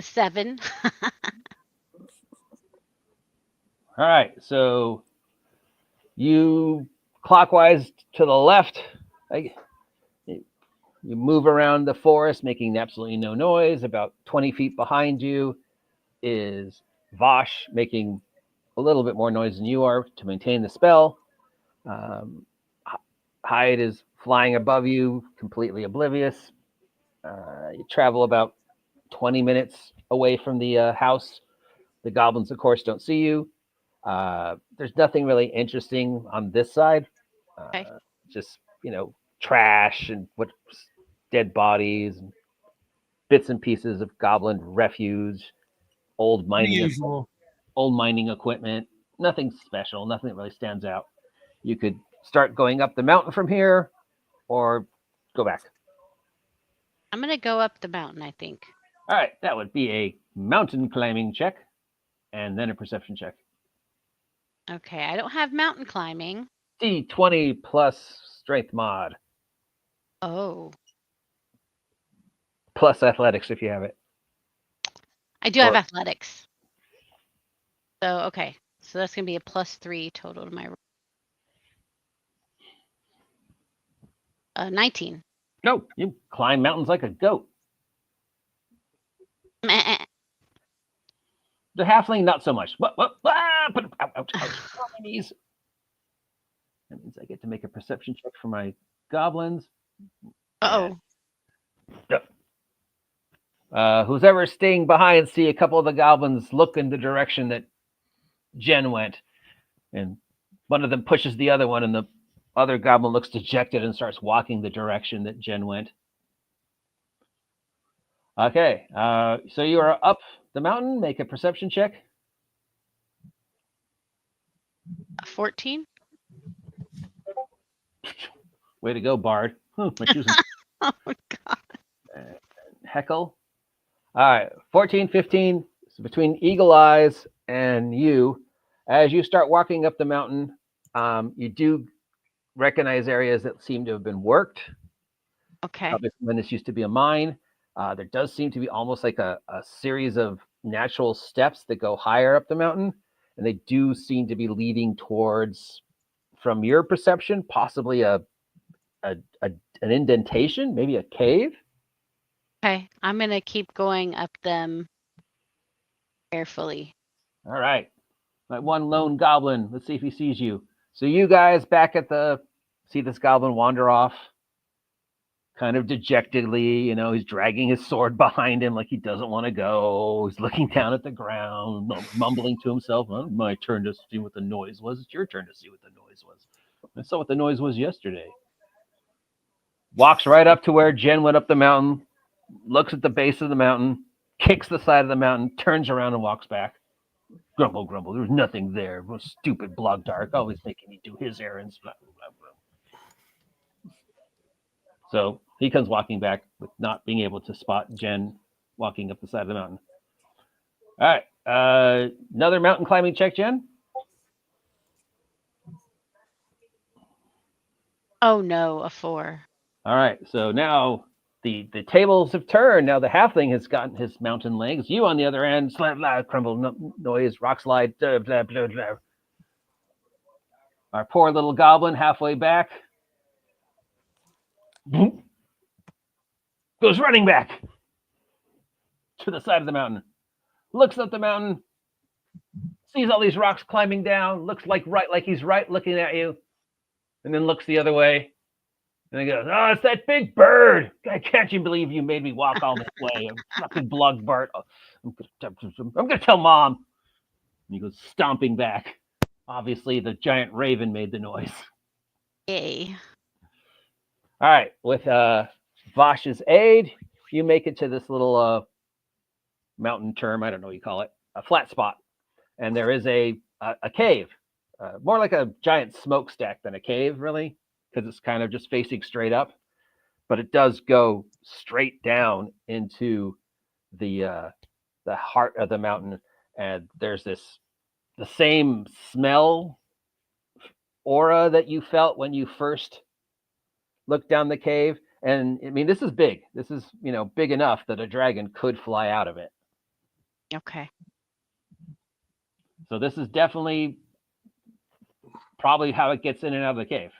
7. All right, so you clockwise to the left. You move around the forest, making absolutely no noise. About 20 feet behind you is Vosh, making a little bit more noise than you are to maintain the spell. Hyde is flying above you, completely oblivious. You travel about 20 minutes away from the house. The goblins, of course, don't see you. There's nothing really interesting on this side. Okay. Just, trash and dead bodies, and bits and pieces of goblin refuge, old mining equipment. Nothing special. Nothing that really stands out. You could start going up the mountain from here, or go back. I'm gonna go up the mountain, I think. All right, that would be a mountain climbing check, and then a perception check. Okay, I don't have mountain climbing. D20 plus strength mod. Oh. Plus athletics if you have it. I do have athletics. So, okay. So that's going to be a +3 total to my 19. No, you climb mountains like a goat. Meh. The halfling, not so much. Ouch. On my knees. That means I get to make a perception check for my goblins. Uh-oh. Who's ever staying behind, see a couple of the goblins look in the direction that Jen went. And one of them pushes the other one, and the other goblin looks dejected and starts walking the direction that Jen went. Okay, so you are up the mountain. Make a perception check. 14. Way to go, Bard. Oh, God. Heckle. All right, 14, 15. So between Eagle Eyes and you, as you start walking up the mountain, you do recognize areas that seem to have been worked. Okay. Probably when this used to be a mine. There does seem to be almost like a series of natural steps that go higher up the mountain, and they do seem to be leading towards, from your perception, possibly an indentation, maybe a cave. Okay, I'm going to keep going up them carefully. All right. That one lone goblin. Let's see if he sees you. So you guys back at see this goblin wander off kind of dejectedly. He's dragging his sword behind him like he doesn't want to go. He's looking down at the ground, mumbling to himself. Well, my turn to see what the noise was. It's your turn to see what the noise was. I saw what the noise was yesterday. Walks right up to where Jen went up the mountain, looks at the base of the mountain, kicks the side of the mountain, turns around and walks back. Grumble, grumble. There's nothing there. Stupid Blogdark, always making me do his errands. Blah, blah, blah, blah. So he comes walking back with not being able to spot Jen walking up the side of the mountain. All right. Another mountain climbing check, Jen. Oh, no, a 4. All right. So now the tables have turned. Now the halfling has gotten his mountain legs. You, on the other end, slap, blah, crumble, noise, rock slide, blah, blah, blah, blah. Our poor little goblin halfway back goes running back to the side of the mountain, looks up the mountain, sees all these rocks climbing down, looks like he's looking at you, and then looks the other way. And he goes, "Oh, it's that big bird! Can't you believe you made me walk all this way? I'm fucking blug Bart. I'm gonna tell Mom." And he goes stomping back. Obviously, the giant raven made the noise. Yay. All right, with Vosh's aid, you make it to this little mountain term. I don't know what you call it, a flat spot, and there is a cave, more like a giant smokestack than a cave, really. Because it's kind of just facing straight up, but it does go straight down into the heart of the mountain, and there's the same smell aura that you felt when you first looked down the cave. And I mean, this is big. This is, big enough that a dragon could fly out of it. Okay. So this is definitely probably how it gets in and out of the cave.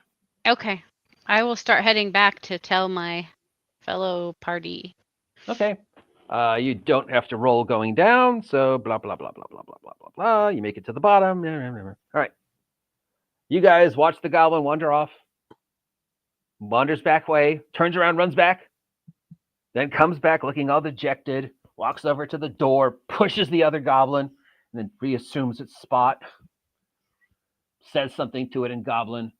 Okay. I will start heading back to tell my fellow party. Okay. You don't have to roll going down, so blah, blah, blah, blah, blah, blah, blah, blah, blah. You make it to the bottom. All right. You guys watch the goblin wander off, wanders back way, turns around, runs back, then comes back looking all dejected, walks over to the door, pushes the other goblin, and then reassumes its spot, says something to it in goblin.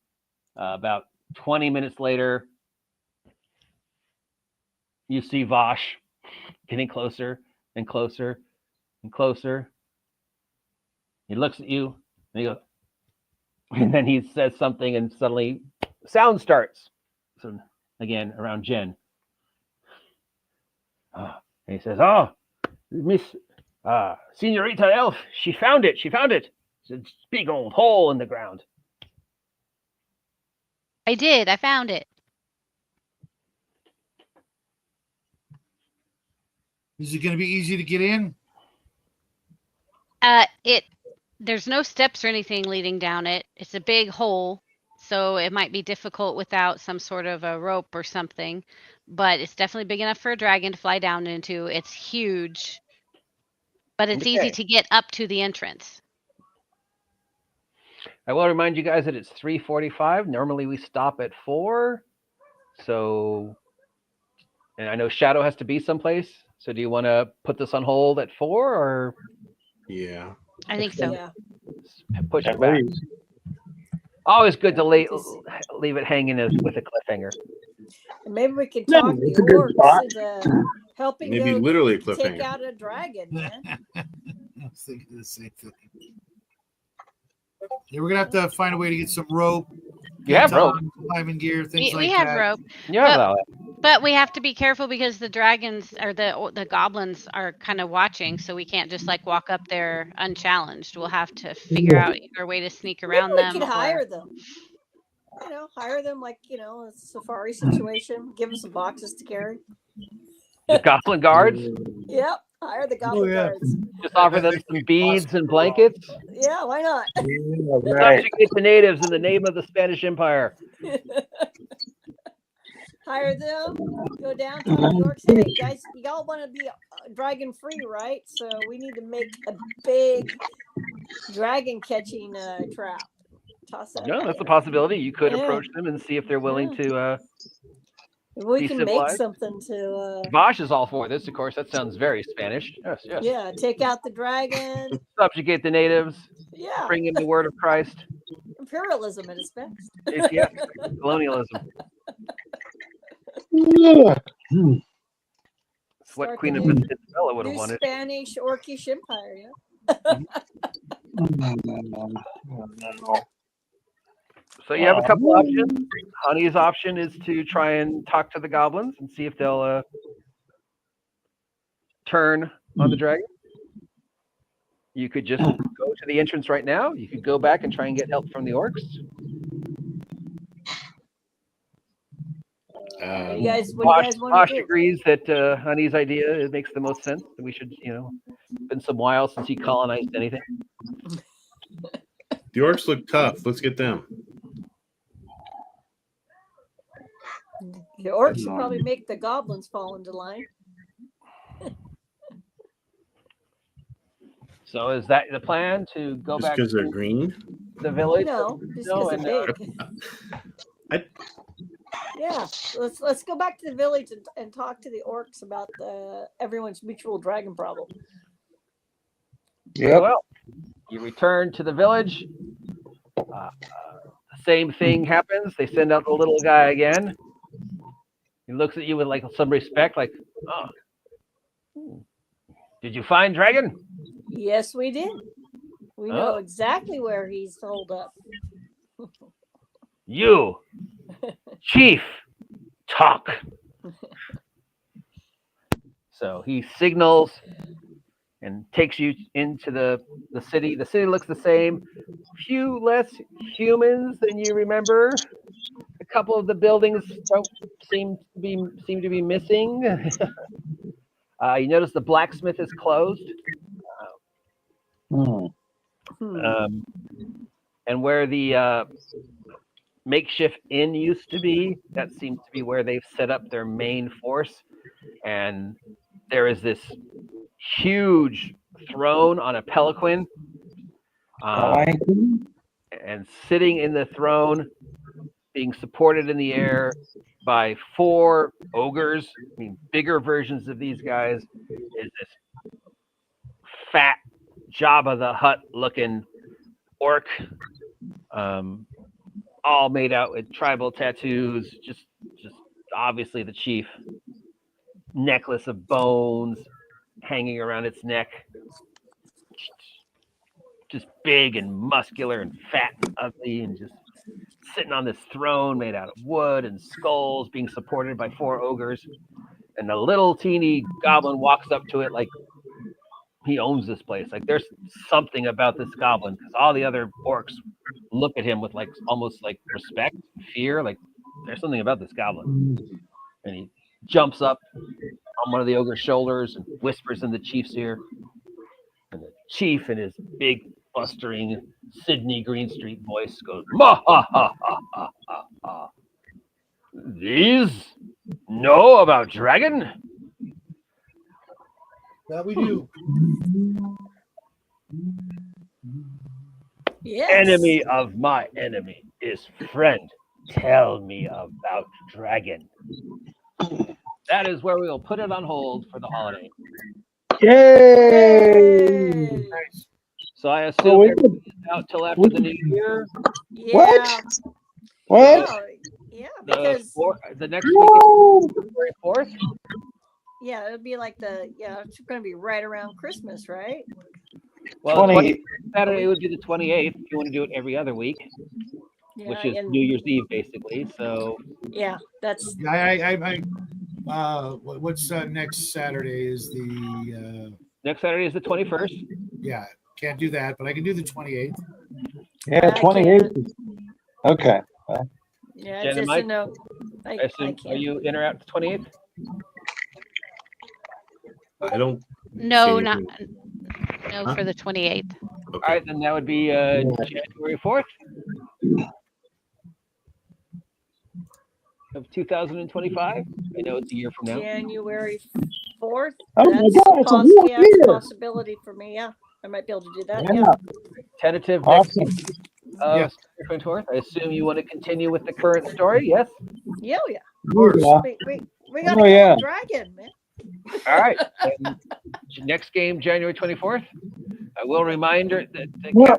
About 20 minutes later, you see Vosh getting closer and closer and closer. He looks at you and he goes, and then he says something, and suddenly sound starts. So again, around Jen. And he says, "Oh, Miss Senorita Elf, she found it. It's a big old hole in the ground." I did. I found it. Is it going to be easy to get in? There's no steps or anything leading down it. It's a big hole, so it might be difficult without some sort of a rope or something. But it's definitely big enough for a dragon to fly down into. It's huge, but it's easy to get up to the entrance. I will remind you guys that it's 3:45. Normally we stop at 4. So, and I know Shadow has to be someplace. So do you want to put this on hold at 4 or? Yeah. I think so. Yeah. Push it back. Always good to leave it hanging with a cliffhanger. And maybe we can talk it's the a good spot. orcs into helping Maybe go literally a take cliffhanger. out a dragon, man. I was thinking the same thing. Yeah, we're going to have to find a way to get some rope. You have rope. Climbing gear, things like We that. have rope. You have all that. But we have to be careful because the dragons or the goblins are kind of watching, so we can't just like walk up there unchallenged. We'll have to figure out either a way to sneak around Maybe them. we could hire them. Hire them like, a safari situation. Give them some boxes to carry. The goblin guards. Yep. Hire the goblin guards. Just offer them some beads and blankets. Yeah, why not? Subjugate the natives in the name of the Spanish Empire. Hire them, go down to New York City. Hey, guys, y'all want to be dragon free, right? So we need to make a big dragon catching trap. Toss that. No, out that's a there. possibility. You could Yeah. approach them and see if they're willing to. We be can make civilized. something to. Vosh is all for this, of course. That sounds very Spanish. Yes. Yeah, take out the dragon. Subjugate the natives. Yeah, Bring in the word of Christ. imperialism at its best. Yeah, colonialism. It's what Start Queen the of new- Isabella would have New wanted. Spanish Orcish Empire, yeah. So you have a couple options. Honey's option is to try and talk to the goblins and see if they'll turn on the dragon. You could just go to the entrance right now. You could go back and try and get help from the orcs. What do you guys want Bosch to do? agrees that Honey's idea makes the most sense. That we should, it's been some while since he colonized anything. The orcs look tough. Let's get them. The orcs should probably make the goblins fall into line. So is that the plan to go Just back because they're to green? the village? No, just No, because they're big. Yeah, let's go back to the village and talk to the orcs about everyone's mutual dragon problem. Yep. Well, you return to the village. The same thing happens. They send out the little guy again. He looks at you with like some respect, like, "Oh, did you find dragon?" Yes, we did. We know exactly where he's holed up. You, Chief, talk. So he signals, and takes you into the city. The city looks the same. Few less humans than you remember. A couple of the buildings don't seem to be missing. You notice the blacksmith is closed. And where the makeshift inn used to be, that seems to be where they've set up their main force. And there is this huge throne on a pelican. And sitting in the throne, being supported in the air by 4 ogres, I mean, bigger versions of these guys, is this fat Jabba the Hutt looking orc, all made out with tribal tattoos, just obviously the chief. Necklace of bones hanging around its neck. Just big and muscular and fat and ugly, and just sitting on this throne made out of wood and skulls, being supported by 4 ogres. And the little teeny goblin walks up to it like he owns this place. Like there's something about this goblin, because all the other orcs look at him with like almost like respect, fear. Like there's something about this goblin. And he jumps up on one of the ogre's shoulders and whispers in the chief's ear. And the chief, in his big, blustering Sydney Greenstreet voice, goes, "Ma ha ha ha ha ha ha. These know about dragon? That we do. Yes. Enemy of my enemy is friend. Tell me about dragon." That is where we will put it on hold for the holiday. Yay! So I assume everything is out till after the new year. Yeah. What? Yeah, because The next week is February 4th. yeah, it'd be like it's going to be right around Christmas, right? Well, 20. Saturday would be the 28th if you want to do it every other week, Yeah, which is and- New Year's Eve, basically. So yeah, that's What's next Saturday is the next Saturday is the 21st. yeah, can't do that, but I can do the 28th. Yeah, I 28th. Okay. yeah, Jen it's and just Mike? a no. I assume, are you in or out the 28th? I don't. No, see not anything. no for the 28th. All right, then that would be January 4th of 2025. I know it's a year from now. January 4th. Oh my God, it's a real yeah, it's a year. possibility for me. Yeah, I might be able to do that. Yeah. Tentative Awesome. next week of January 24th. I assume you want to continue with the current story, yes? Yeah, yeah. Yeah. We got to Oh, kill yeah. a dragon, man. All right. Next game, January 24th. I will remind her that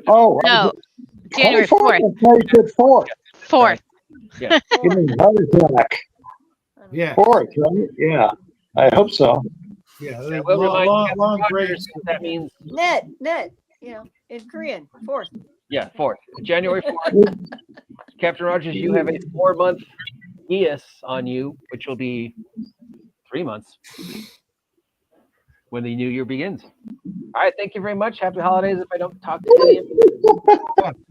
Oh, No, January 4th. 4th. 4th. Yeah. Give me a heart attack. Yeah, 4th, right? Yeah. I hope so. yeah. I will remind Captain Long break. Rogers that means, Net, in Korean, 4th. yeah, 4th. January 4th. Captain Rogers, you have a 4-month ES on you, which will be 3 months when the new year begins. All right, thank you very much. Happy holidays if I don't talk to any of you.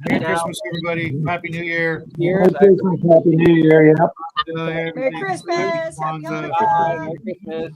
Merry Now- Christmas, everybody. Happy New Year. Happy New Year. Yeah. Merry Christmas. Happy Kwanzaa. holidays. Merry Christmas.